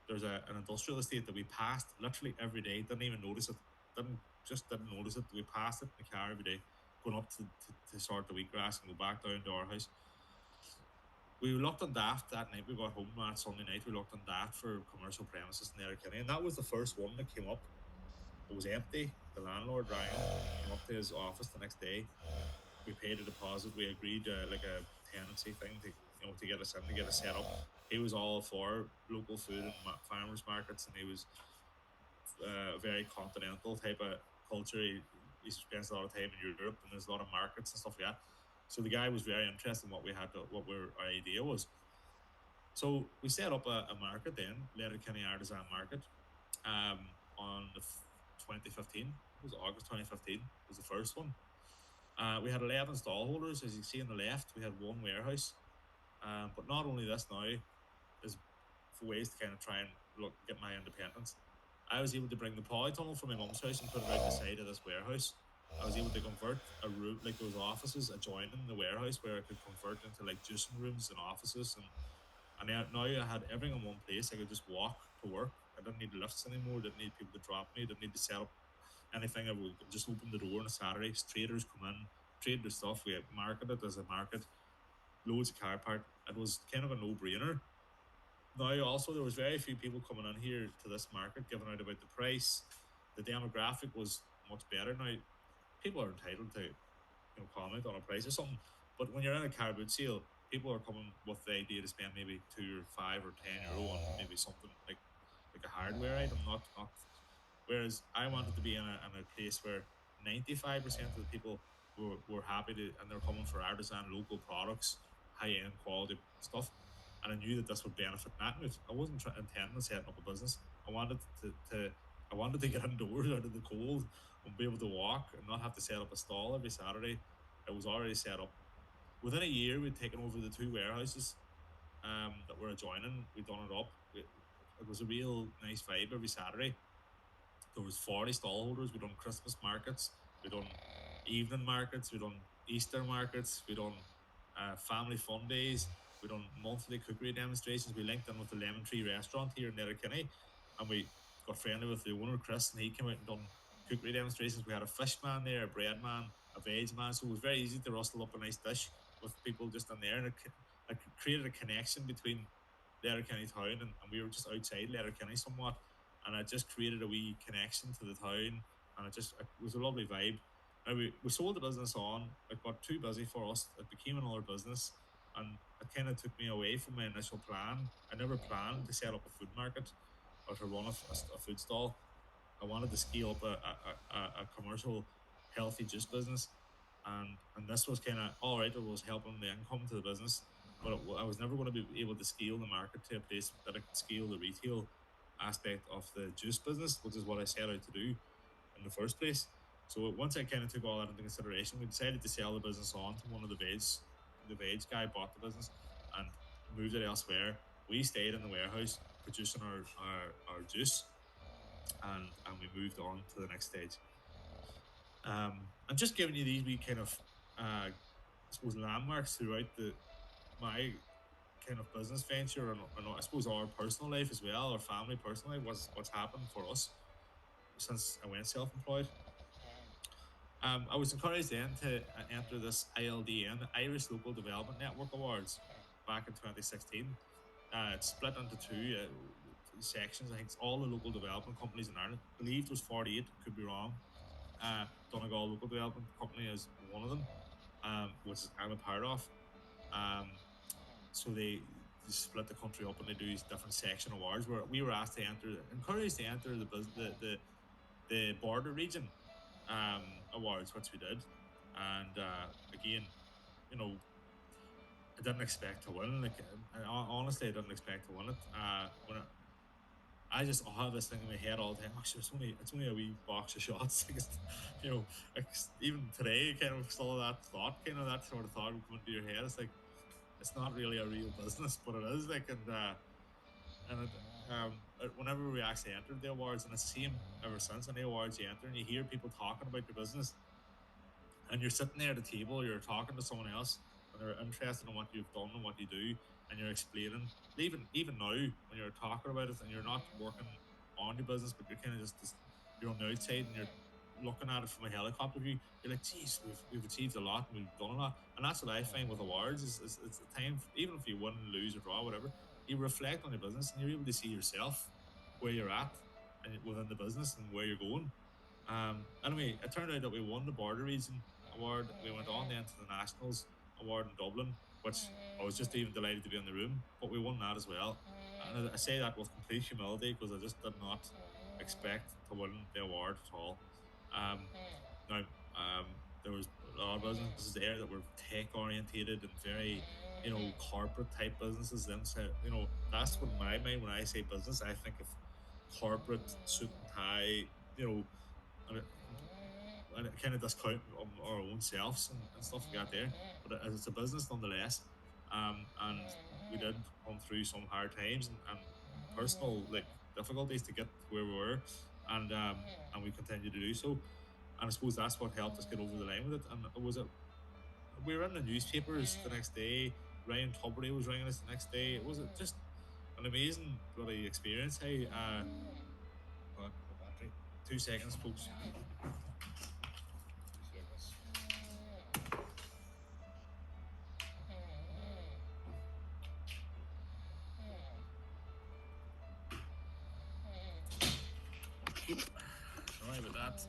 there's an industrial estate that we passed literally every day. Didn't even notice it. Didn't notice it. We passed it in the car every day, going up to sort the wheatgrass and go back down to our house. We looked on that night. We got home that Sunday night. We looked on that for commercial premises in Letterkenny, and that was the first one that came up. It was empty. The landlord Ryan came up to his office the next day. We paid a deposit. We agreed like a tenancy thing to get us in, to get us set up. He was all for local food and farmers markets, and he was very continental type of culture. He spends a lot of time in Europe, and there's a lot of markets and stuff like that. So the guy was very interested in what we had, our idea was. So we set up a market then, Letterkenny Artisan Market, on the 2015. It was August 2015 was the first one. We had 11 stall holders, as you see on the left. We had one warehouse. But not only this now is for ways to kind of try and get my independence. I was able to bring the polytunnel from my mum's house and put it out the side of this warehouse. I was able to convert a room, like those offices adjoining the warehouse, where I could convert into like juicing rooms and offices, and now I had everything in one place. I could just walk to work. I didn't need lifts anymore. Didn't need people to drop me. Didn't need to set up anything. I would just open the door on a Saturday. Traders come in, trade their stuff. We market it as a market. Loads of car park. It was kind of a no-brainer. Now, also, there was very few people coming in here to this market, giving out about the price. The demographic was much better. Now, people are entitled to, comment on a price or something. But when you're in a car boot sale, people are coming with the idea to spend maybe €2 or €5 or €10 on maybe something like a hardware item, not. Whereas I wanted to be in a place where 95% of the people were happy to, and they're coming for artisan local products, high end quality stuff. And I knew that this would benefit Matmut. I wasn't intending on setting up a business. I wanted I wanted to get indoors out of the cold and be able to walk and not have to set up a stall every Saturday. It was already set up. Within a year, we'd taken over the two warehouses that were adjoining. We'd done it up. It was a real nice vibe every Saturday. There was 40 stallholders. We done Christmas markets. We done evening markets. We done Easter markets. We done family fun days. We done monthly cookery demonstrations. We linked in with the Lemon Tree restaurant here in Letterkenny, and we got friendly with the owner Chris, and he came out and done cookery demonstrations. We had a fish man there, a bread man, a veg man, so it was very easy to rustle up a nice dish with people just in there, and it created a connection between Letterkenny town, and we were just outside Letterkenny somewhat, and it just created a wee connection to the town, and it was a lovely vibe. Now we sold the business on. It got too busy for us. It became another business, and it kind of took me away from my initial plan. I never planned to set up a food market or to run a food stall. I wanted to scale up a commercial healthy juice business, and this was kind of all right. It was helping the income to the business, but I was never going to be able to scale the market to a place that I could scale the retail aspect of the juice business, which is what I set out to do in the first place. So once I kind of took all that into consideration, we decided to sell the business on to one of the veg. The veg guy bought the business and moved it elsewhere. We stayed in the warehouse producing our juice, and we moved on to the next stage. I'm just giving you these wee kind of, I suppose, landmarks throughout my kind of business venture, and I suppose our personal life as well, our family personal life, what's happened for us since I went self-employed. I was encouraged then to enter this ILDN, the Irish Local Development Network Awards, back in 2016. It's split into two sections. I think it's all the local development companies in Ireland. I believe there's 48, could be wrong. Donegal Local Development Company is one of them, which I'm a part of. So they split the country up and they do these different section awards where we were asked to encouraged to enter the border region awards, which we did. And again, I didn't expect to win. Honestly, I didn't expect to win it. I just have this thing in my head all the time. Actually, it's only a wee box of shots. Even today, kind of still that thought, kind of that sort of thought would come into your head. It's like it's not really a real business, but it is. Whenever we actually entered the awards, and it's the same ever since. In the awards, you enter and you hear people talking about your business, and you're sitting there at the table, you're talking to someone else, and they're interested in what you've done and what you do, and you're explaining. Even now, when you're talking about it, and you're not working on your business, but you're kind of you're on the outside and you're looking at it from a helicopter view. You're like, geez, we've achieved a lot and we've done a lot, and that's what I find with awards. Is it's the time, even if you win, lose, or draw, whatever, you reflect on your business and you're able to see yourself where you're at and within the business and where you're going. Anyway, it turned out that we won the Border Region Award. We went on then to the Nationals Award in Dublin, which I was just even delighted to be in the room, but we won that as well. And I say that with complete humility because I just did not expect to win the award at all. Now, there was a lot of businesses there that were tech orientated and very, corporate type businesses. Then, so, that's what in my mind when I say business, I think of corporate suit and tie, and it kind of discount our own selves and stuff like that there. But as it's a business nonetheless, and we did come through some hard times and personal like difficulties to get to where we were, and we continue to do so. And I suppose that's what helped us get over the line with it. And it was a we were in the newspapers the next day. Ryan Tubridy was ringing us the next day. It was just an amazing bloody experience. Hey, oh, the battery. 2 seconds, folks. 2 seconds. Sorry about that.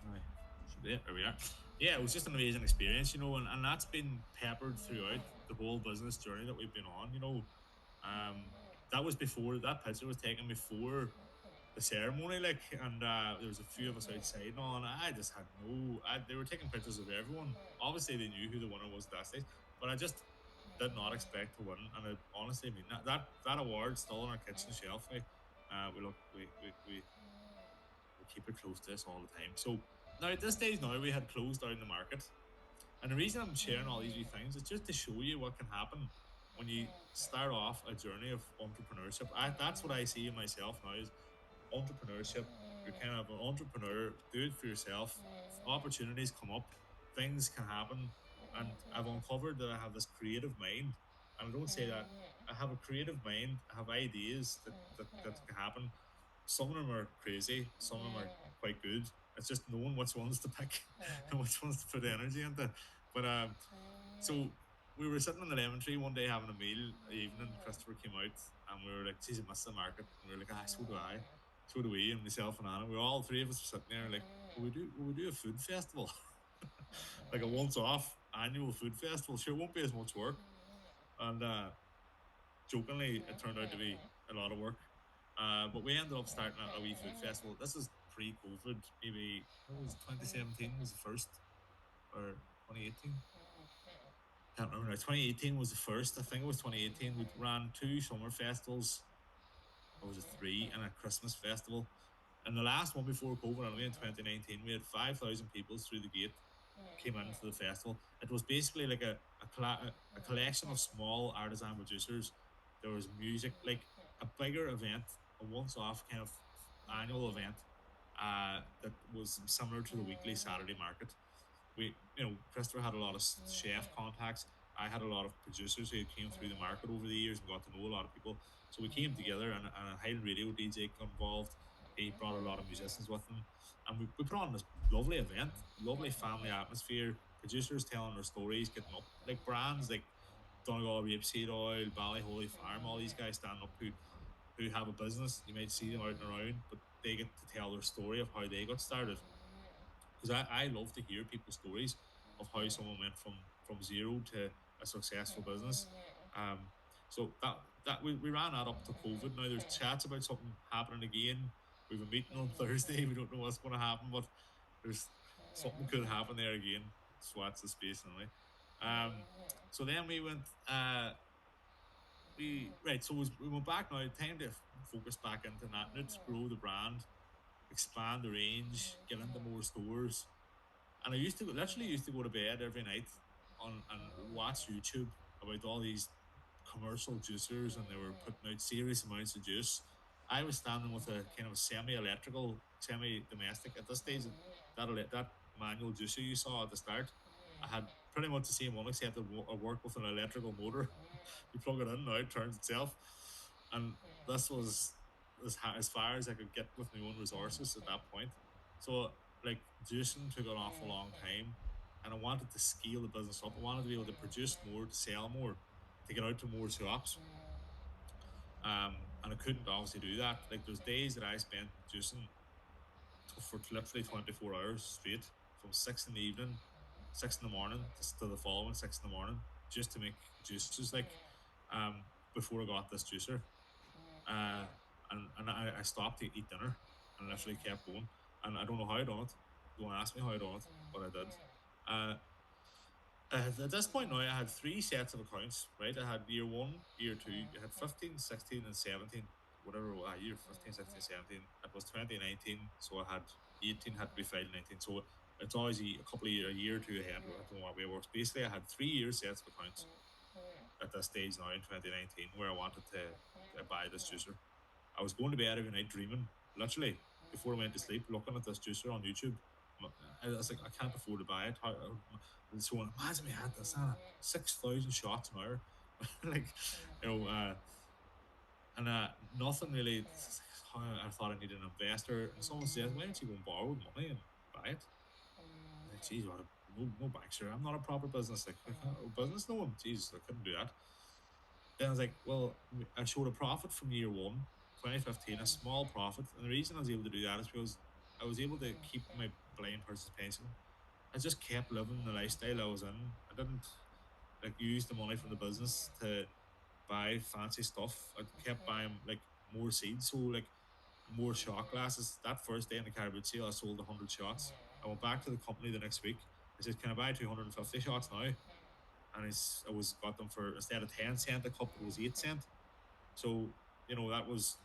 Right. There we are. Yeah, it was just an amazing experience, and that's been peppered throughout the whole business journey that we've been on. That was before that picture was taken before the ceremony, like, and there was a few of us outside and all, and I just had they were taking pictures of everyone. Obviously, they knew who the winner was at that stage, but I just did not expect to win, and I honestly mean that award still on our kitchen shelf. Like, we look, we keep it close to us all the time. So now at this stage, now we had closed down the market, and the reason I'm sharing all these wee things is just to show you what can happen when you start off a journey of entrepreneurship. That's what I see in myself now is entrepreneurship. You're kind of an entrepreneur, do it for yourself. Opportunities come up, things can happen, and I've uncovered that I have this creative mind. And I don't say that I have a creative mind, I have ideas that can happen. Some of them are crazy, some of them are quite good. It's just knowing which ones to pick and which ones to put energy into. But so we were sitting in the lemon tree one day having a meal evening. Christopher came out and we were like, geez, I missed the market. And we were like, so do I. So do we, and myself and Anna. We were all three of us were sitting there like, will we do a food festival? Like a once off annual food festival. Sure, it won't be as much work. And jokingly, it turned out to be a lot of work. But we ended up starting a wee food festival. This is pre-COVID, maybe what was it, 2017 was the first, or 2018. Can't remember now. 2018 was the first. I think it was 2018. We ran two summer festivals, or was it three, and a Christmas festival. And the last one before COVID, anyway, in 2019, we had 5,000 people through the gate came into the festival. It was basically like a collection of small artisan producers. There was music, like a bigger event, a once-off kind of annual event that was similar to the weekly Saturday market. Christopher had a lot of chef contacts. I had a lot of producers who came through the market over the years and got to know a lot of people. So we came together, and a Highland Radio DJ got involved. He brought a lot of musicians with him, and we put on this lovely event, lovely family atmosphere. Producers telling their stories, getting up like brands like Donegal Rapeseed Oil, Ballyholy Farm. All these guys stand up who have a business. You might see them out and around, but they get to tell their story of how they got started, because I love to hear people's stories of how someone went from zero to a successful business. Um, so that we ran that up to COVID. Now there's chats about something happening again. We have a meeting on Thursday. We don't know what's going to happen, but there's something could happen there again. Swats the space anyway. Um, so then we went. We right. So we went back now. Time to focus back into that. Now to grow the brand, expand the range, get into more stores. And I literally used to go to bed every night on and watch YouTube about all these commercial juicers, and they were putting out serious amounts of juice. I was standing with a kind of semi-electrical, semi-domestic at this stage. That manual juicer you saw at the start, I had pretty much the same one, except it worked with an electrical motor. You plug it in, now it turns itself. And this was as far as I could get with my own resources at that point. So, like, juicing took an awful long time, and I wanted to scale the business up. I wanted to be able to produce more, to sell more, to get out to more shops. And I couldn't obviously do that. Like, there's days that I spent juicing for literally 24 hours straight, from 6 in the evening, 6 in the morning to the following 6 in the morning, just to make juices. Like, before I got this juicer, uh, and I stopped to eat dinner and literally kept going. And I don't know how I done it. Don't ask me how I done it, but I did. Uh, at this point now, I had three sets of accounts. Right, I had year one, year two. I had 15, 16, and 17. whatever year 15, 16, 17. It was 2019, so I had 18 had to be filed in 19. So it's always a couple of a year or two ahead. I don't know what way it works. Basically, I had 3 years sets of accounts at this stage now in 2019 where I wanted to buy this juicer. I was going to bed every night dreaming, literally, before I went to sleep, looking at this juicer on YouTube. I was like, I can't afford to buy it. And so imagine me had this 6,000 shots an hour, like, you know, and nothing really. I thought I needed an investor, and someone says, "Why don't you go and borrow the money and buy it?" I was like, "Geez, what? No banks here. I'm not a proper business. Like, I can't, business loan. Jeez, I couldn't do that." Then I was like, "Well, I showed a profit from year one, 2015, a small profit, and the reason I was able to do that is because I was able to keep my blind person's pension. I just kept living the lifestyle I was in. I didn't like use the money from the business to buy fancy stuff. I kept buying like more seeds, so like more shot glasses. That first day in the caribou sale, I sold 100 shots. I went back to the company the next week. I said, "Can I buy 250 shots now?" And I was got them for instead of 10 cent a cup, it was 8 cent. So that was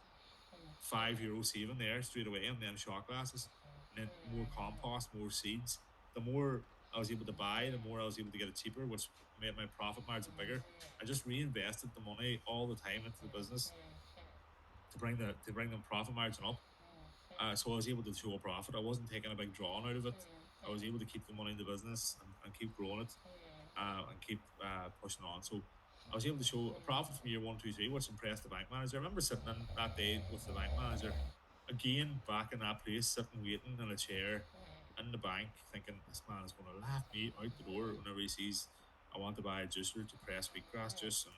€5 saving there straight away on them shot glasses, and then more compost, more seeds. The more I was able to buy, the more I was able to get it cheaper, which made my profit margin bigger. I just reinvested the money all the time into the business to bring them profit margin up. So I was able to show a profit. I wasn't taking a big drawing out of it. I was able to keep the money in the business and keep growing it and keep pushing on. So I was able to show a profit from year one, two, three, which impressed the bank manager. I remember sitting in that day with the bank manager again, back in that place, sitting waiting in a chair in the bank, thinking this man is going to laugh me out the door whenever he sees I want to buy a juicer to press wheatgrass juice, and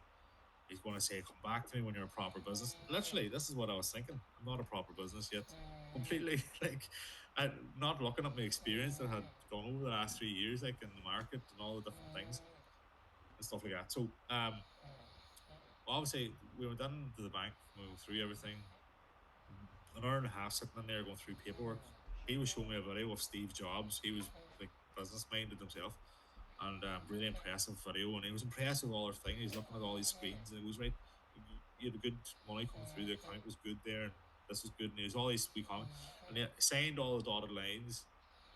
he's going to say, "Come back to me when you're a proper business." Literally, this is what I was thinking. I'm not a proper business yet. Completely, like, not looking at my experience that I had gone over the last 3 years, like in the market and all the different things and stuff like that. So, obviously, we went down to the bank, we went through everything, an hour and a half sitting in there going through paperwork. He was showing me a video of Steve Jobs. He was like business minded himself, and really impressive video. And he was impressed with all our thing. He's looking at all these screens, and he was right. You had good money coming through. The account was good there, and this was good news. All these we comment, and he signed all the dotted lines,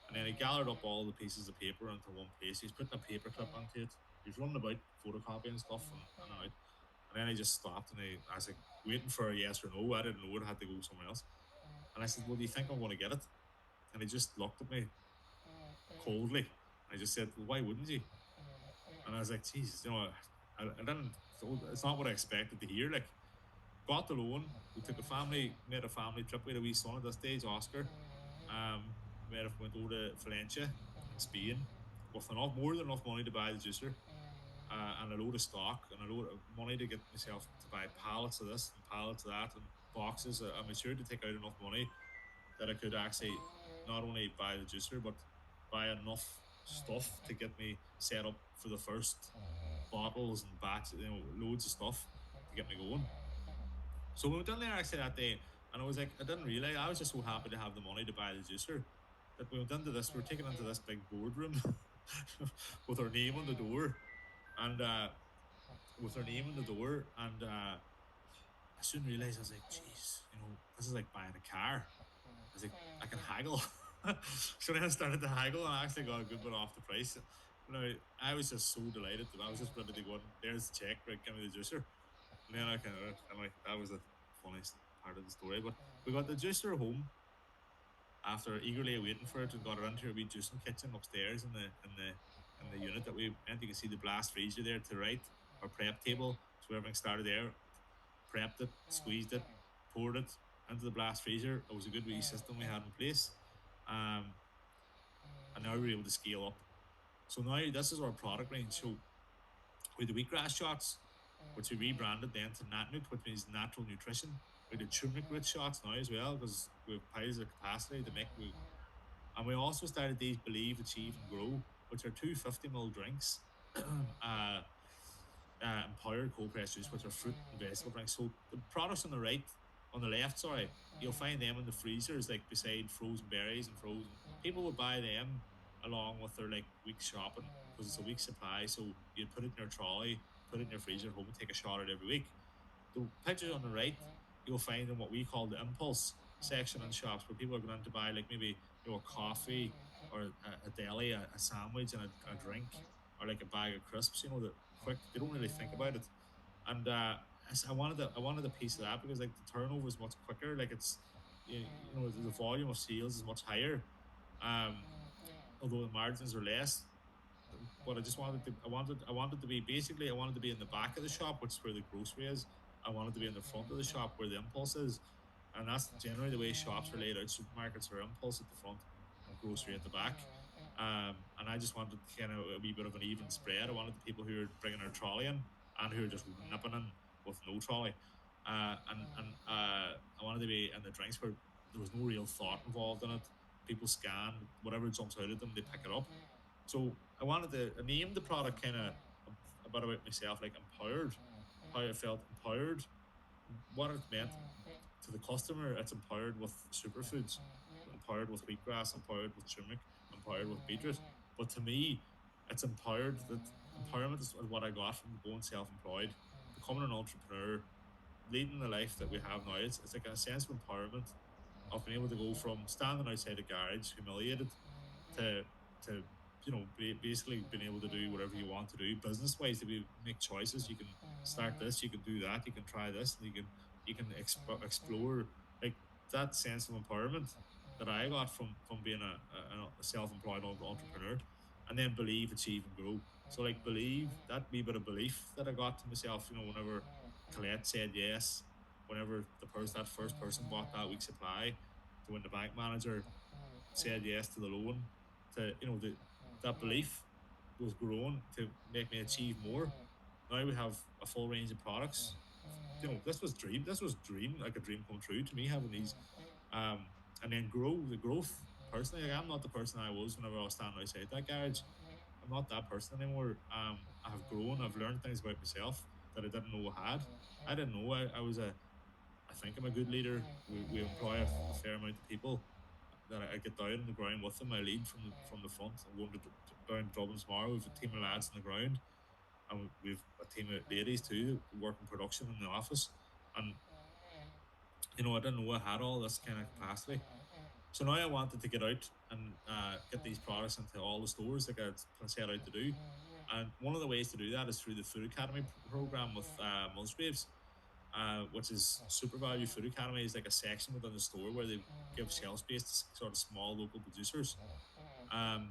and then he gathered up all the pieces of paper into one place. He's putting a paper clip onto it. He's running about photocopying stuff and out. And then he just stopped, and I was like waiting for a yes or no. I didn't know it had to go somewhere else. And I said, "Well, do you think I'm going to get it?" And he just looked at me coldly. I just said, "Well, why wouldn't you?" And I was like, "Jesus, I didn't. It's not what I expected to hear." Like, got the loan. We took made a family trip. We had a wee son at this stage, Oscar. Um, went over to Valencia in Spain with more than enough money to buy the juicer. And a load of stock and a load of money to get myself to buy pallets of this and pallets of that and boxes. I made sure to take out enough money that I could actually not only buy the juicer but buy enough stuff to get me set up for the first bottles and batch, loads of stuff to get me going. So we went down there actually that day, and I was like, I didn't realize I was just so happy to have the money to buy the juicer that we went into this. We were taken into this big boardroom with our name on the door, and with her name on the door, and I soon realized I was like, "Jeez, this is like buying a car." I was like, "I can haggle." So then I started to haggle, and I actually got a good bit off the price. I was just so delighted that I was just ready to go. And there's the check, right? Give me the juicer, and then I kind of like that was the funniest part of the story. But we got the juicer home after eagerly waiting for it, and got it into a wee juicing kitchen upstairs in the unit that we went. You can see the blast freezer there to the right, our prep table. So everything started there, prepped it, squeezed it, poured it into the blast freezer. It was a good wee system we had in place. Um, and now we're able to scale up. So now this is our product range. So with the wheatgrass shots, which we rebranded then to NatNut, which means natural nutrition. We did turmeric root shots now as well because we have piles of capacity to make. And we also started these Believe, Achieve, and Grow, which are 250 ml drinks. Empowered cold pressed juice, which are fruit and vegetable drinks. So the products on the left, sorry, you'll find them in the freezers, like beside frozen berries and frozen. People would buy them along with their like week shopping because it's a week supply. So you'd put it in your trolley, put it in your freezer at home, and take a shot at it every week. The pictures on the right, you'll find in what we call the impulse section in shops where people are going to buy like maybe a coffee or a deli, a sandwich, and a drink, or like a bag of crisps. The quick. They don't really think about it, and I wanted a piece of that because like the turnover is much quicker. Like it's the volume of sales is much higher. Um, Although the margins are less, but I wanted to be basically I wanted to be in the back of the shop, which is where the grocery is. I wanted to be in the front of the shop where the impulse is, and that's generally the way shops are laid out. Supermarkets are impulse at the front and grocery at the back. And I just wanted kind of a wee bit of an even spread. I wanted the people who are bringing their trolley in and who are just nipping in with no trolley, and I wanted to be in the drinks where there was no real thought involved in it. People scan whatever jumps out at them, they pick it up. So I wanted to name the product kind of a bit about myself, like empowered, how I felt empowered, what it meant to the customer. It's empowered with superfoods, empowered with wheatgrass, empowered with turmeric, empowered with beetroot. But to me, it's empowered. That empowerment is what I got from going self-employed, becoming an entrepreneur, leading the life that we have now. It's like a sense of empowerment of being able to go from standing outside a garage, humiliated, to to basically being able to do whatever you want to do business wise. To make choices, you can start this, you can do that, you can try this, and you can explore, like, that sense of empowerment that I got from being a self-employed entrepreneur. And then believe, achieve, and grow. So like believe, that wee bit of belief that I got to myself, whenever Colette said yes, whenever that first person bought that week's supply, to when the bank manager said yes to the loan, to that belief was grown to make me achieve more. Now we have a full range of products. This was dream, like a dream come true to me, having these, um and then grow the growth. Personally, like, I'm not the person I was whenever I was standing outside that garage. I'm not that person anymore. I have grown. I've learned things about myself that I didn't know I had. I didn't know I think I'm a good leader. We employ a fair amount of people that I get down on the ground with them. I lead from the front. I'm going down to Dublin tomorrow. We've a team of lads on the ground, and we've a team of ladies too that work in production in the office. And I didn't know I had all this kind of capacity. So now I wanted to get out and get these products into all the stores like I set out to do. And one of the ways to do that is through the Food Academy program with Musgraves, which is Super Value Food Academy. Is like a section within the store where they give shelf space to sort of small local producers. Um,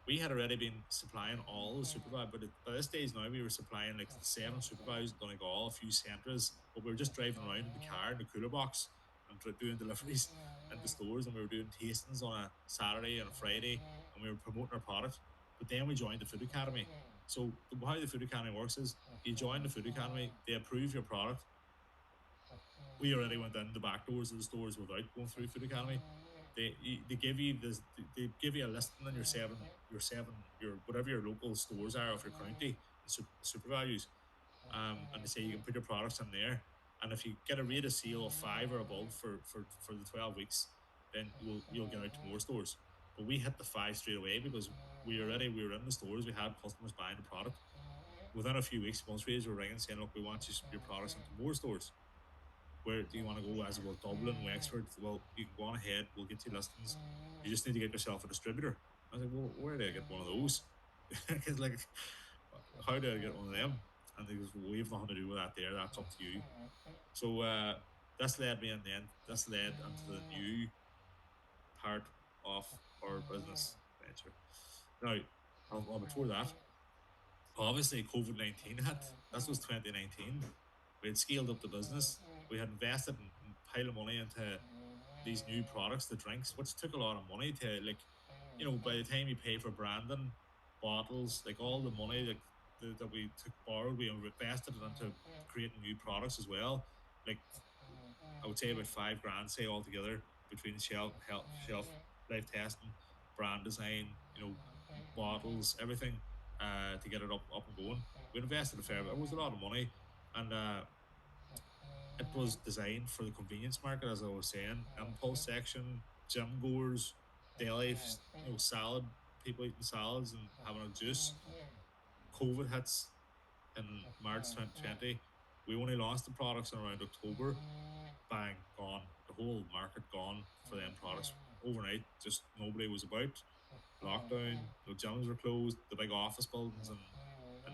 we had already been supplying all the supervisors, but by this stage now we were supplying like the 7 supervisors in Donegal, a few centres, but we were just driving around in the car in the cooler box and doing deliveries into stores, and we were doing tastings on a Saturday and a Friday, and we were promoting our product. But then we joined the Food Academy. So how the Food Academy works is you join the Food Academy, they approve your product. We already went in the back doors of the stores without going through Food Academy. They give you this. They give you a listing on your whatever your local stores are of your county, the super values, and they say you can put your products in there. And if you get a rate of sale of 5 or above for the 12 weeks, then you'll get out to more stores. But we hit the 5 straight away because we were in the stores. We had customers buying the product. Within a few weeks, Musgraves were ringing saying, "Look, we want your products into more stores. Where do you want to go?" As well, Dublin, Wexford. Well, you can go on ahead. We'll get you listings. You just need to get yourself a distributor. I was like, well, where do I get one of those? Because like, how do I get one of them? And they goes, well, we have nothing to do with that. There, that's up to you. So that's led me in the end. That's led into the new part of our business venture. Now, before that, obviously COVID-19 hit. This was 2019. We had scaled up the business. We had invested a pile of money into these new products, the drinks, which took a lot of money to, like, by the time you pay for branding, bottles, like all the money that we took borrowed, we invested it into creating new products as well. Like, I would say about 5 grand, say, altogether between shelf life testing, brand design, bottles, everything, to get it up and going. We invested a fair bit. It was a lot of money, and it was designed for the convenience market, as I was saying. Impulse section, gym goers, daily, salad, people eating salads and having a juice. COVID hits in March 2020. We only launched the products in around October. Bang, gone. The whole market gone for them products overnight. Just nobody was about. Lockdown, the gyms were closed, the big office buildings in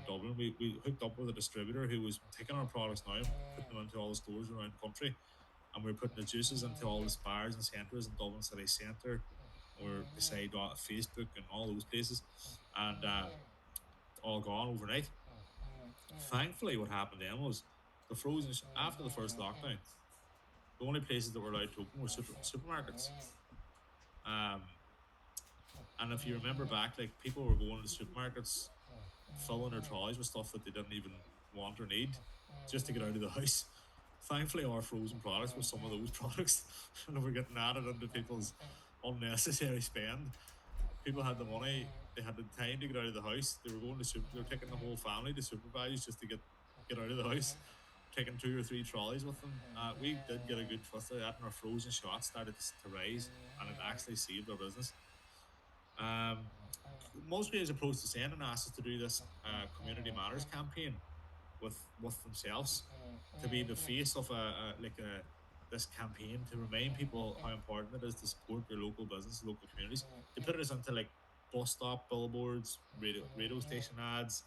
Dublin. We hooked up with a distributor who was taking our products now and putting them into all the stores around the country. And we were putting the juices into all the spars and centres in Dublin City Centre. We're beside Facebook and all those places. And all gone overnight. Thankfully, what happened then was the frozen after the first lockdown, the only places that were allowed to open were supermarkets. Um, and if you remember back, like people were going to supermarkets, filling their trolleys with stuff that they didn't even want or need, just to get out of the house. Thankfully, our frozen products were some of those products, and we're getting added into people's unnecessary spend. People had the money, they had the time to get out of the house. They were going to they were taking the whole family to super values just to get out of the house, taking 2 or 3 trolleys with them. We did get a good twist of that, and our frozen shots started to rise, and it actually saved our business. Um, Musgrave is opposed to saying and asked us to do this community matters campaign with themselves to be the face of a this campaign to remind people how important it is to support their local business, local communities. They put us into like bus stop billboards, radio station ads.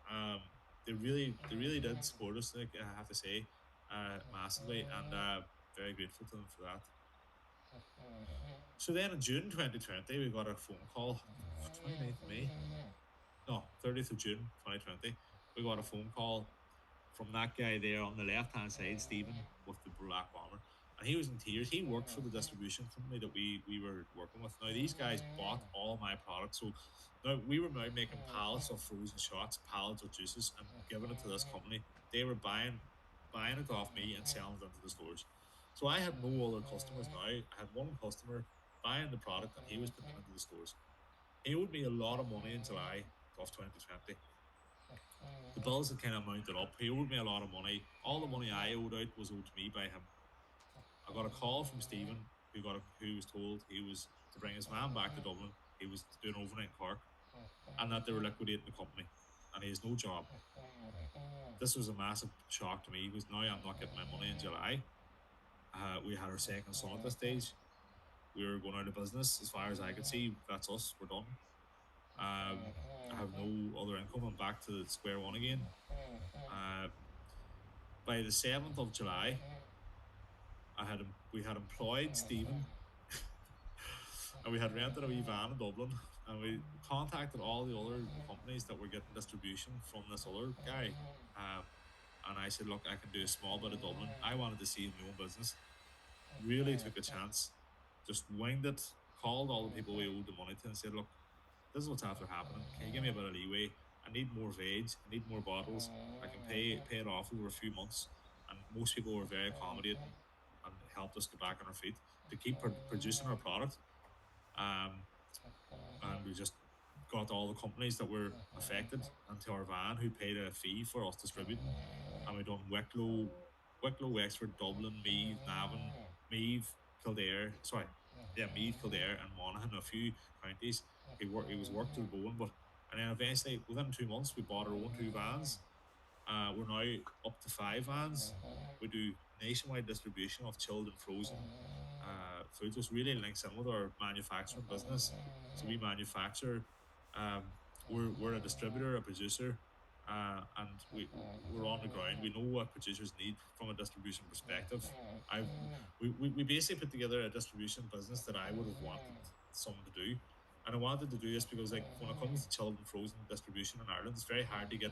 Um, they really did support us. Like, I have to say, massively, and very grateful to them for that. So then in June 2020, we got a phone call. 29th of May, no, 30th of June 2020, we got a phone call from that guy there on the left hand side, Stephen, with the black bomber. And he was in tears. He worked for the distribution company that we were working with. Now, these guys bought all my products. So now we were now making pallets of frozen shots, pallets of juices, and giving it to this company. They were buying it off me and selling it into the stores. So I had no other customers now. I had one customer buying the product and he was putting it into the stores. He owed me a lot of money in July of 2020. The bills had kind of mounted up. He owed me a lot of money. All the money I owed out was owed to me by him. I got a call from Stephen, who was told he was to bring his van back to Dublin. He was doing overnight in Cork, and that they were liquidating the company, and he has no job. This was a massive shock to me because now I'm not getting my money in July. We had our second son at this stage. We were going out of business as far as I could see. That's us. We're done. I have no other income. I'm back to square one again. Uh, by the 7th of July, we had employed Stephen, and we had rented a wee van in Dublin, and we contacted all the other companies that were getting distribution from this other guy. And I said, look, I can do a small bit of Dublin. I wanted to see my own business. Really took a chance, just winged it, called all the people we owed the money to, and said, look, this is what's after happening. Can you give me a bit of leeway? I need more veg. I need more bottles. I can pay it off over a few months. And most people were very accommodating and helped us get back on our feet to keep producing our product. Um, and we just got all the companies that were affected into our van who paid a fee for us distributing. And we done Wicklow, Wexford, Dublin, Meath, Navan, Meath, Kildare. Sorry, yeah, Meath, Kildare, and Monaghan, a few counties. He was worked to the bone, but and then eventually within 2 months we bought our own 2 vans. We're now up to 5 vans. We do nationwide distribution of chilled and frozen food. Just really links in with our manufacturing business. So we manufacture. Um, we're a distributor, a producer, and we're on the ground. We know what producers need from a distribution perspective. We basically put together a distribution business that I would have wanted someone to do. And I wanted to do this because, like, when it comes to chilled and frozen distribution in Ireland, it's very hard to get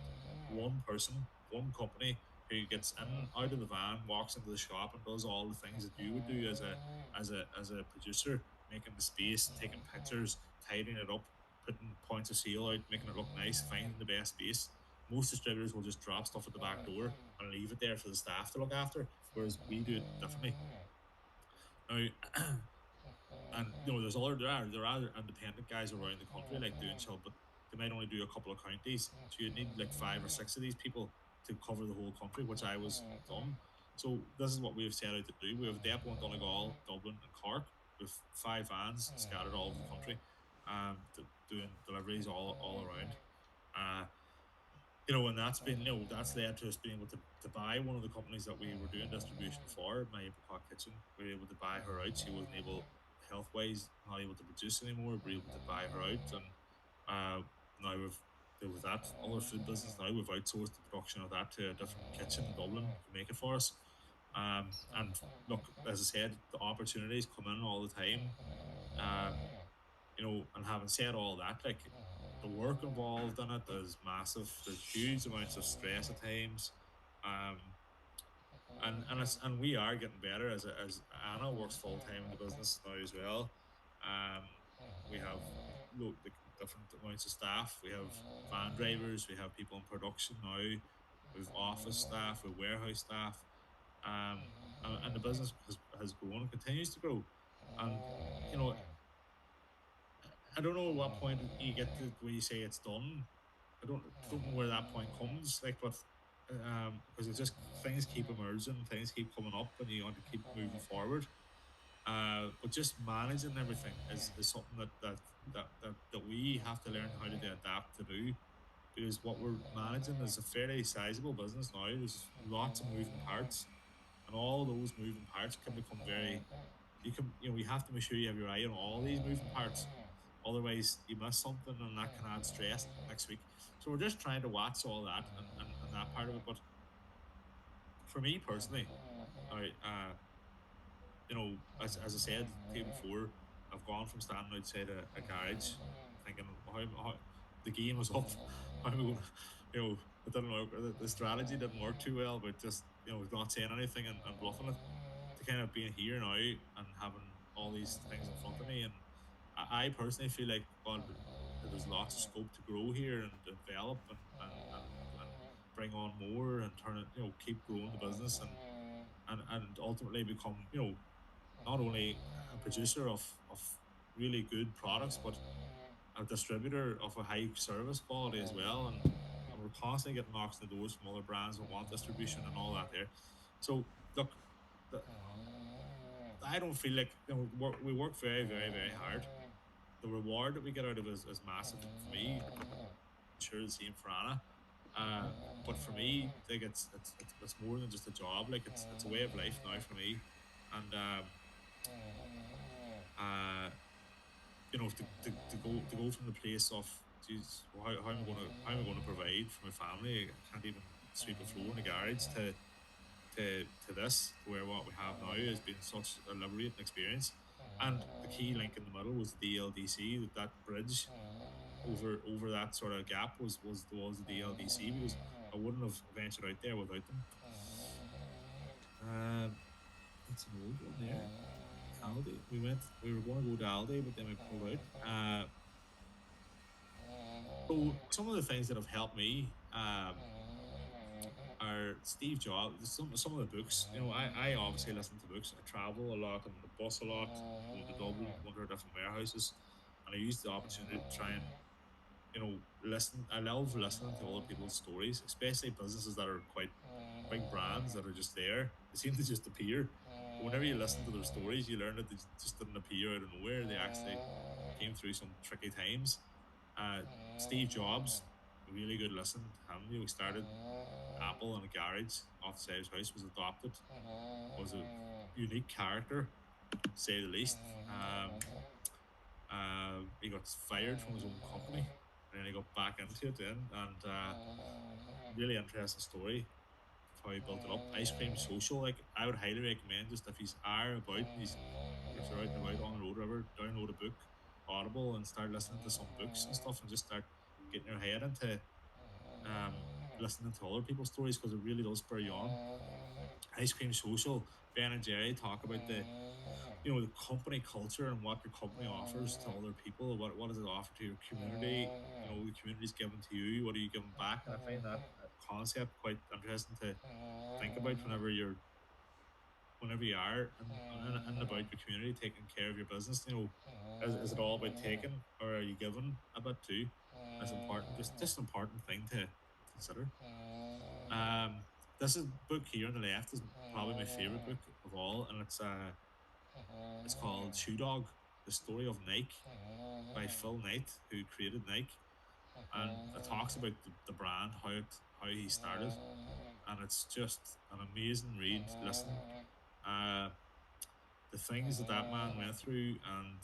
one person, one company who gets in out of the van, walks into the shop, and does all the things that you would do as a producer, making the space, taking pictures, tidying it up, putting points of sale out, making it look nice, finding the best space. Most distributors will just drop stuff at the back door and leave it there for the staff to look after, whereas we do it differently. Now, and there are independent guys around the country like doing chill, but they might only do a couple of counties. So you need like 5 or 6 of these people to cover the whole country, which I was done. So this is what we've set out to do. We have a depot in Donegal, Dublin, and Cork with 5 vans scattered all over the country, doing deliveries all around. Uh, And that's been, that's led to us being able to buy one of the companies that we were doing distribution for, my Apricot Kitchen. We were able to buy her out. She wasn't able, health wise, not able to produce anymore. We were able to buy her out. And now with that other food business, now we've outsourced the production of that to a different kitchen in Dublin to make it for us. And look, as I said, the opportunities come in all the time. Um, and having said all that, like the work involved in it is massive. There's huge amounts of stress at times. Um, and we are getting better as Anna works full time in the business now as well. Um, we have the different amounts of staff. We have van drivers. We have people in production now. We have office staff. We have warehouse staff. And the business has grown and continues to grow. And you know, I don't know at what point you get to where you say it's done. I don't know where that point comes. Like, but because it's just things keep emerging, things keep coming up, and you want to keep moving forward. But just managing everything is something that we have to learn how to adapt to do, because what we're managing is a fairly sizable business now. There's lots of moving parts, and all those moving parts can become very. You have to make sure you have your eye on all these moving parts. Otherwise, you miss something, and that can add stress next week. So we're just trying to watch all that and that part of it. But for me personally, I as I said to you before, I've gone from standing outside a garage, thinking how the game was up. How am I going? It didn't work. The strategy didn't work too well, but just not saying anything and bluffing it, to kind of being here now and having all these things in front of me. And I personally feel like, God, there's lots of scope to grow here and develop and bring on more and turn it, keep growing the business and ultimately become, not only a producer of really good products, but a distributor of a high service quality as well. And we're constantly getting knocks on the doors from other brands that want distribution and all that there. So look, the, I don't feel like, we work very, very, very hard. The reward that we get out of it is massive for me. I'm sure the same for Anna. Uh, but for me, like it's more than just a job. Like it's a way of life now for me. And uh, to go from the place of, geez, how am I going to provide for my family? I can't even sweep a floor in the garage to this, to where what we have now has been such a liberating experience. And the key link in the middle was the DLDC, that bridge over that sort of gap was the DLDC, because I wouldn't have ventured out there without them. That's an old one there. Aldi. We were going to go to Aldi, but then we pulled out. So some of the things that have helped me are Steve Jobs. Some of the books. I obviously listen to books. I travel a lot. I'm on the bus a lot. Going to Dublin, going to our different warehouses, and I use the opportunity to try and listen. I love listening to other people's stories, especially businesses that are quite big brands that are just there. They seem to just appear. But whenever you listen to their stories, you learn that they just didn't appear out of nowhere. They actually came through some tricky times. Uh, Steve Jobs, really good listen to him. We started Apple in a garage off the side of his house, was adopted, was a unique character, to say the least. He got fired from his own company, and then he got back into it then, and really interesting story of how he built it up. Ice Cream Social, like I would highly recommend, just if he's are about, if you're out and about on the road, or whatever, download a book, Audible, and start listening to some books and stuff, and just start getting your head into um, listening to other people's stories, because it really does spur you on. Ice Cream Social, Ben and Jerry talk about the company culture and what your company offers to other people. What does it offer to your community? The community's given to you. What are you giving back? And I find that concept quite interesting to think about whenever you are and about your community, taking care of your business. Is it all about taking, or are you giving a bit too? That's important. Just an important thing to consider. Um, this is book here on the left is probably my favorite book of all, and it's called Shoe Dog: The Story of Nike by Phil Knight, who created Nike. and it talks about the brand, how he started, and it's just an amazing read. Listen, uh, the things that that man went through and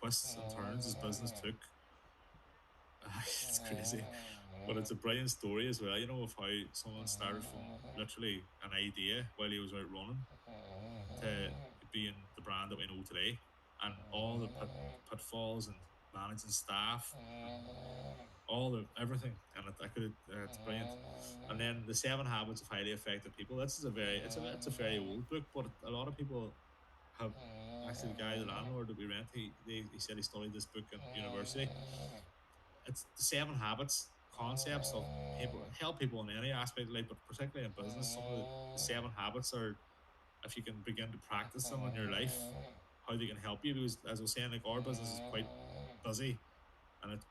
twists and turns his business took, it's crazy. But it's a brilliant story as well, you know, of how someone started from literally an idea while he was out running to being the brand that we know today, and all the pitfalls and managing staff and all the everything. And I could, it's brilliant. And then the Seven Habits of Highly Effective People. This is a very, it's a very old book, but a lot of people have. Actually, the guy, the landlord that we rent, he said he studied this book in university. It's the seven habits concepts of people help people in any aspect of life, but particularly in business. Some of the seven habits are, if you can begin to practice them in your life, how they can help you. Because as I was saying, like our business is quite busy, and it's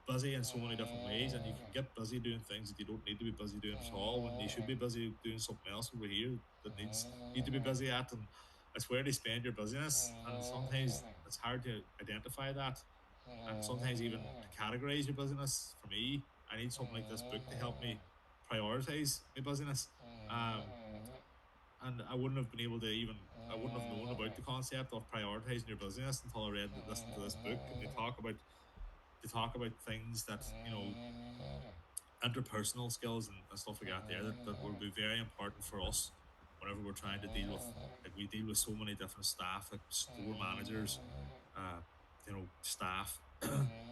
busy in so many different ways, and you can get busy doing things that you don't need to be busy doing at all, when you should be busy doing something else over here that need to be busy at. And it's where to spend your busyness, and sometimes it's hard to identify that, and sometimes even to categorize your busyness. For me, I need something like this book to help me prioritize my busyness. And I wouldn't have been able to even, I wouldn't have known about the concept of prioritizing your busyness until I read, listened to this book, and they talk about things that, you know, interpersonal skills and stuff like that there, that will be very important for us whenever we're trying to deal with, like we deal with so many different staff, like store managers, uh, you know, staff,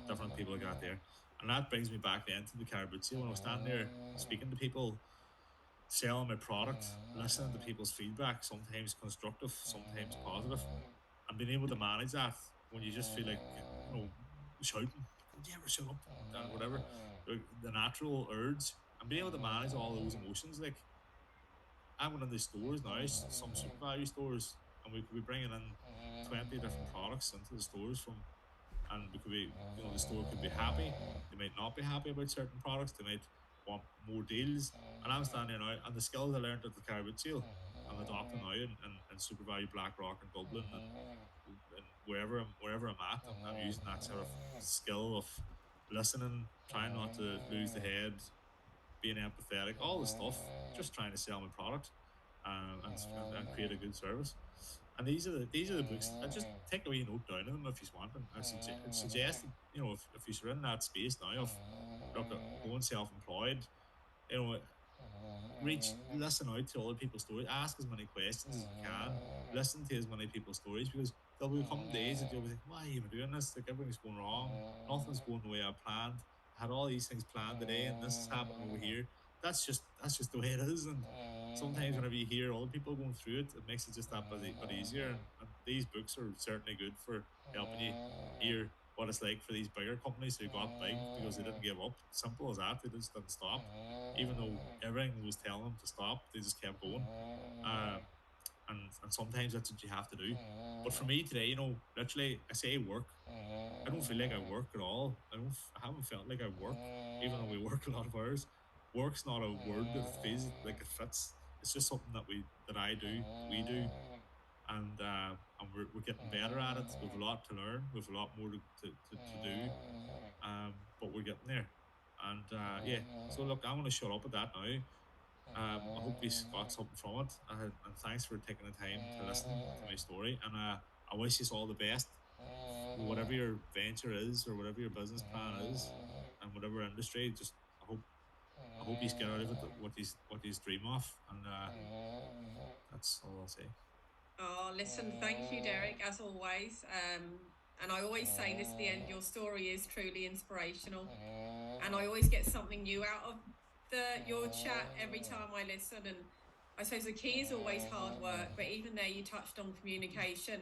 different people like that there. And that brings me back then to the car boot sale. When I was standing there speaking to people, selling my product, listening to people's feedback, sometimes constructive, sometimes positive, and being able to manage that when you just feel like, you know, shouting, "Would you ever shut up?" and whatever, the natural urge, and being able to manage all those emotions. Like, I'm going in the stores now, some super value stores, and we could be bringing in 20 different products into the stores from, and we could be, you know, the store could be happy, they might not be happy about certain products, they might want more deals. And I'm standing out, and the skills I learned at the car boot sale, I'm adopting now in super value Black Rock and Dublin, and wherever I'm at, I'm using that sort of skill of listening, trying not to lose the head, being empathetic, all the stuff, just trying to sell my product, and create a good service. And these are the books. I just take a wee note down of them if you want, and I suggest that, you know, if you're in that space now of, look, going self-employed, you know, listen out to other people's stories, ask as many questions as you can, listen to as many people's stories, because there'll be come days that you'll be thinking, why are you even doing this? Like, everything's going wrong, nothing's going the way I planned. I had all these things planned today, and this is happening over here. That's just the way it is. And sometimes whenever you hear other people going through it, it makes it just that bit easier. And these books are certainly good for helping you hear what it's like for these bigger companies who got big because they didn't give up. Simple as that. They just didn't stop, even though everything was telling them to stop. They just kept going. Uh, and sometimes that's what you have to do. But for me today, you know, literally, I say work. I don't feel like I work at all. I haven't felt like I work, even though we work a lot of hours. Work's not a word that feels like it fits. It's just something that I do, that we do, and we're getting better at it. We've a lot to learn. We've a lot more to do, but we're getting there. And yeah, so look, I'm going to shut up at that now. I hope you got something from it, and thanks for taking the time to listen to my story. And I wish you all the best, whatever your venture is or whatever your business plan is, and whatever industry. Just I hope you get out of it what you dream of, and that's all I'll say. Oh, listen, thank you, Derek, as always. And I always say this at the end, your story is truly inspirational. And I always get something new out of your chat every time I listen. And I suppose the key is always hard work, but even there you touched on communication.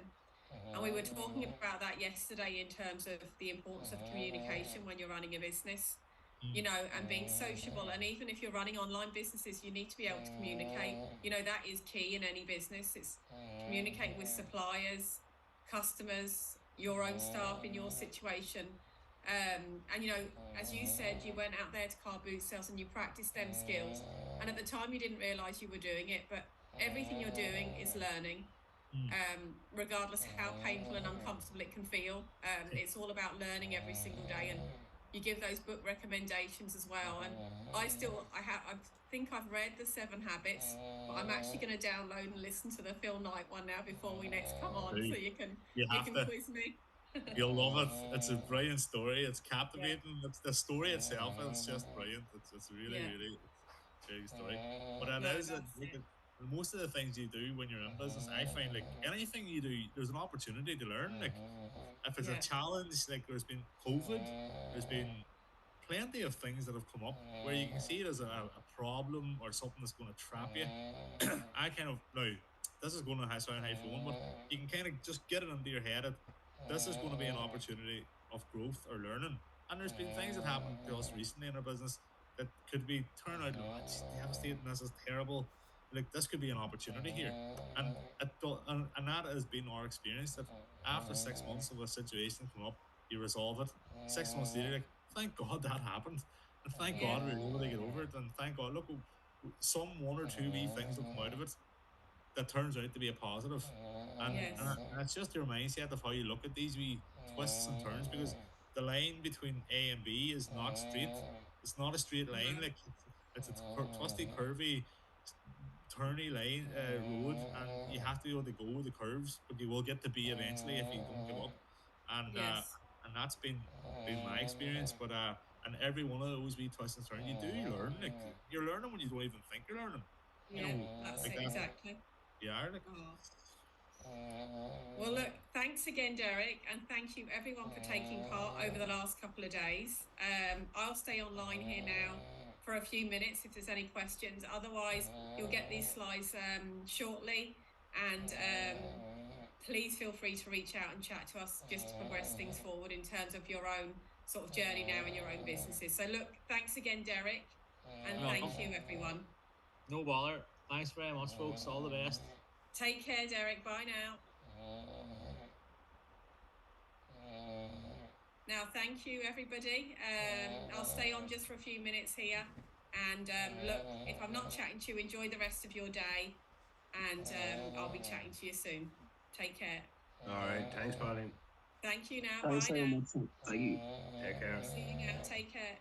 And we were talking about that yesterday in terms of the importance of communication when you're running a business, you know, and being sociable. And even if you're running online businesses, you need to be able to communicate. You know, that is key in any business. It's communicating with suppliers, customers, your own staff in your situation. And, you know, as you said, you went out there to car boot sales and you practiced them skills. And at the time, you didn't realize you were doing it, but everything you're doing is learning, regardless how painful and uncomfortable it can feel. It's all about learning every single day. And you give those book recommendations as well. And I think I've read the 7 Habits, but I'm actually going to download and listen to the Phil Knight one now before we next come on, so you You have can to. quiz me. You'll love it. It's a brilliant story. It's captivating. It's the story itself. It's just brilliant. It's really, Yeah. really it's a big story. But it No, is that's like, it. most of the things you do when you're in business, I find like anything you do, there's an opportunity to learn. Like if it's a Yeah. challenge, like there's been COVID, there's been plenty of things that have come up where you can see it as a problem or something that's going to trap you. I kind of now this is going to sound high flown, but you can kind of just get it into your head that this is going to be an opportunity of growth or learning. And there's been things that happened to us recently in our business that could be turn out, oh, it's devastating, this is terrible. Like this could be an opportunity here, and and that has been our experience. That after 6 months of a situation come up, you resolve it. 6 months later, like thank God that happened, and thank Yeah. God we were able to get over it, and thank God look, some one or two wee things will come out of it that turns out to be a positive. Yes. And it's just your mindset of how you look at these wee twists and turns, because the line between A and B is not straight. It's not a straight line. No. Like it's a twisty, curvy, turny line road, and you have to be able to go with the curves, but you will get to B eventually if you don't give up. Yes. And that's been my experience. But and every one of those wee twists and turns, you do learn. Like you're learning when you don't even think you're learning. You Yeah, know, that's like it, that. exactly. Yeah, like Oh. Well, look, thanks again, Derek, and thank you everyone for taking part over the last couple of days. I'll stay online here now for a few minutes if there's any questions. Otherwise, you'll get these slides shortly, and please feel free to reach out and chat to us just to progress things forward in terms of your own sort of journey now in your own businesses. So, look, thanks again, Derek, and thank you, everyone. No bother. Thanks very much, folks. All the best. Take care, Derek. Bye now. Now, thank you, everybody. I'll stay on just for a few minutes here. And look, if I'm not chatting to you, enjoy the rest of your day. And I'll be chatting to you soon. Take care. All right. Thanks, Pauline. Thank you now. Thanks Bye very now. much. Thank you. Take care. See you now. Take care.